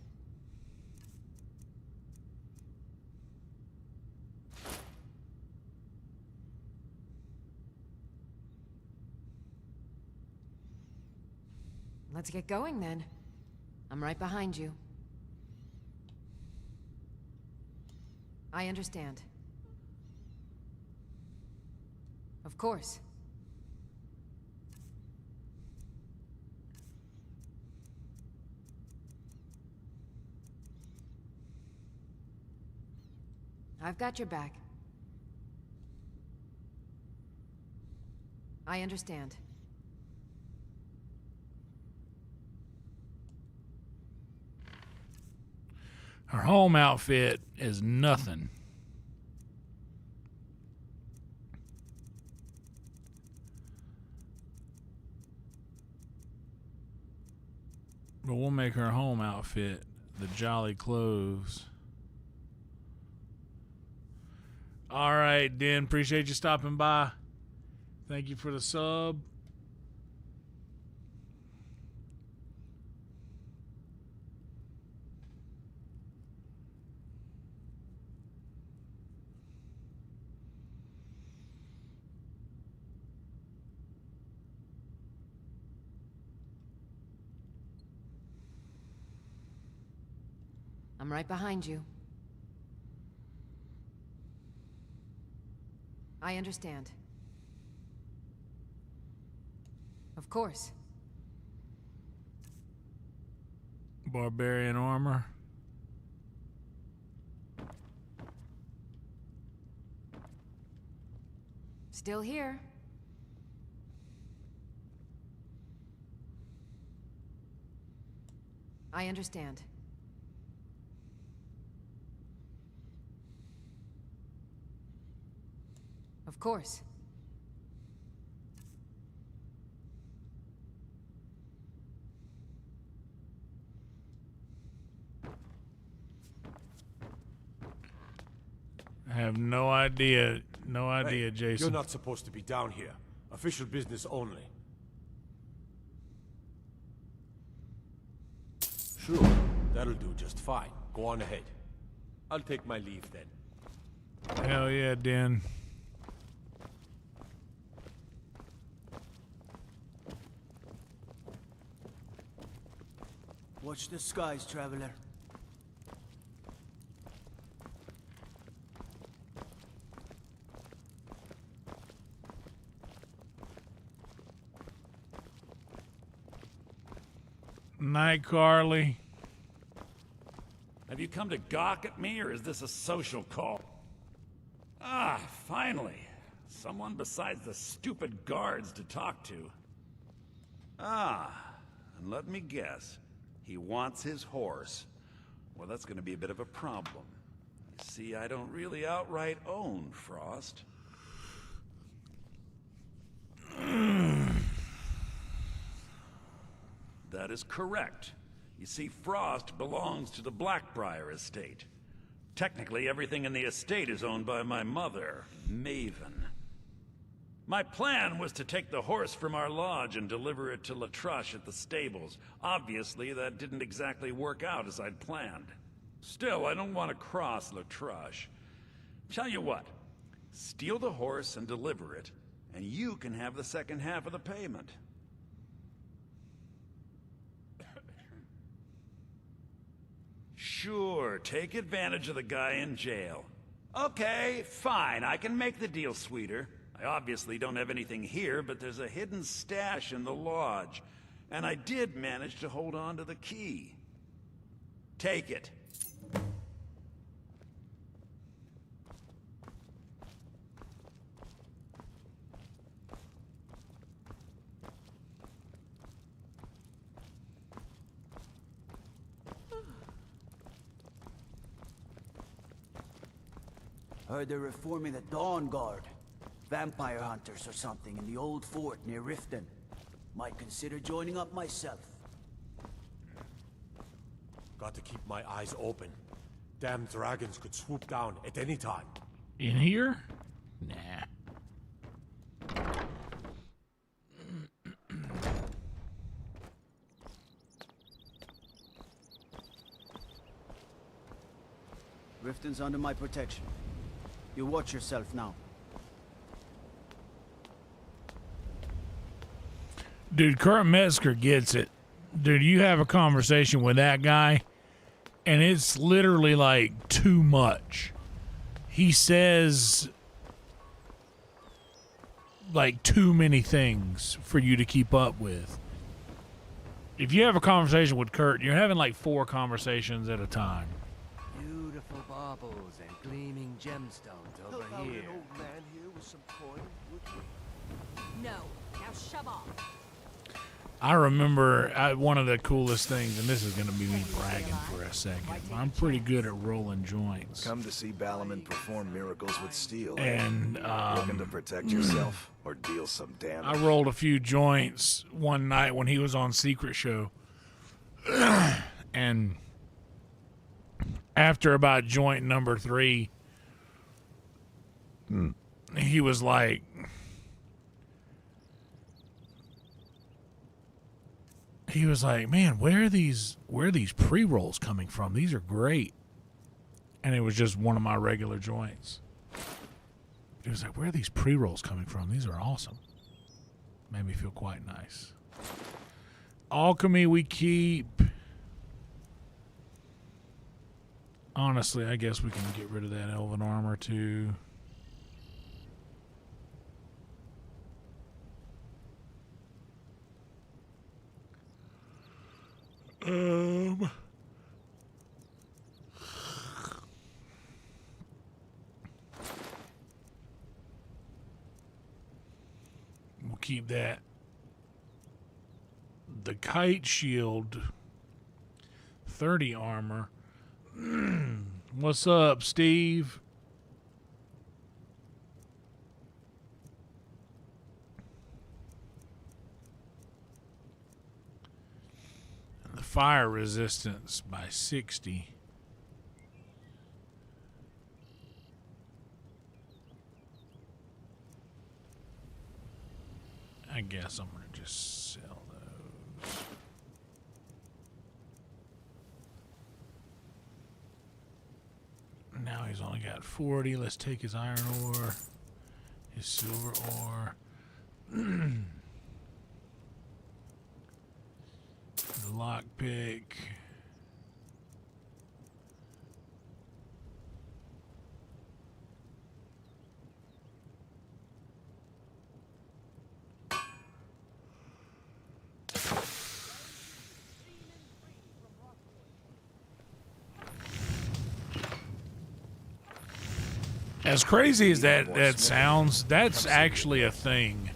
Let's get going then. I'm right behind you. I understand. Of course. I've got your back. I understand. Her home outfit is nothing. But we'll make her home outfit the jolly clothes. All right, Den. Appreciate you stopping by. Thank you for the sub. I'm right behind you. I understand. Of course. Barbarian armor. Still here. I understand. Of course. I have no idea. No idea, Hey, Jason. You're not supposed to be down here. Official business only. Sure, that'll do just fine. Go on ahead. I'll take my leave then. Hell yeah, Den. Watch the skies, traveler. Night, Carly. Have you come to gawk at me, or is this a social call? Ah, finally. Someone besides the stupid guards to talk to. Ah, and let me guess. He wants his horse. Well, that's going to be a bit of a problem. You see, I don't really outright own Frost. That is correct. You see, Frost belongs to the Blackbriar estate. Technically, everything in the estate is owned by my mother, Maven. My plan was to take the horse from our lodge and deliver it to Latrush at the stables. Obviously, that didn't exactly work out as I'd planned. Still, I don't want to cross Latrush. Tell you what, steal the horse and deliver it, and you can have the second half of the payment. Sure, take advantage of the guy in jail. Okay, fine, I can make the deal sweeter. I obviously don't have anything here, but there's a hidden stash in the lodge, and I did manage to hold on to the key. Take it. Heard they're reforming the Dawn Guard. Vampire hunters or something in the old fort near Riften. Might consider joining up myself. Got to keep my eyes open. Damn dragons could swoop down at any time. In here? Nah. Riften's under my protection. You watch yourself now. Dude, Kurt Metzger gets it. Dude, you have a conversation with that guy, and it's literally like too much. He says like too many things for you to keep up with. If you have a conversation with Kurt, you're having like 4 conversations at a time. Beautiful baubles and gleaming gemstones over here. No. Now shove off. I remember one of the coolest things, and this is going to be me bragging for a second. I'm pretty good at rolling joints. Come to see Balaman perform miracles with steel. And looking to protect yourself or deal some damage. I rolled a few joints one night when he was on Secret Show. And after about joint number 3, he was like, man, where are these pre-rolls coming from? These are great. And it was just one of my regular joints. He was like, where are these pre-rolls coming from? These are awesome. Made me feel quite nice. Alchemy we keep. Honestly, I guess we can get rid of that elven armor too. keep that. The kite shield, 30 armor. What's up, Steve? The fire resistance by 60. I guess I'm going to just sell those. Now he's only got 40. Let's take his iron ore, his silver ore. The lockpick. As crazy as that sounds, that's actually a thing.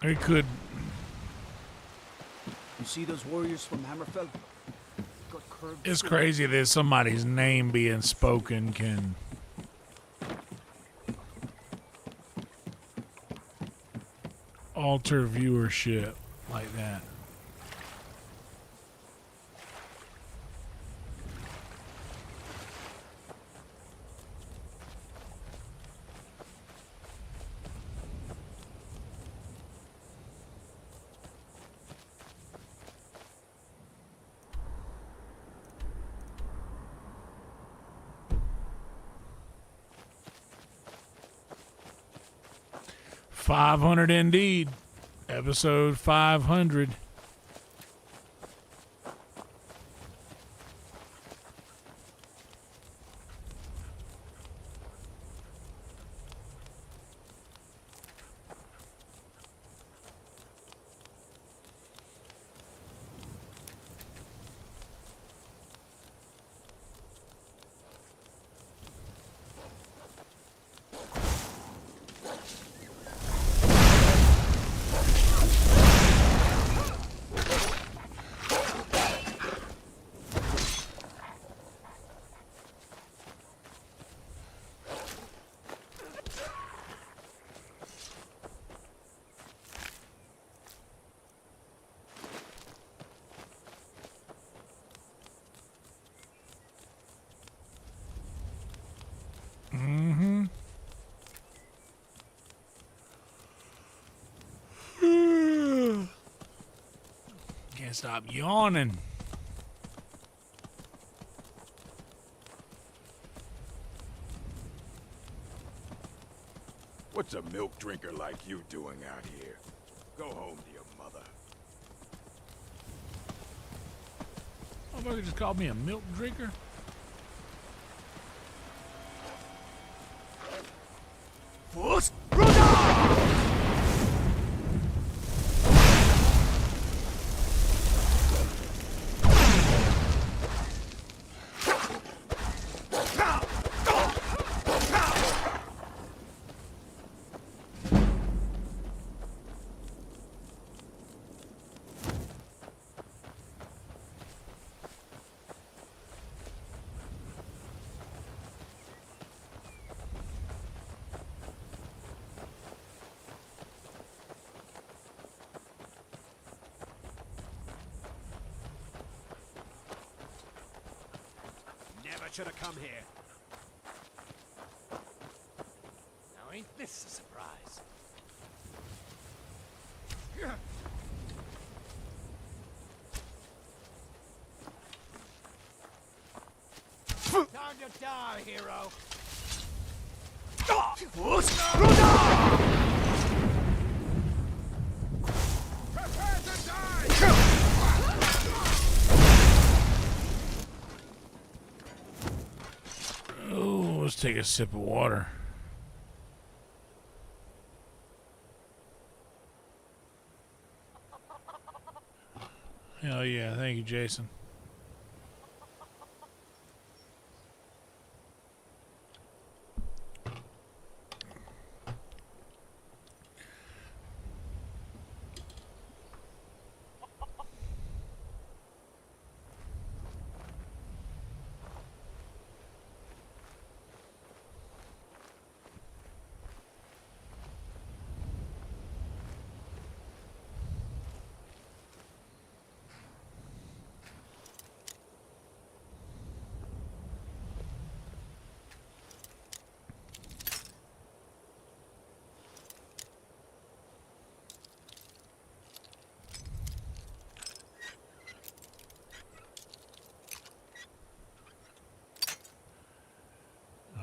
It could. You see those warriors from Hammerfell? It's crazy that somebody's name being spoken can alter viewership like that. $500 indeed. Episode 500. Can't stop yawning. What's a milk drinker like you doing out here? Go home to your mother. Motherfucker just called me a milk drinker. Should have come here. Now ain't this a surprise? Time to die, hero. Prepare to die! Oh, let's take a sip of water. Hell Oh yeah, thank you, Jason.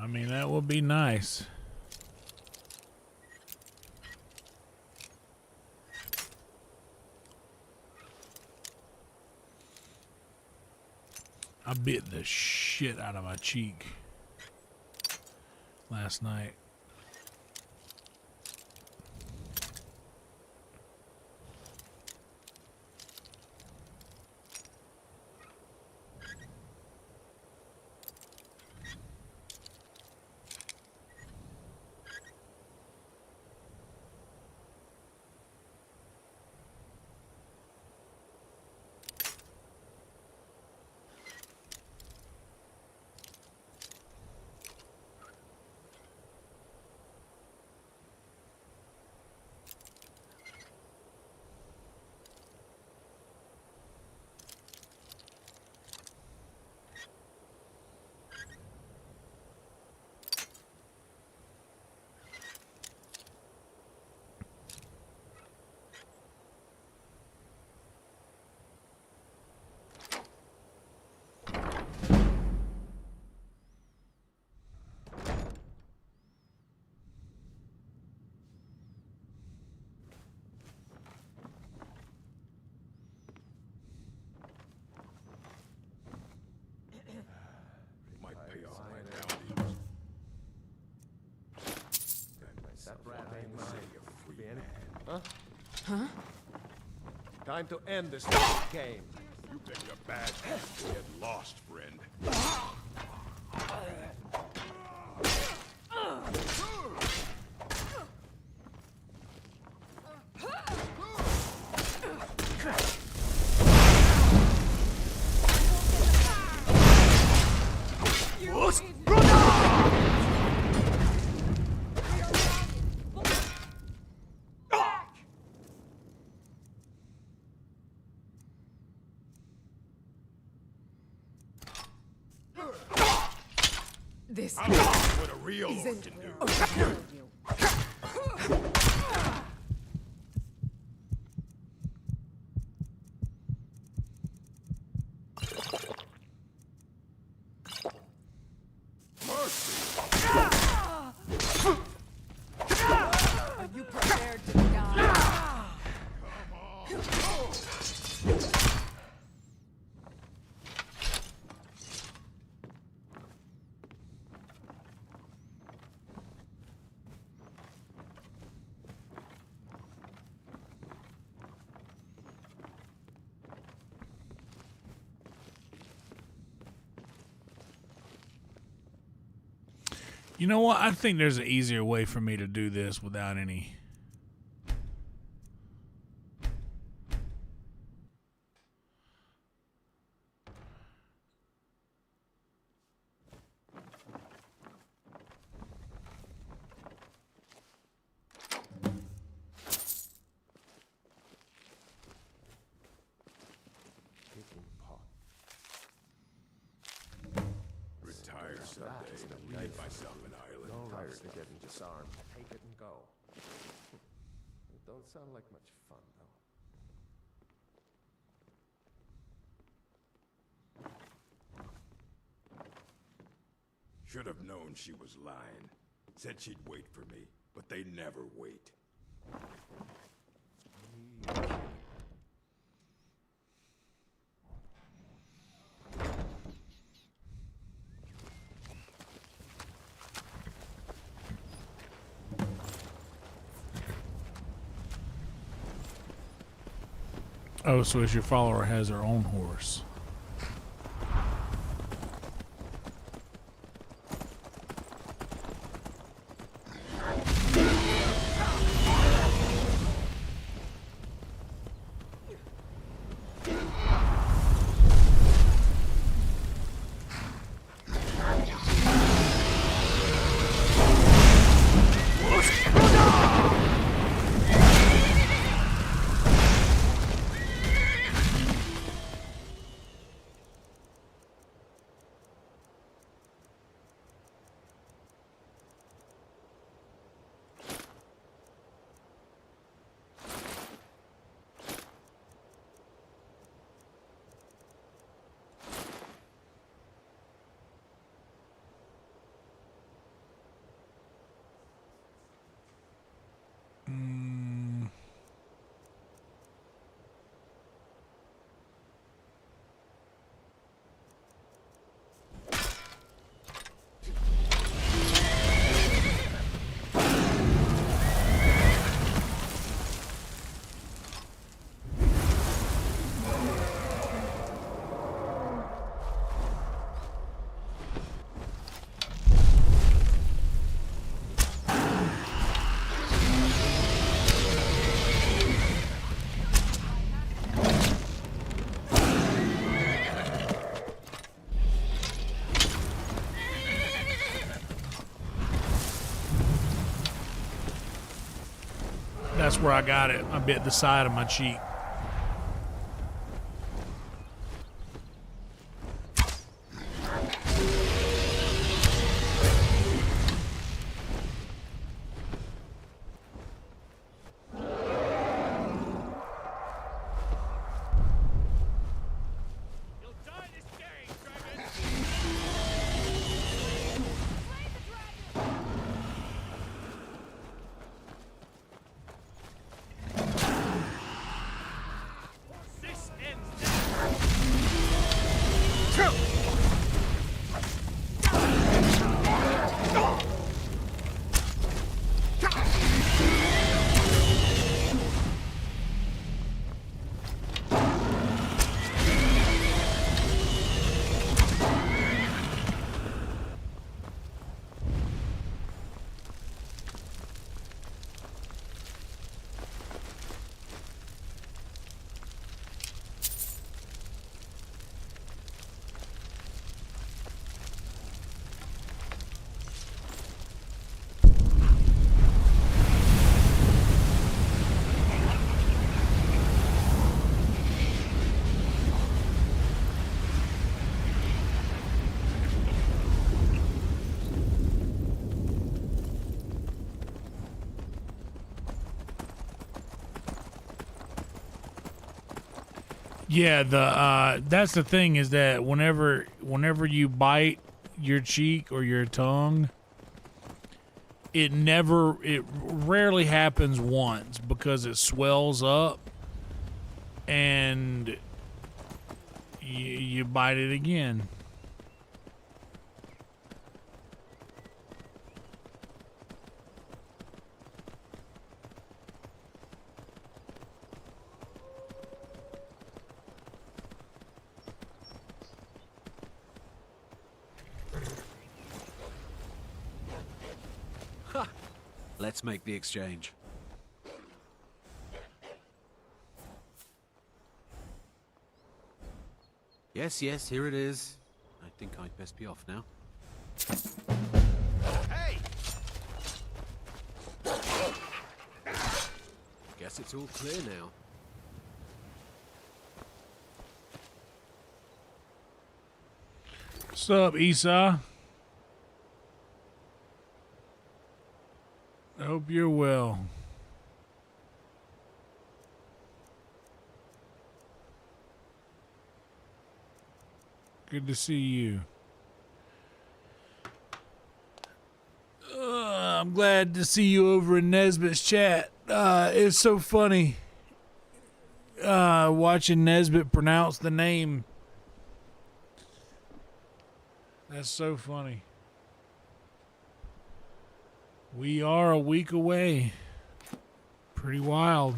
I mean, that would be nice. I bit the shit out of my cheek last night. Huh? Time to end this game. You picked a bad hand to get lost, friend. This I'm not what a real orc isn't can do. Are you prepared to die? You know what? I think there's an easier way for me to do this without any... Retire someday. Make myself an island. Tired of getting disarmed. Take it and go. It don't sound like much fun, though. Should have known she was lying. Said she'd wait for me, but they never wait. Oh, so as your follower has their own horse. That's where I got it. I bit the side of my cheek. Yeah, that's the thing is that whenever you bite your cheek or your tongue, it rarely happens once because it swells up and you bite it again. Let's make the exchange. Yes, yes, here it is. I think I'd best be off now. Hey! Guess it's all clear now. What's up, Esau? I hope you're well. Good to see you. I'm glad to see you over in Nesbitt's chat. It's so funny watching Nesbitt pronounce the name. That's so funny. We are a week away. Pretty wild.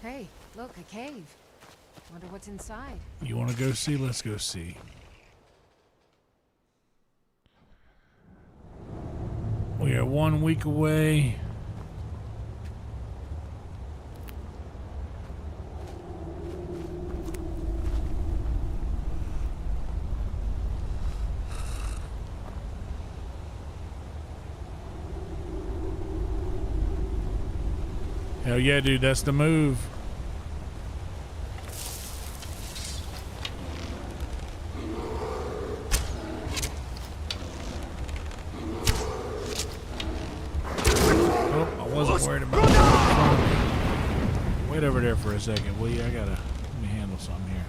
Hey, look, a cave. Wonder what's inside. You want to go see? Let's go see. We are 1 week away. Hell yeah, dude, that's the move. Oh, I wasn't worried about that. Wait over there for a second, will you? Let me handle something here.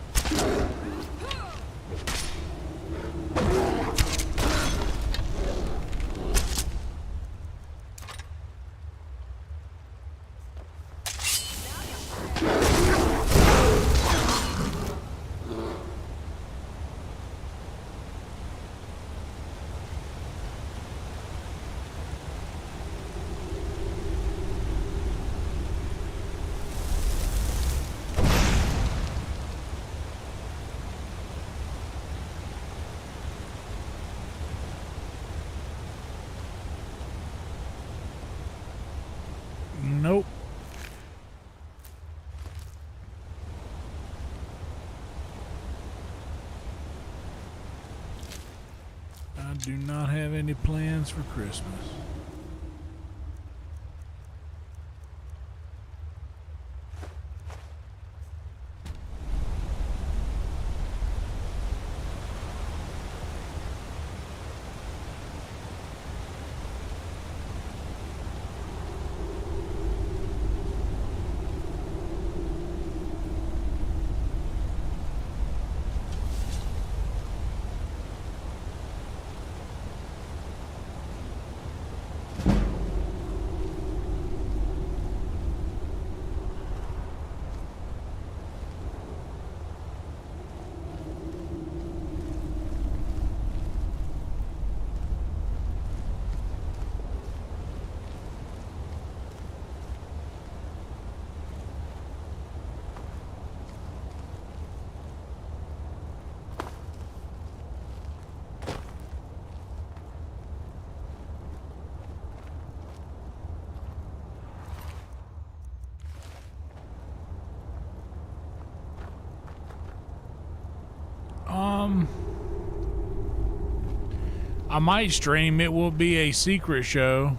Nope. I do not have any plans for Christmas. I might stream. It will be a secret show.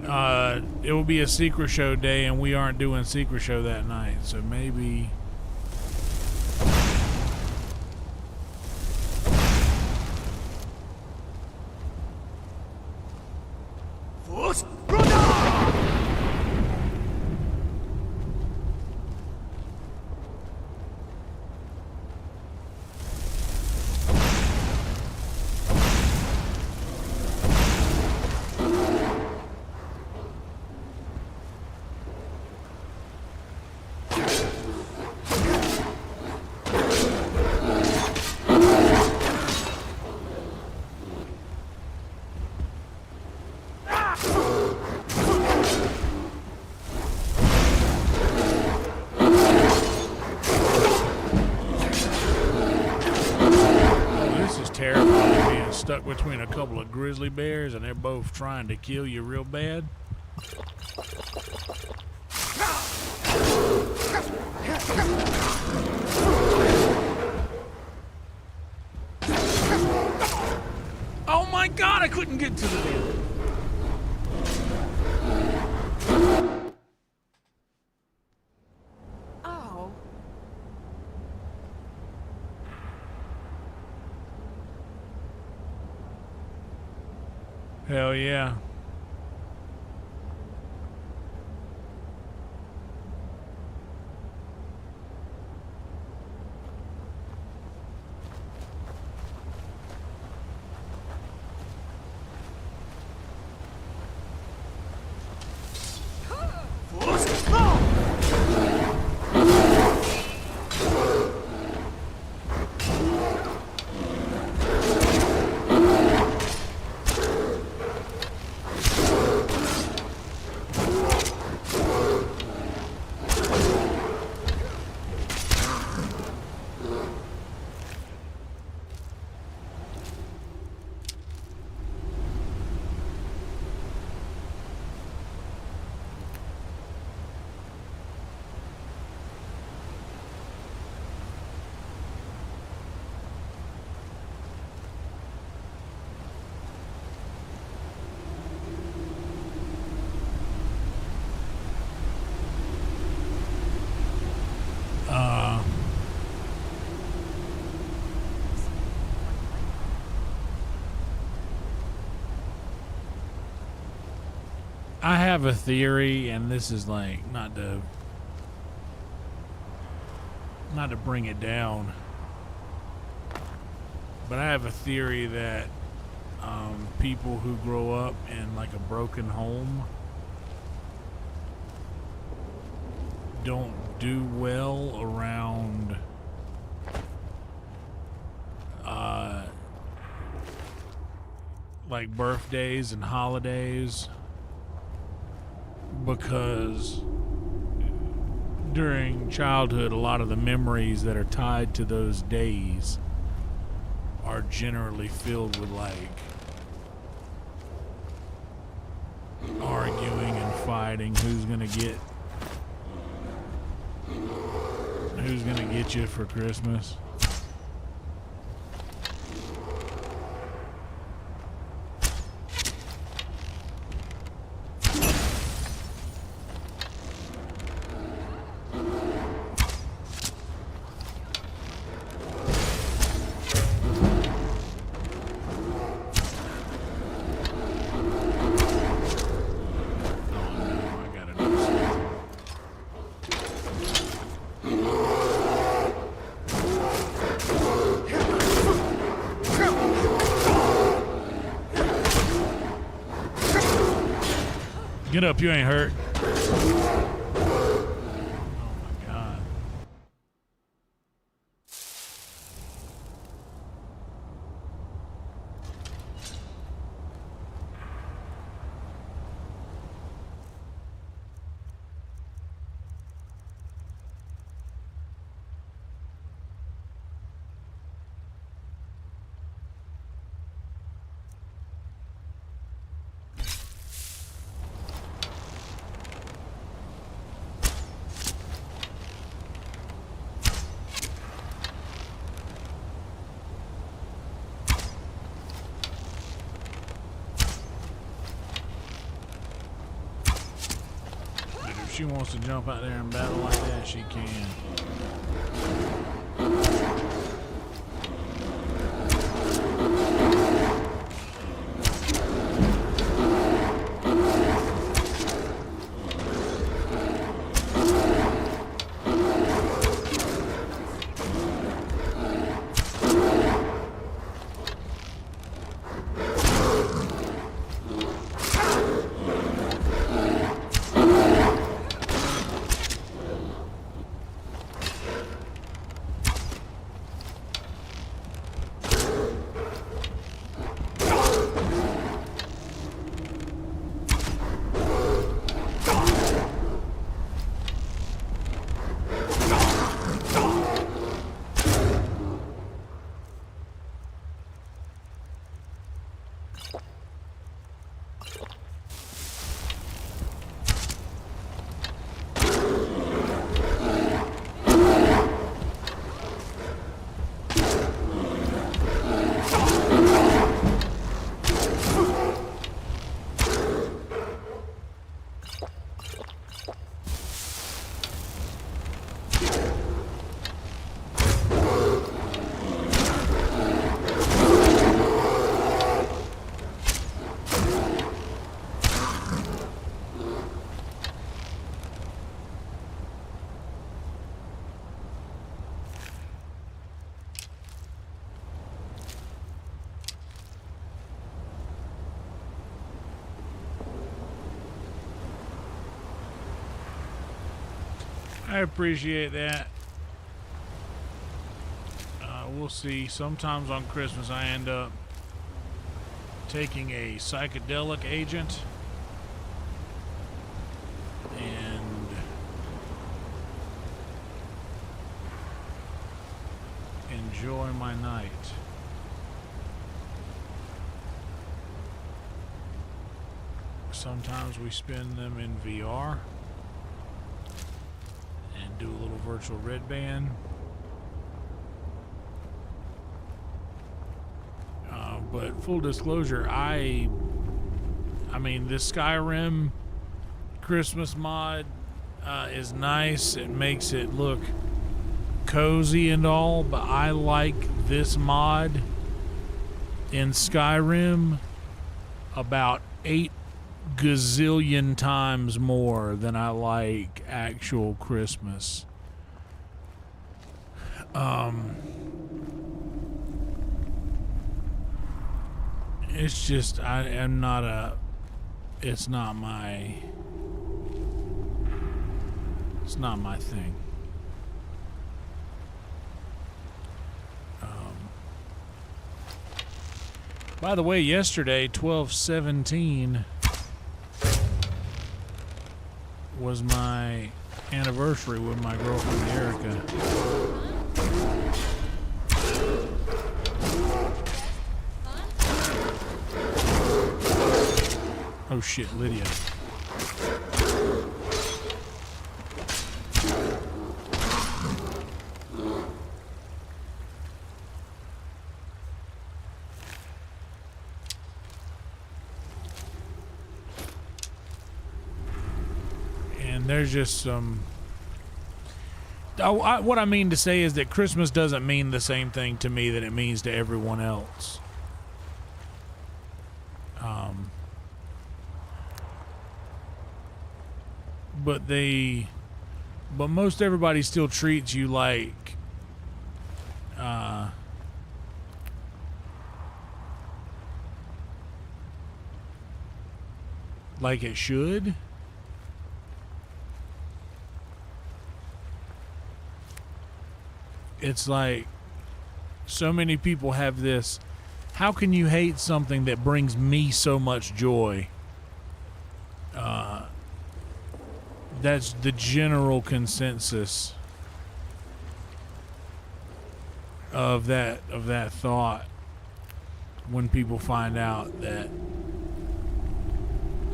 It will be a secret show day, and we aren't doing secret show that night, so maybe. Stuck between a couple of grizzly bears and they're both trying to kill you real bad. Oh my god, I couldn't get to the end. Hell yeah. I have a theory, and this is like not to bring it down, but I have a theory that people who grow up in like a broken home don't do well around like birthdays and holidays, because during childhood a lot of the memories that are tied to those days are generally filled with like arguing and fighting, who's gonna get you for Christmas. Get up, you ain't hurt. Oh my God. If she wants to jump out there and battle like that, she can. I appreciate that. We'll see. Sometimes on Christmas I end up taking a psychedelic agent and enjoy my night. Sometimes we spend them in VR and do a little virtual red band. But full disclosure, I mean, this Skyrim Christmas mod is nice. It makes it look cozy and all, but I like this mod in Skyrim about 8 gazillion times more than I like actual Christmas. It's just I am not a. It's not my. It's not my thing. By the way, yesterday, 12/17, was my anniversary with my girlfriend Erica. Oh shit, Lydia. And there's just some... what I mean to say is that Christmas doesn't mean the same thing to me that it means to everyone else. But most everybody still treats you like it should. It's like so many people have this, how can you hate something that brings me so much joy? That's the general consensus of that thought when people find out that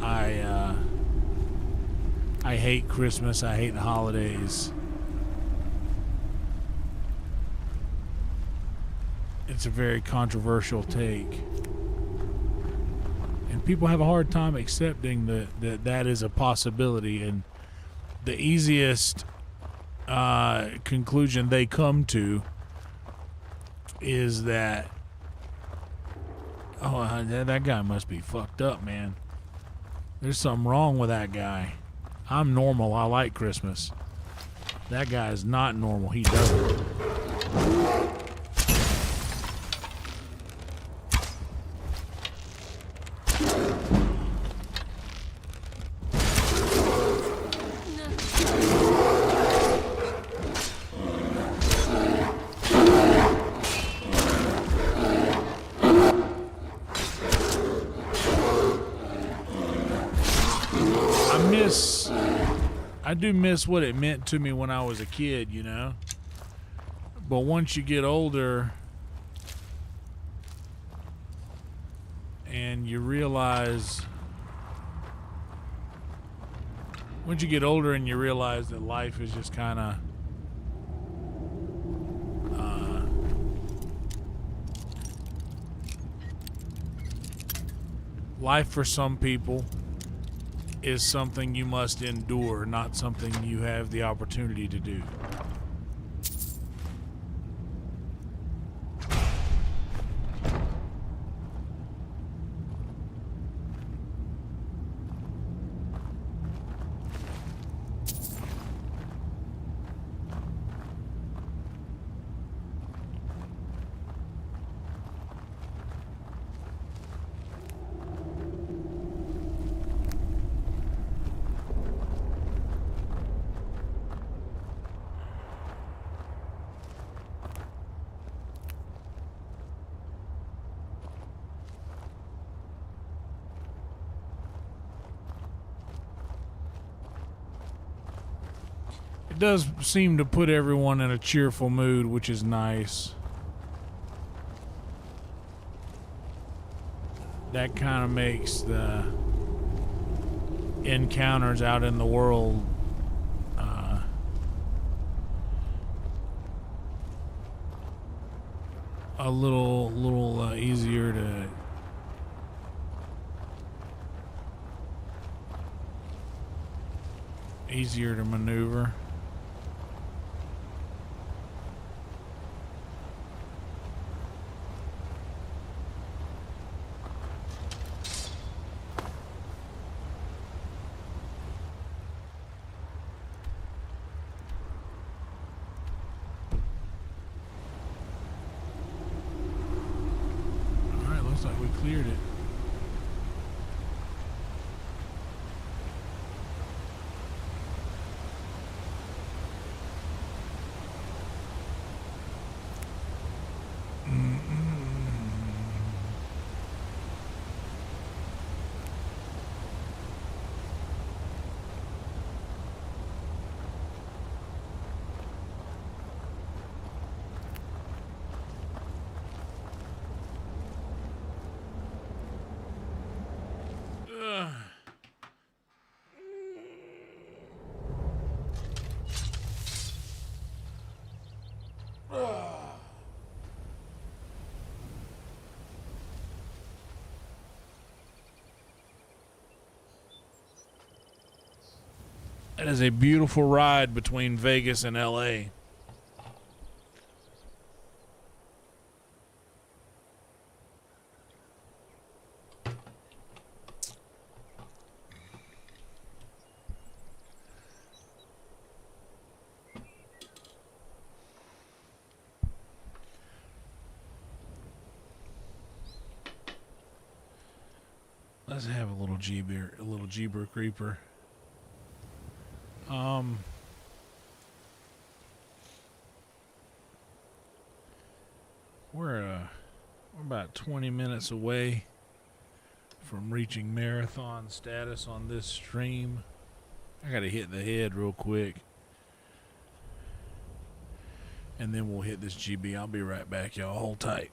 I hate Christmas, I hate the holidays. It's a very controversial take. And people have a hard time accepting that is a possibility, and the easiest conclusion they come to is that, oh, that guy must be fucked up, man. There's something wrong with that guy. I'm normal. I like Christmas. That guy is not normal. He doesn't. I do miss what it meant to me when I was a kid, you know. But once you get older and you realize, that life is just kind of life for some people is something you must endure, not something you have the opportunity to do. Does seem to put everyone in a cheerful mood, which is nice. That kind of makes the encounters out in the world a little easier to maneuver. That is a beautiful ride between Vegas and LA. Let's have a little Jeeber Creeper. We're about 20 minutes away from reaching marathon status on this stream. I gotta hit the head real quick, and then we'll hit this GB. I'll be right back, y'all. Hold tight.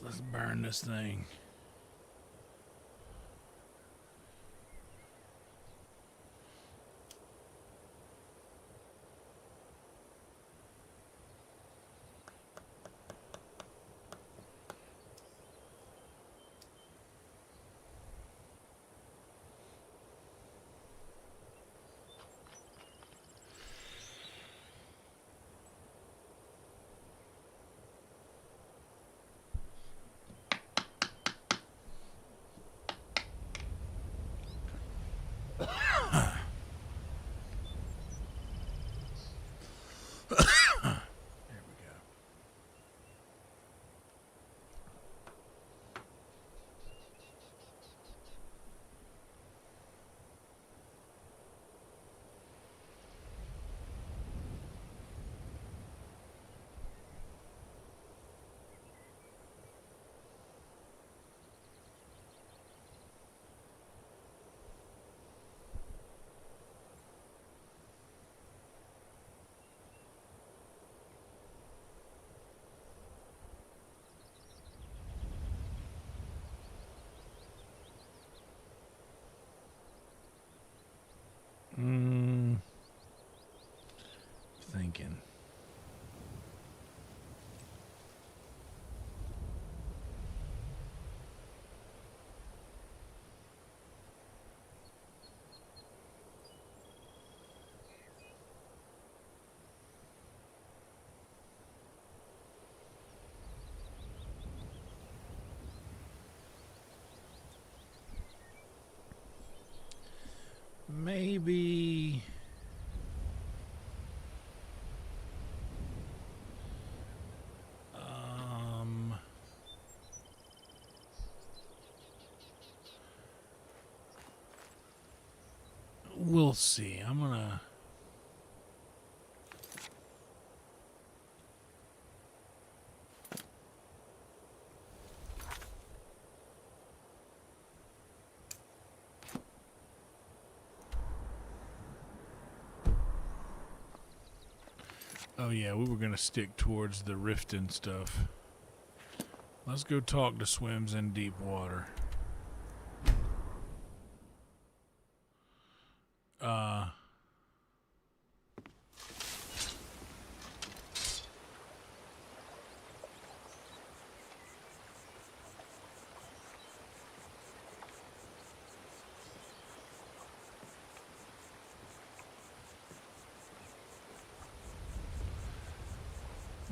Let's burn this thing. Thinking. Maybe we'll see. I'm gonna oh yeah, we were gonna stick towards the Riften stuff. Let's go talk to Swims in Deep Water.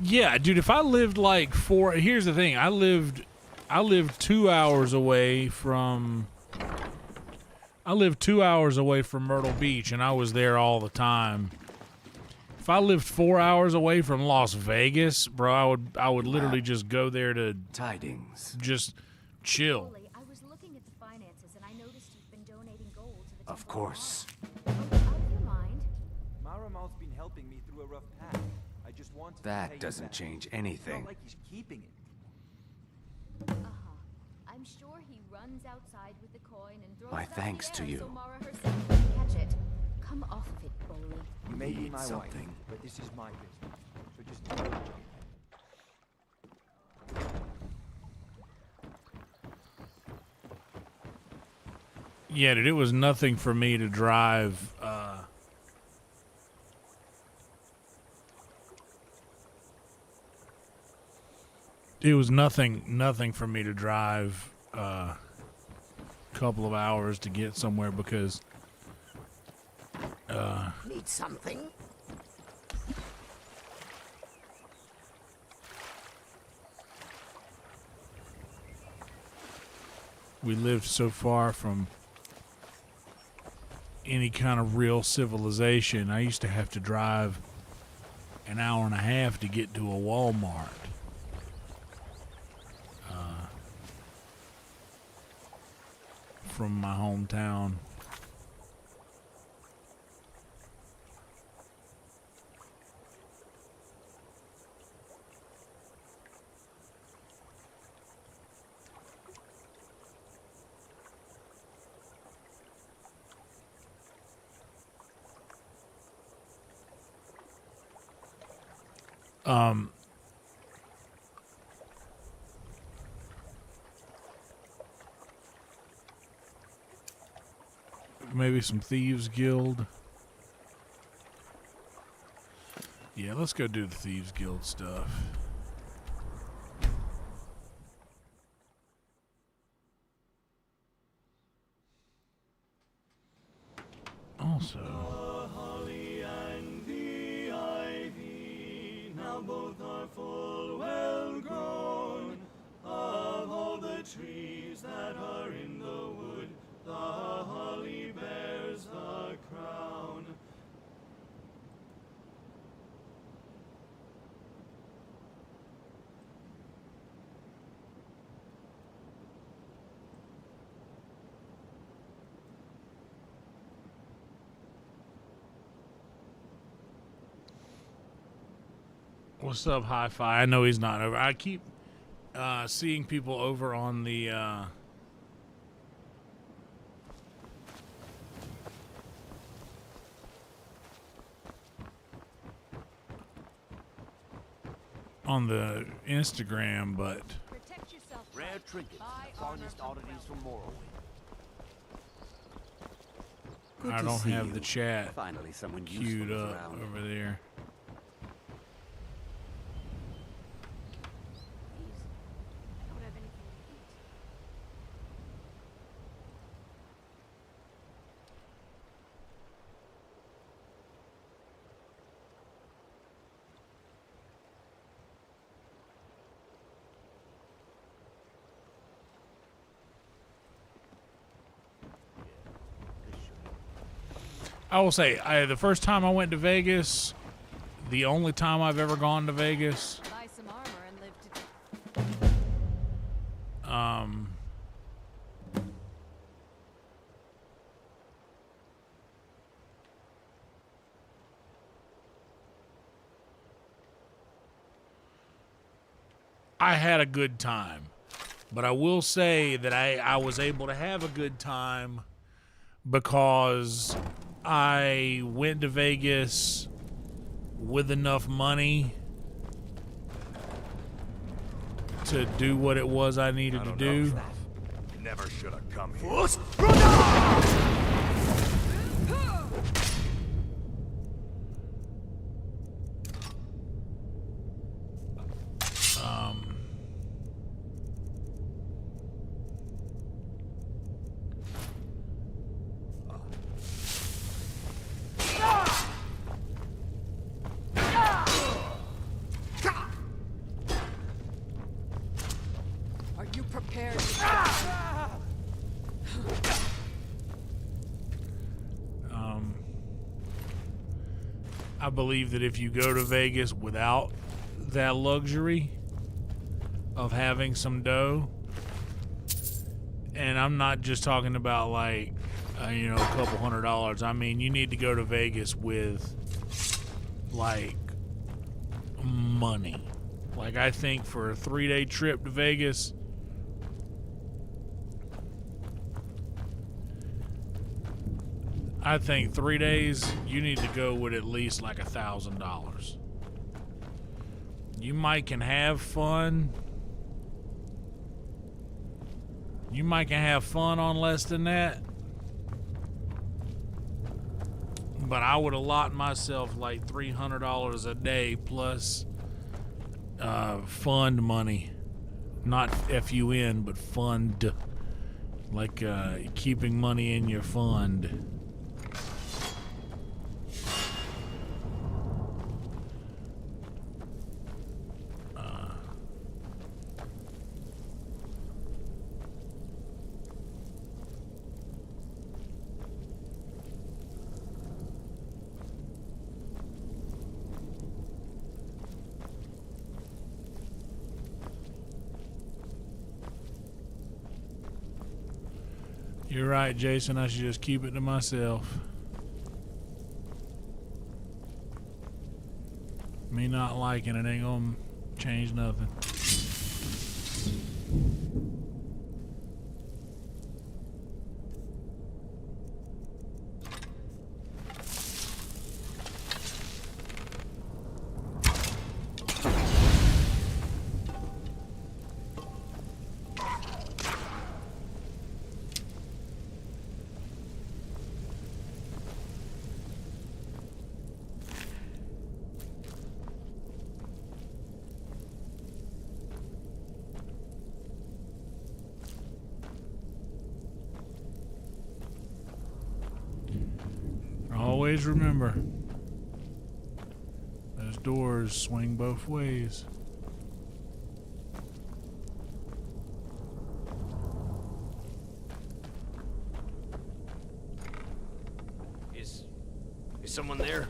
Yeah, dude, if I lived like here's the thing, I lived 2 hours away from Myrtle Beach, and I was there all the time. If I lived 4 hours away from Las Vegas, bro, I would literally just go there to just chill. I was looking at the finances and I noticed you've been donating gold to the Of course. Out of your Val's been helping me through a rough patch. I just wanted to pay That you doesn't back. change It's anything. not like he's keeping it. I'm sure he runs outside with the coin and throws My it up thanks the to air you. so Mara herself can catch it. Come off of it, Bowley. You may be Need my something. wife, but this is my business. So just do what you Yeah, dude, it was nothing for me to drive. It was nothing for me to drive a couple of hours to get somewhere because Need something? we lived so far from any kind of real civilization. I used to have to drive an hour and a half to get to a Walmart. From my hometown. Maybe some Thieves Guild. Yeah, let's go do the Thieves Guild stuff. Also, The holly and the ivy now both are full well grown. Of all the trees that are in the wood, the holly bears the crown. what's up, Hi-Fi? I know he's not over. I keep seeing people over on the Instagram, but Rare trinkets, finest oddities from Morrowind. Good I to don't see have you. the chat Finally, someone queued useful is up around. over there. I don't have anything to eat. I will say, the first time I went to Vegas, the only time I've ever gone to Vegas, Buy some armor and live to I had a good time. But I will say that I was able to have a good time because I went to Vegas with enough money to do what it was I needed to do. Never should have come here. Are you prepared? I believe that if you go to Vegas without that luxury of having some dough, and I'm not just talking about like, a couple $100. I mean, you need to go to Vegas with like money. Like I think for a 3-day trip to Vegas, I think 3 days you need to go with at least like $1,000. You might can have fun. You might can have fun on less than that. But I would allot myself like $300 a day plus fund money. Not FUN, but fund. Like keeping money in your fund. You're right, Jason. I should just keep it to myself. Me not liking it ain't gonna change nothing. Always remember, those doors swing both ways. Is someone there?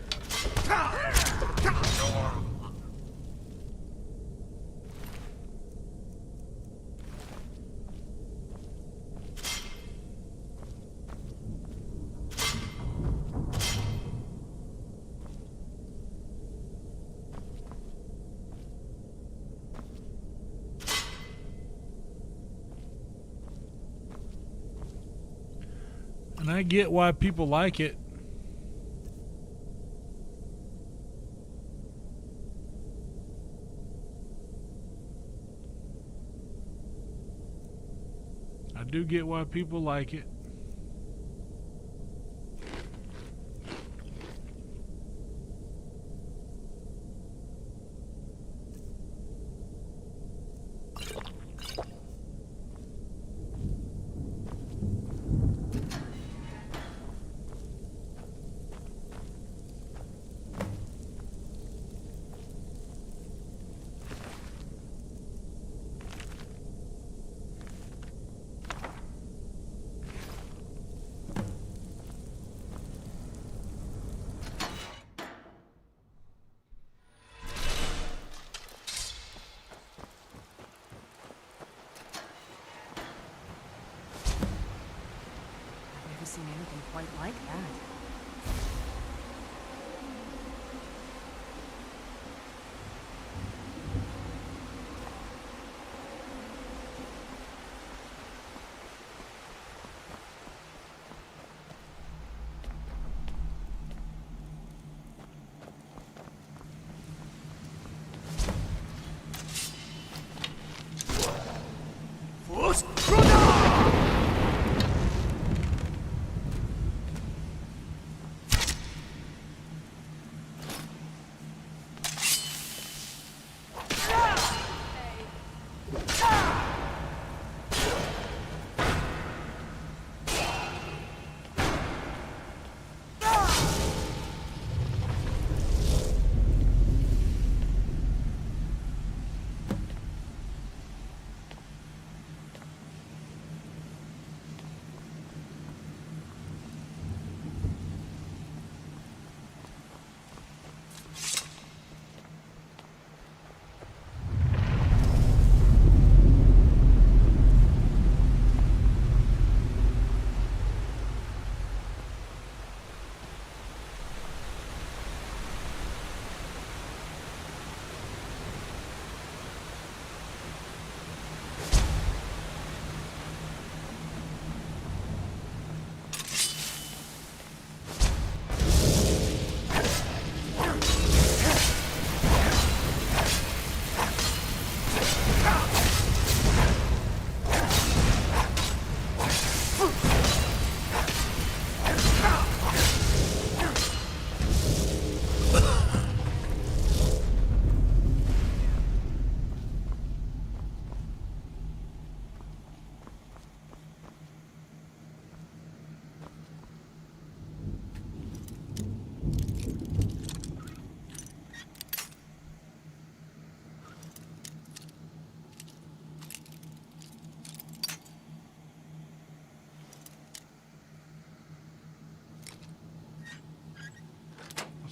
And I get why people like it. I do get why people like it. Seen anything quite like that.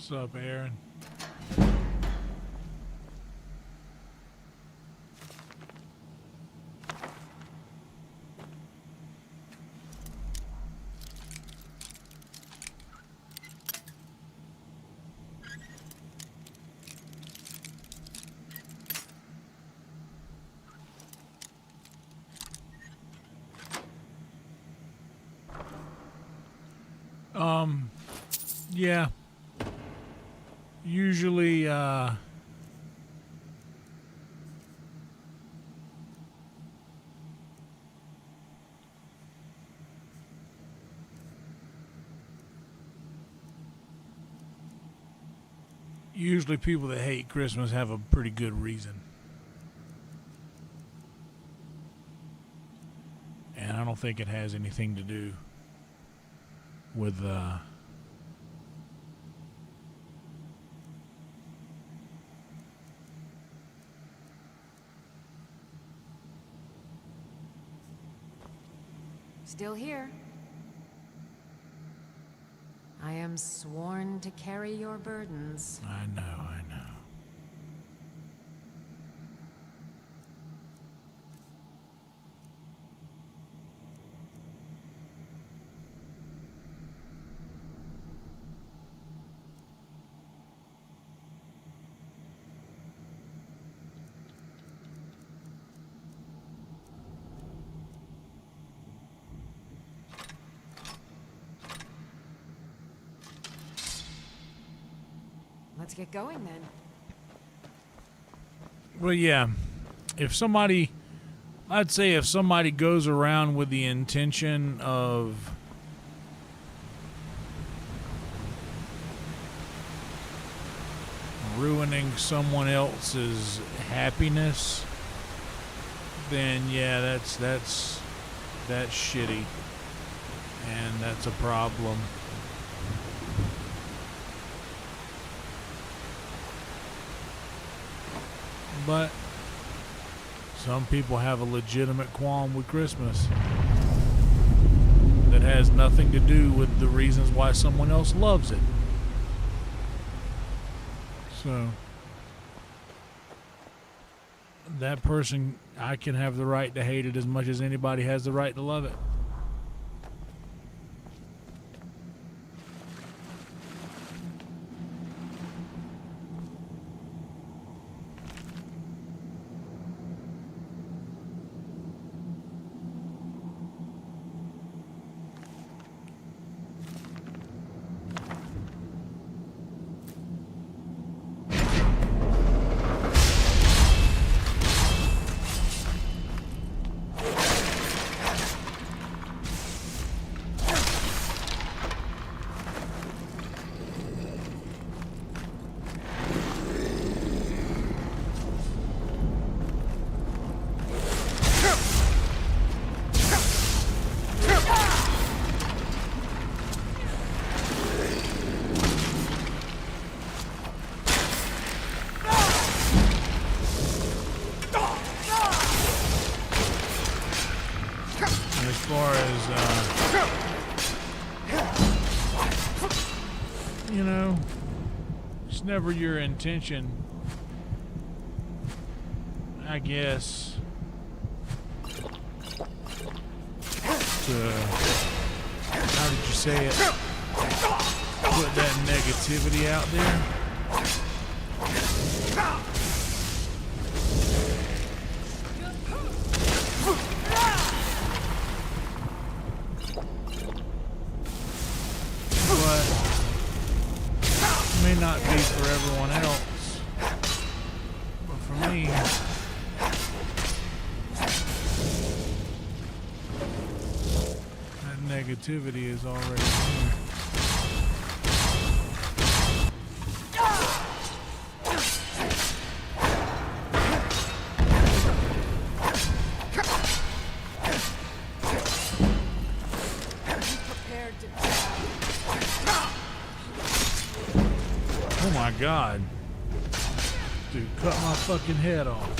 What's up, Aaron? Yeah. Usually, usually people that hate Christmas have a pretty good reason. And I don't think it has anything to do with, Still here. I am sworn to carry your burdens. I know, I know. Let's get going then. Well, yeah. If somebody, I'd say if somebody goes around with the intention of ruining someone else's happiness, then yeah, that's shitty, and that's a problem. But some people have a legitimate qualm with Christmas that has nothing to do with the reasons why someone else loves it. So that person, I can have the right to hate it as much as anybody has the right to love it. Never your intention, I guess, to, how did you say it, put that negativity out there. May not be for everyone else, but for me, that negativity is already here. Oh my God. Dude, cut my fucking head off.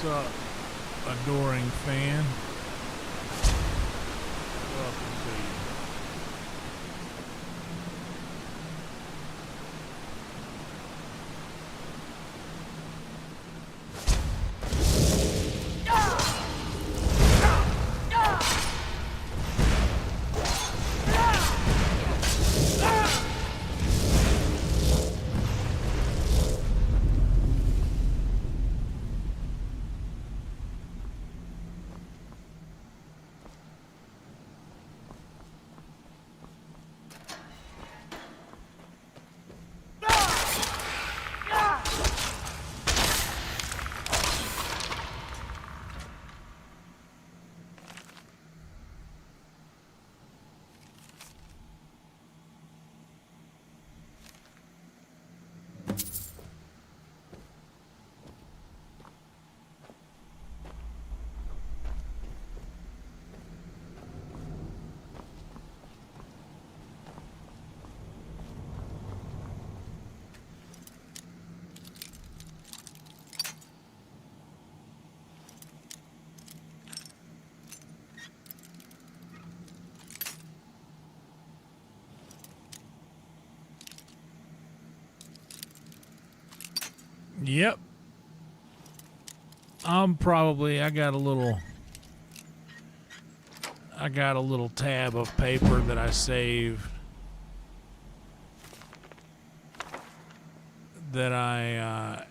What's up, adoring fan? Welcome to you. Yep. I got a little tab of paper that I saved that I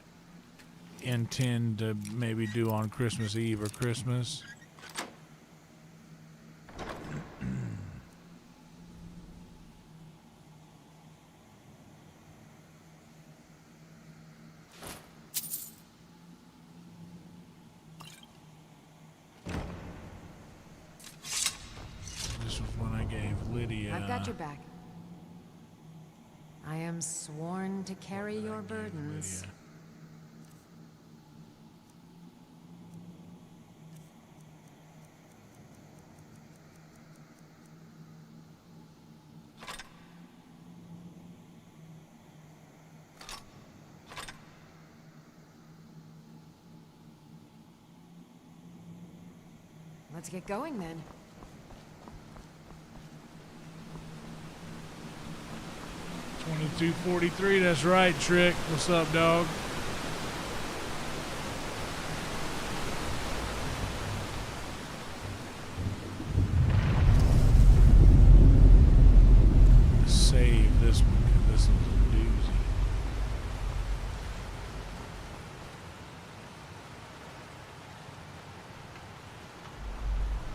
intend to maybe do on Christmas Eve or Christmas. I've got your back. I am sworn to carry your burdens. Let's get going then. 2243, that's right, Trick. What's up, dog? Save this one, because this is a doozy.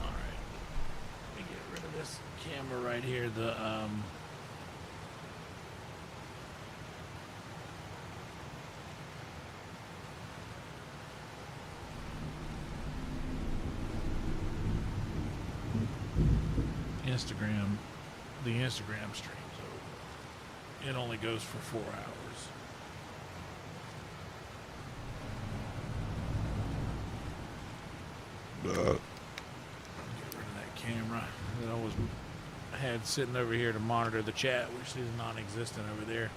Alright. Let me get rid of this camera right here. The Instagram stream's over. It only goes for 4 hours. Get rid of that camera that I had sitting over here to monitor the chat, which is non-existent over there.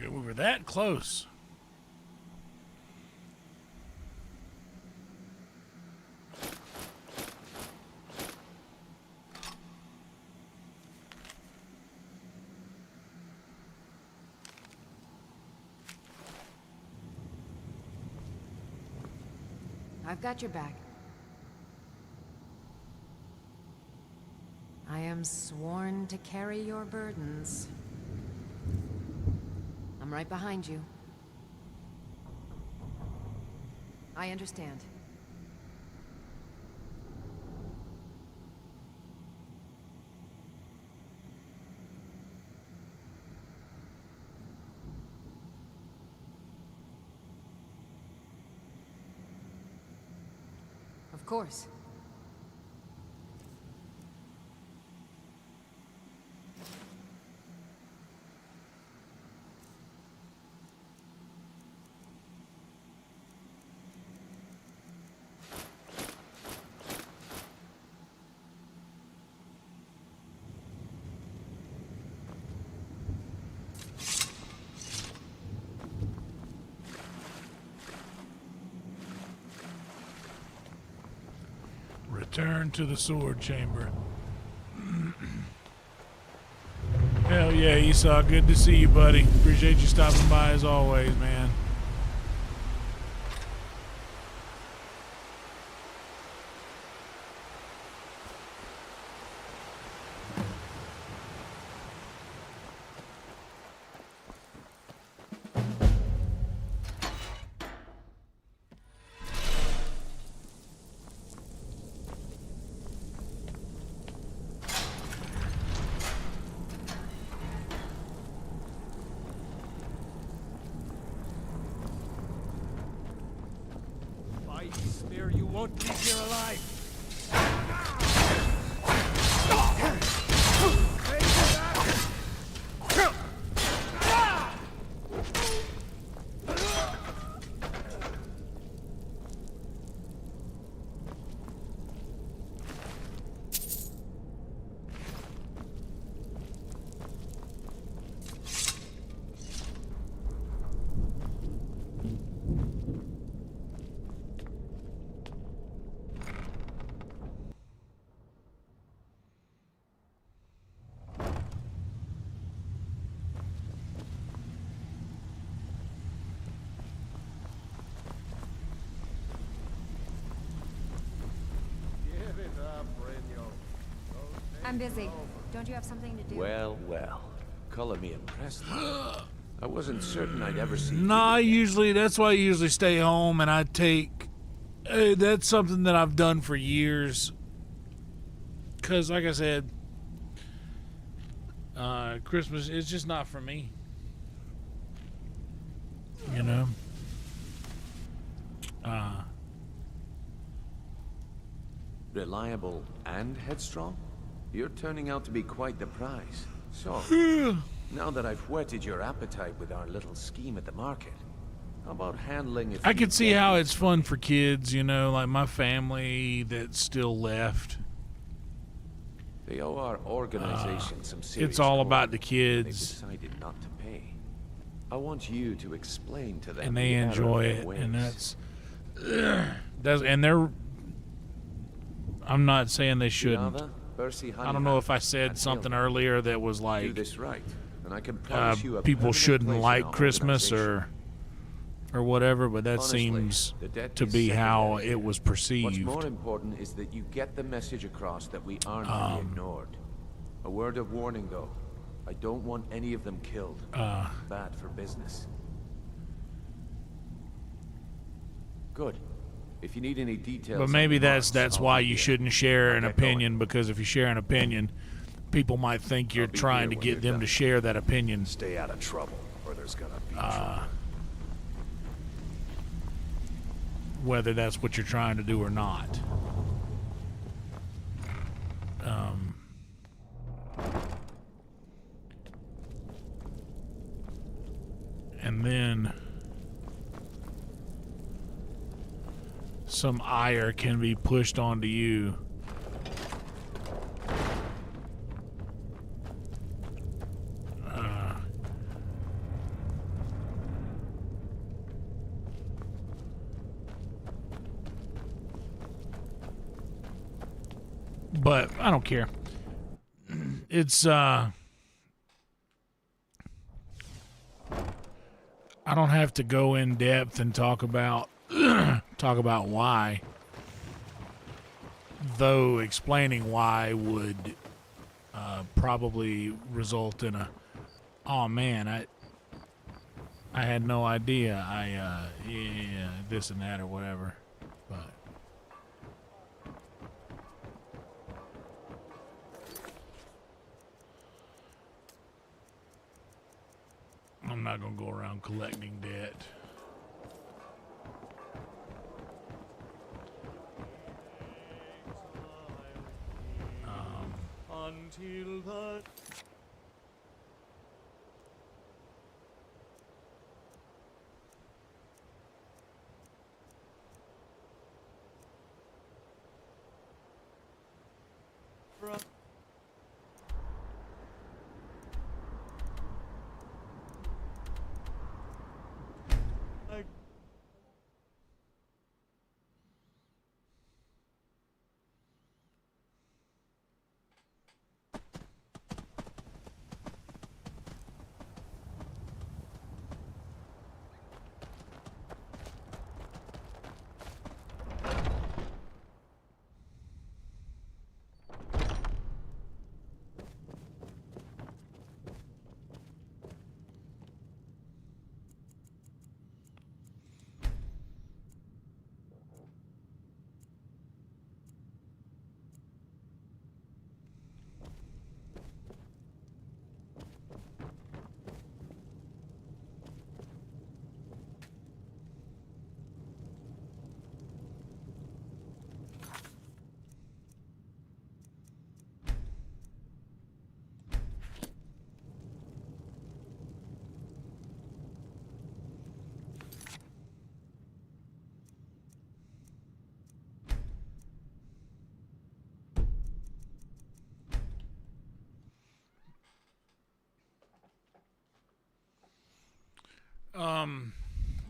We were that close. I've got your back. I am sworn to carry your burdens. I'm right behind you. I understand. Of course. Return to the sword chamber. Hell yeah, Esau. Good to see you, buddy. Appreciate you stopping by as always, man. Smear, you won't leave here alive. I'm busy. Don't you have something to do? Well, well. Color me impressed. I wasn't certain I'd ever see you. Nah, that's why I usually stay home and I take... that's something that I've done for years. Because, like I said, Christmas is just not for me. You know? Reliable and headstrong? You're turning out to be quite the prize. So, now that I've whetted your appetite with our little scheme at the market, how about handling it? I can see how it's fun for kids, you know, like my family that's still left. They owe our organization some serious It's all about the They kids. decided not to pay. I want you to explain to them. And they the error enjoy of their it, ways. and and they're... I'm not saying they shouldn't. I don't know if I said something earlier that was like Do this right, and I can promise you a people permanent shouldn't place in like our Christmas organization. or whatever, but that Honestly, seems the debt to is be how secondary. it was What's perceived. more important is that you get the message across that we aren't to be ignored. A word of warning, though. I don't want any of them killed. Bad for business. Good. If you need any details, But maybe on the that's marks, I'll why be you here. shouldn't share an I'll get going. opinion, because if you share an opinion, people might think you're be trying here to when get you're them done. to share that opinion. Stay out of trouble, or there's gonna be trouble. Whether that's what you're trying to do or not. And then some ire can be pushed onto you. But I don't care. It's I don't have to go in depth and talk about why. Though explaining why would probably result in a, oh man, I had no idea. Yeah, this and that or whatever. But I'm not gonna go around collecting debt. Until the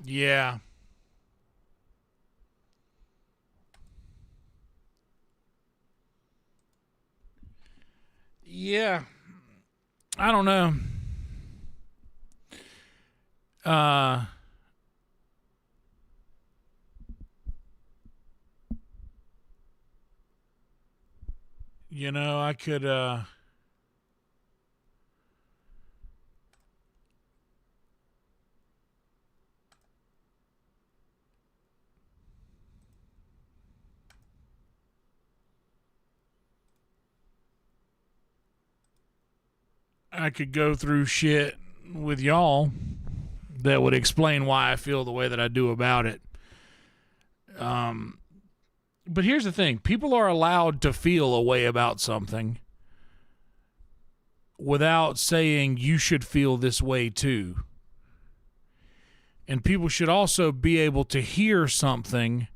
yeah. Yeah. I don't know. You know, I could go through shit with y'all that would explain why I feel the way that I do about it. But here's the thing. People are allowed to feel a way about something without saying you should feel this way too. And people should also be able to hear something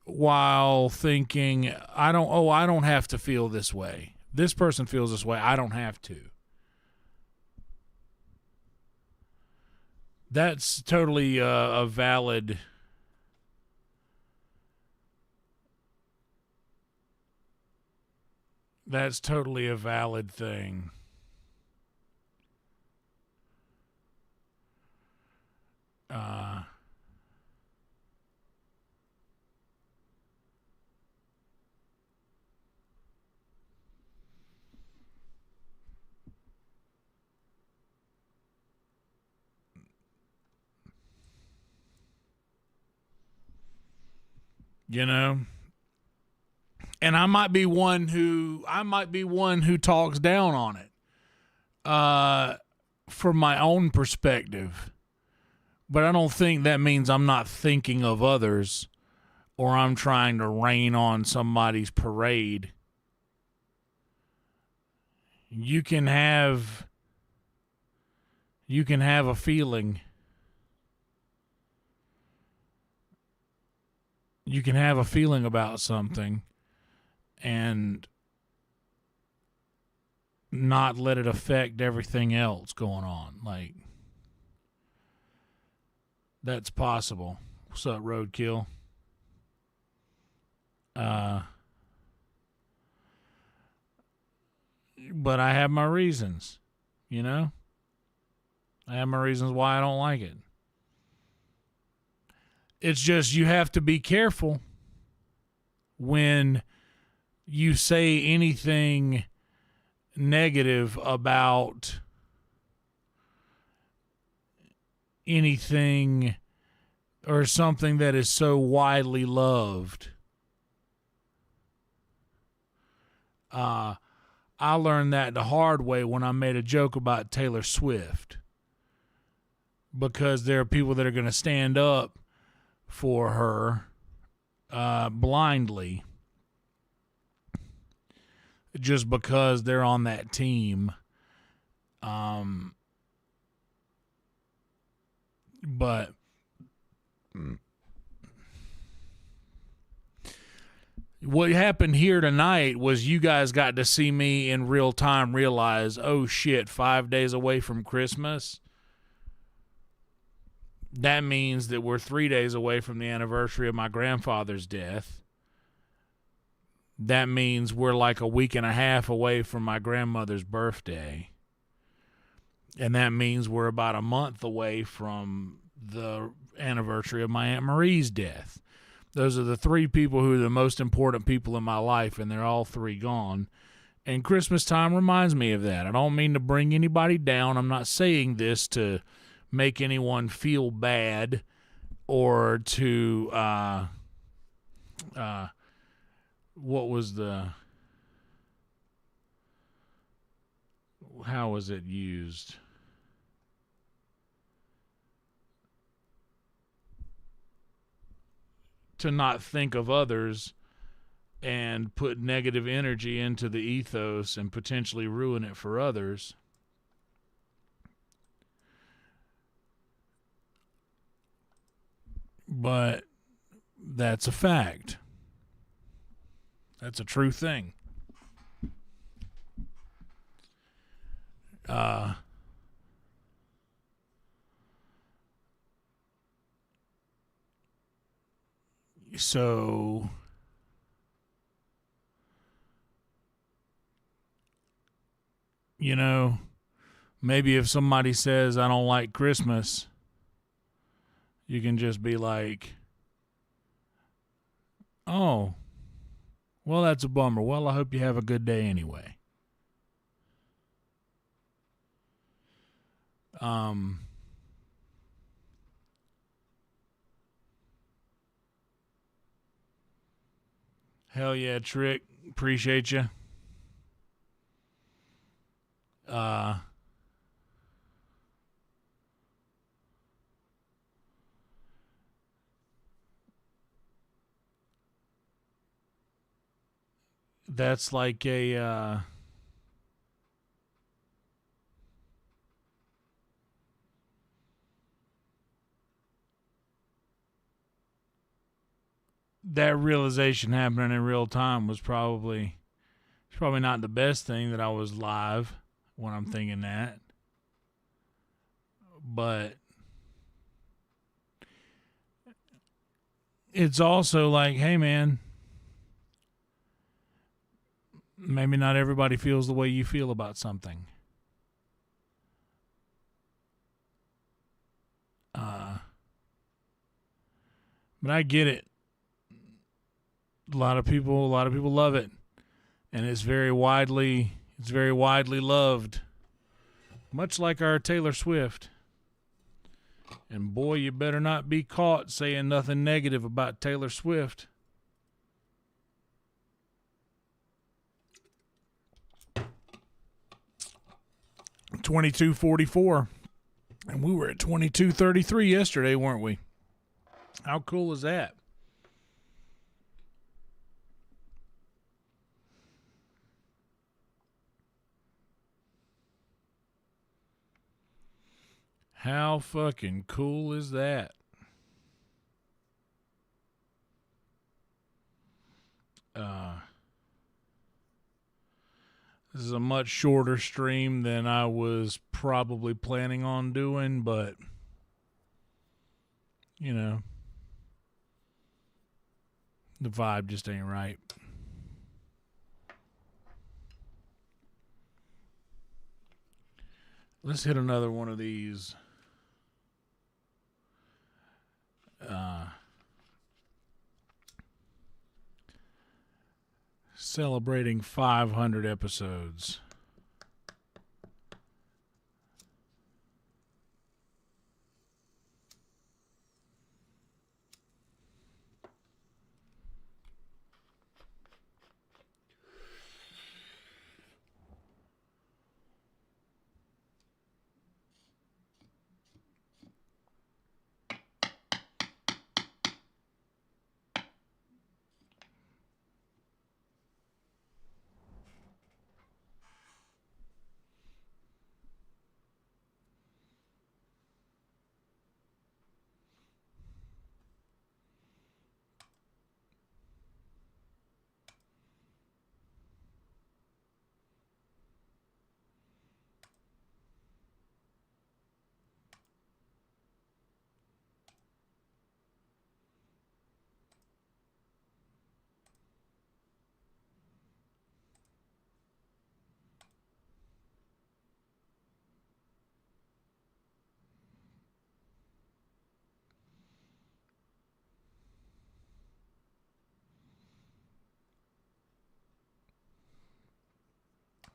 while thinking, I don't have to feel this way. This person feels this way. I don't have to. That's totally a valid... That's totally a valid thing. You know? And I might be one who talks down on it. From my own perspective. But I don't think that means I'm not thinking of others or I'm trying to rain on somebody's parade. You can have a feeling. You can have a feeling about something and not let it affect everything else going on. Like, that's possible. What's up, Roadkill? But I have my reasons, you know? I have my reasons why I don't like it. It's just you have to be careful when you say anything negative about anything or something that is so widely loved. I learned that the hard way when I made a joke about Taylor Swift, because there are people that are going to stand up for her blindly just because they're on that team. But what happened here tonight was you guys got to see me in real time realize, oh shit, 5 days away from Christmas. That means that we're 3 days away from the anniversary of my grandfather's death. That means we're like a week and a half away from my grandmother's birthday. And that means we're about a month away from the anniversary of my Aunt Marie's death. Those are the three people who are the most important people in my life, and they're all three gone. And Christmas time reminds me of that. I don't mean to bring anybody down. I'm not saying this to make anyone feel bad or to, what was the, how was it used? To not think of others and put negative energy into the ethos and potentially ruin it for others. But that's a fact. That's a true thing. So you know, maybe if somebody says I don't like Christmas, you can just be like, oh, well, that's a bummer. Well, I hope you have a good day anyway. Hell yeah, Trick. Appreciate you. That's like a that realization happening in real time was probably not the best thing that I was live when I'm thinking that. But it's also like, hey man, maybe not everybody feels the way you feel about something. But I get it. A lot of people love it, and it's very widely loved, much like our Taylor Swift. And boy, you better not be caught saying nothing negative about Taylor Swift. $22.44, and we were at $22.33 yesterday, weren't we? How cool is that? How fucking cool is that? This is a much shorter stream than I was probably planning on doing, but, you know, The vibe just ain't right. Let's hit another one of these. Celebrating 500 episodes.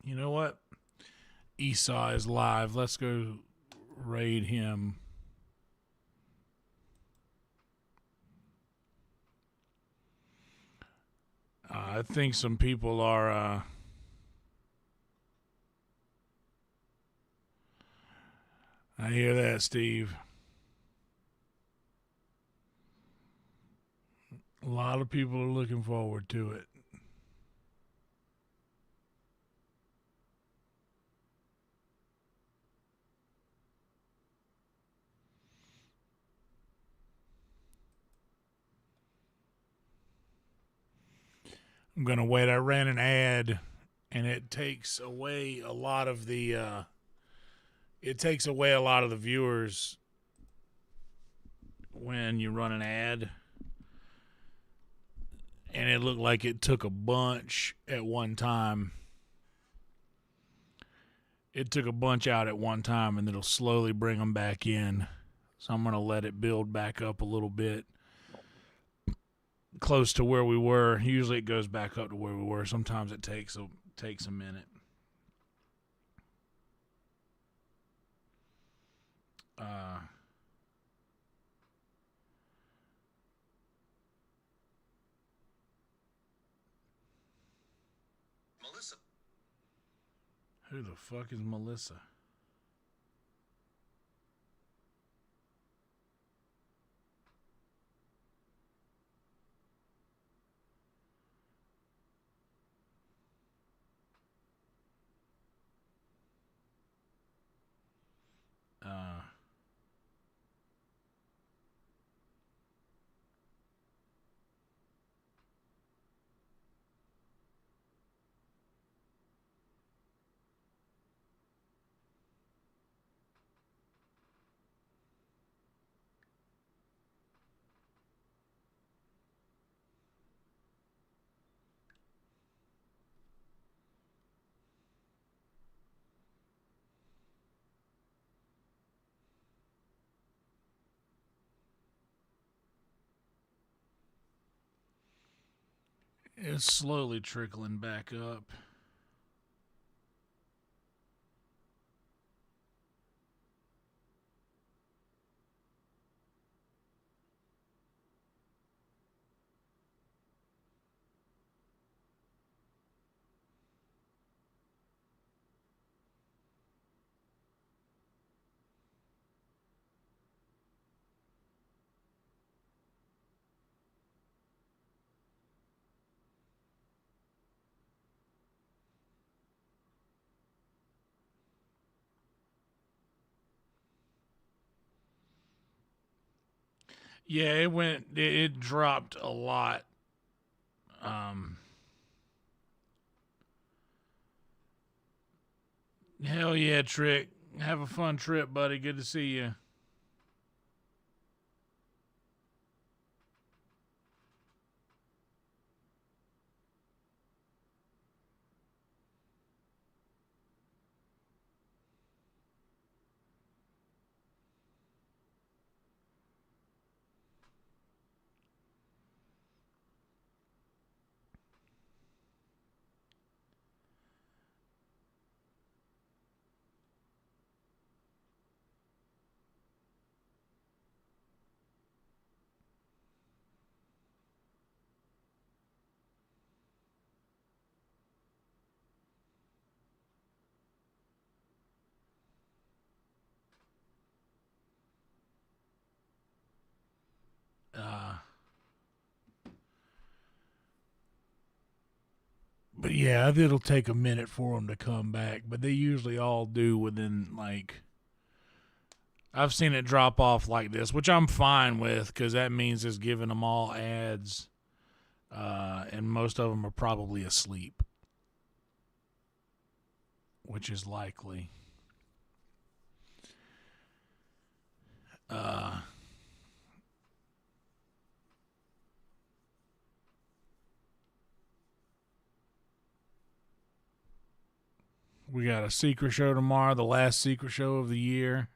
You know what? Esau is live. Let's go raid him. I think some people are I hear that, Steve. A lot of people are looking forward to it. I'm going to wait. I ran an ad, and it takes away a lot of the viewers when you run an ad. And it looked like it took a bunch at one time. It took a bunch out at one time, and it'll slowly bring them back in. So I'm going to let it build back up a little bit. Close to where we were. Usually it goes back up to where we were. Sometimes it takes a minute. Melissa. Who the fuck is Melissa? It's slowly trickling back up. Yeah, it dropped a lot. Hell yeah, Trick. Have a fun trip, buddy. Good to see you. But yeah, it'll take a minute for them to come back, but they usually all do within, like, I've seen it drop off like this, which I'm fine with because that means it's giving them all ads, and most of them are probably asleep, which is likely. We got a secret show tomorrow, the last secret show of the year.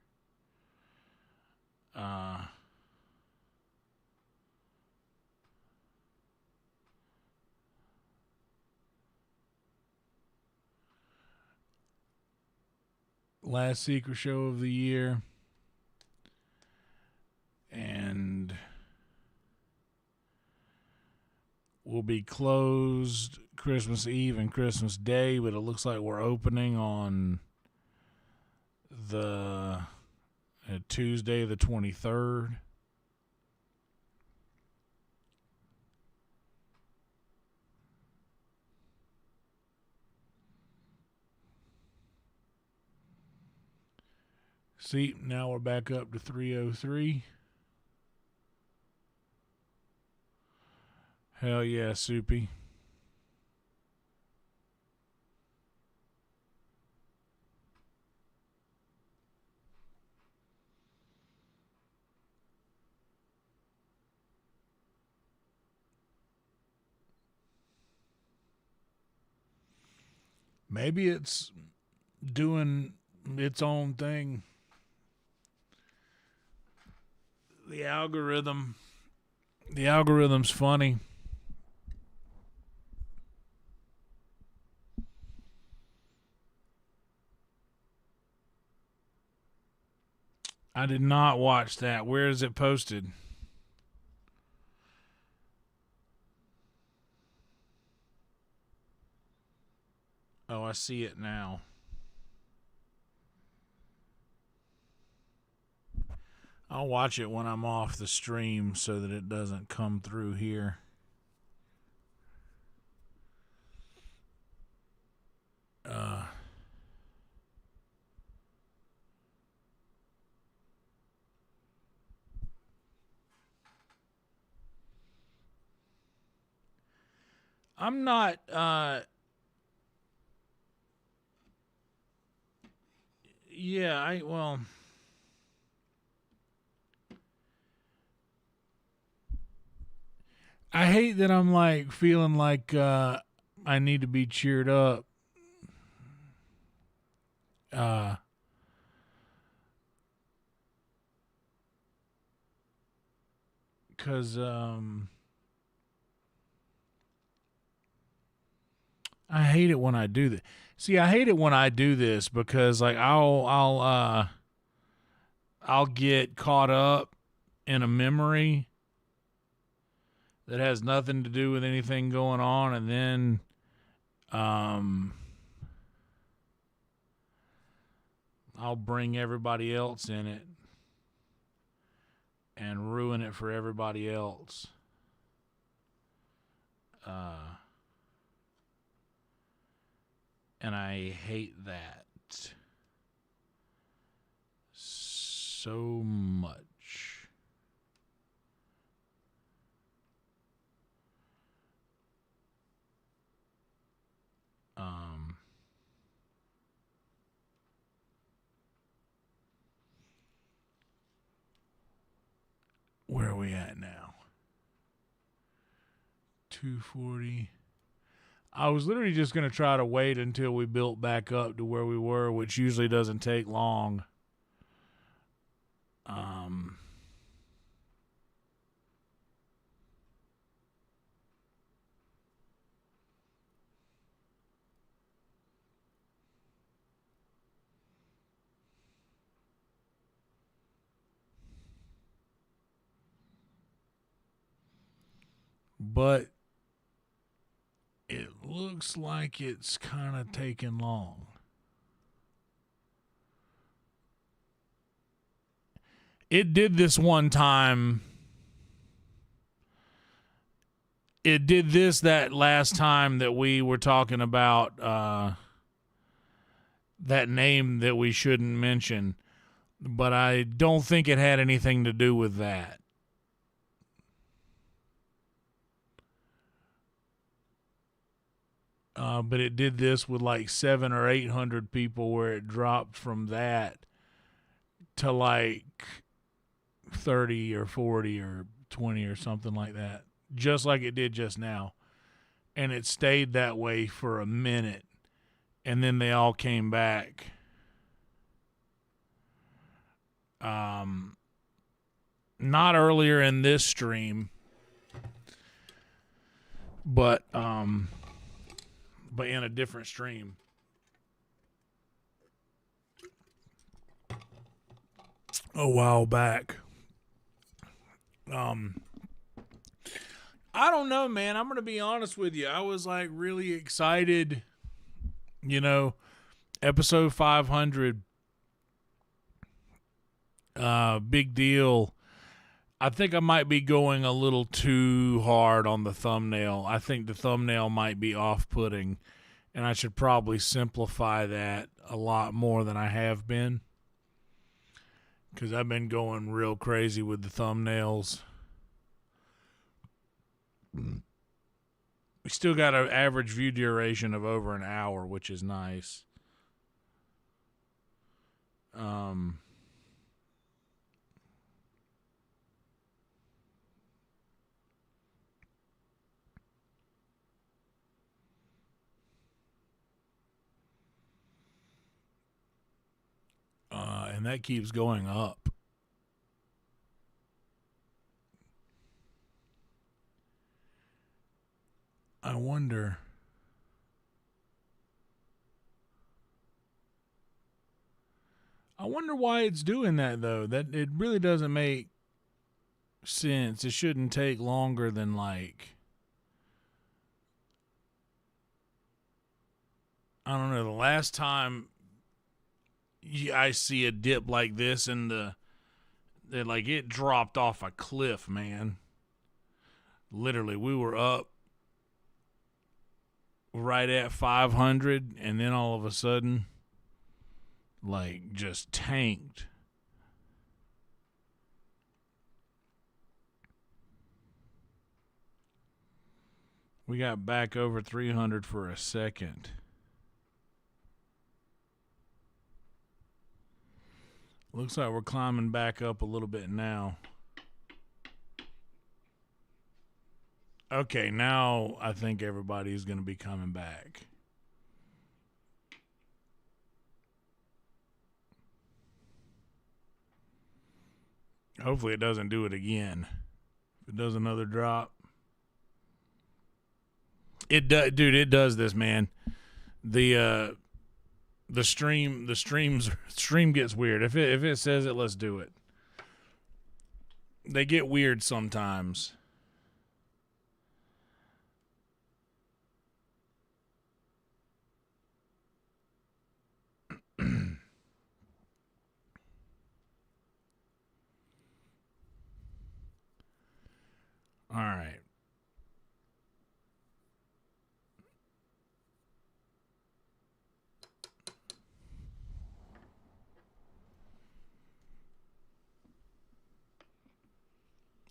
Last secret show of the year. And we'll be closed Christmas Eve and Christmas Day, but it looks like we're opening on the Tuesday the 23rd. See, now we're back up to 303. Hell yeah, Soupy. Maybe it's doing its own thing. The algorithm's funny. I did not watch that. Where is it posted? Oh, I see it now. I'll watch it when I'm off the stream so that it doesn't come through here. I'm not I hate that I'm like feeling like I need to be cheered up. Cause I hate it when I do that. See, I hate it when I do this because like I'll get caught up in a memory that has nothing to do with anything going on, and then I'll bring everybody else in it and ruin it for everybody else. And I hate that so much. Where are we at now? 240. I was literally just going to try to wait until we built back up to where we were, which usually doesn't take long. But it looks like it's kind of taking long. It did this one time it did this that last time that we were talking about that name that we shouldn't mention, but I don't think it had anything to do with that. But it did this with like 700 or 800 people, where it dropped from that to like 30 or 40 or 20 or something like that, just like it did just now. And it stayed that way for a minute, and then they all came back. Not earlier in this stream, but in a different stream. A while back. I don't know, man. I'm going to be honest with you. I was like really excited, you know, episode 500. Big deal. I think I might be going a little too hard on the thumbnail. I think the thumbnail might be off-putting, and I should probably simplify that a lot more than I have been, because I've been going real crazy with the thumbnails. We still got an average view duration of over an hour, which is nice. And that keeps going up. I wonder. Why it's doing that, though. That it really doesn't make sense. It shouldn't take longer than like, I don't know, the last time I see a dip like this, and like it dropped off a cliff, man. Literally, we were up right at 500, and then all of a sudden, like, just tanked. We got back over 300 for a second. Looks like we're climbing back up a little bit now. Okay, now I think everybody's going to be coming back. Hopefully it doesn't do it again. If it does another drop. Dude, it does this, man. The stream gets weird. If it says it, let's do it. They get weird sometimes. All right.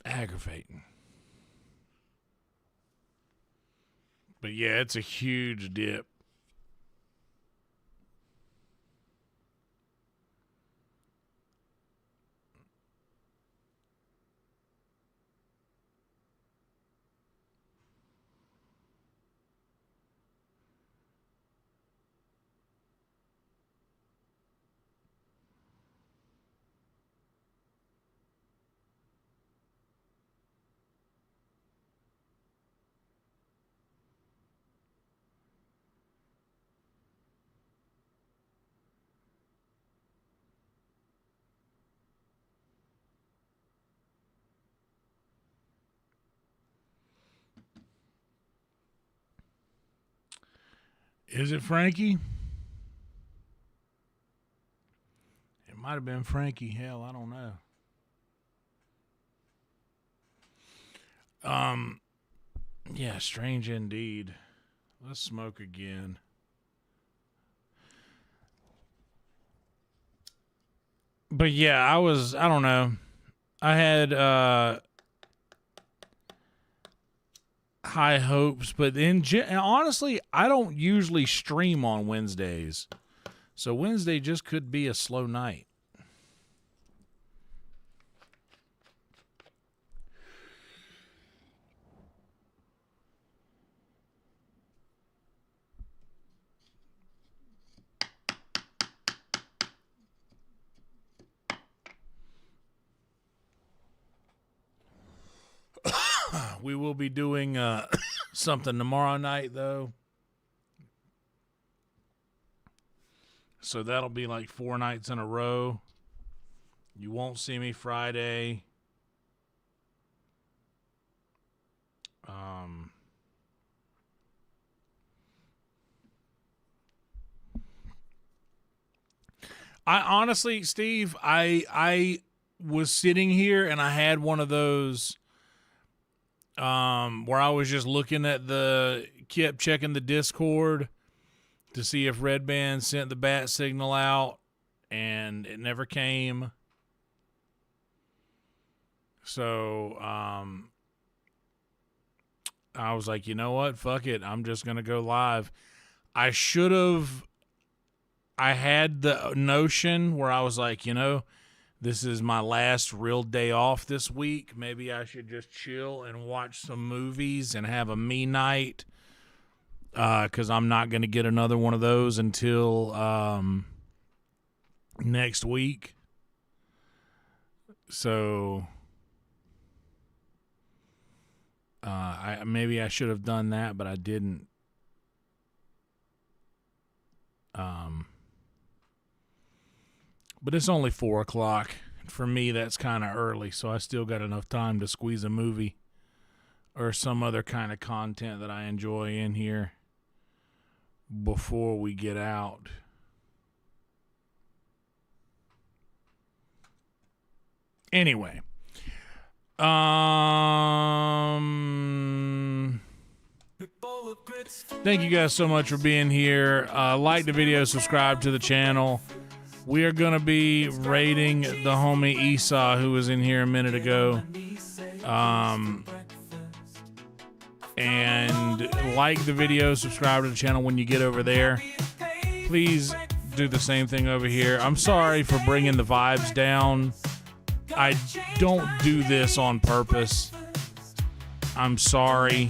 Aggravating. But yeah, it's a huge dip. Is it Frankie? It might have been Frankie. Hell, I don't know. Yeah, strange indeed. Let's smoke again. But yeah, I don't know. I had high hopes, but honestly, I don't usually stream on Wednesdays. So Wednesday just could be a slow night. We will be doing something tomorrow night, though. So that'll be like 4 nights in a row. You won't see me Friday. I honestly, Steve, I was sitting here and I had one of those where I was just looking at kept checking the Discord to see if Red Band sent the bat signal out, and it never came. So I was like, you know what? Fuck it. I'm just going to go live. I had the notion where I was like, this is my last real day off this week. Maybe I should just chill and watch some movies and have a me night, because I'm not going to get another one of those until next week. So maybe I should have done that, but I didn't. But it's only 4 o'clock. For me, that's kind of early, so I still got enough time to squeeze a movie or some other kind of content that I enjoy in here before we get out. Anyway. Thank you guys so much for being here. Like the video, subscribe to the channel. We are going to be raiding the homie Esau, who was in here a minute ago. And like the video, subscribe to the channel when you get over there. Please do the same thing over here. I'm sorry for bringing the vibes down. I don't do this on purpose. I'm sorry.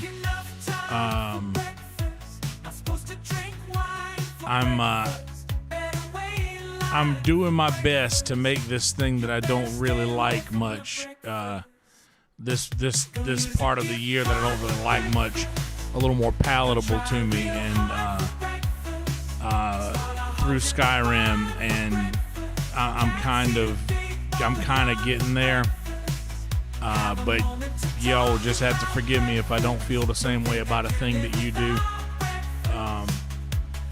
I'm doing my best to make this thing that I don't really like much, this part of the year that I don't really like much, a little more palatable to me, and through Skyrim, and I'm kind of getting there. But y'all just have to forgive me if I don't feel the same way about a thing that you do.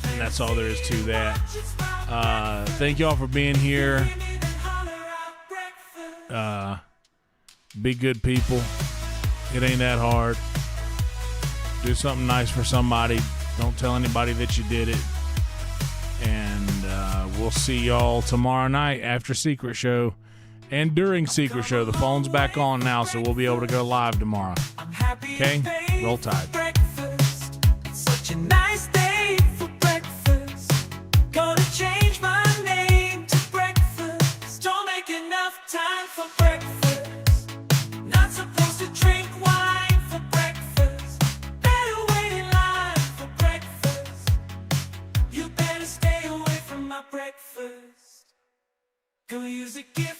And that's all there is to that. Thank y'all for being here. Be good people. It ain't that hard. Do something nice for somebody. Don't tell anybody that you did it. And we'll see y'all tomorrow night after Secret Show. And during Secret Show. The phone's back on now, so we'll be able to go live tomorrow. Okay? Roll Tide. Such a nice day for breakfast. Gonna change my name to breakfast. Don't make enough time for breakfast. Not supposed to drink wine for breakfast. Better wait in line for breakfast. You better stay away from my breakfast. Gonna use a gift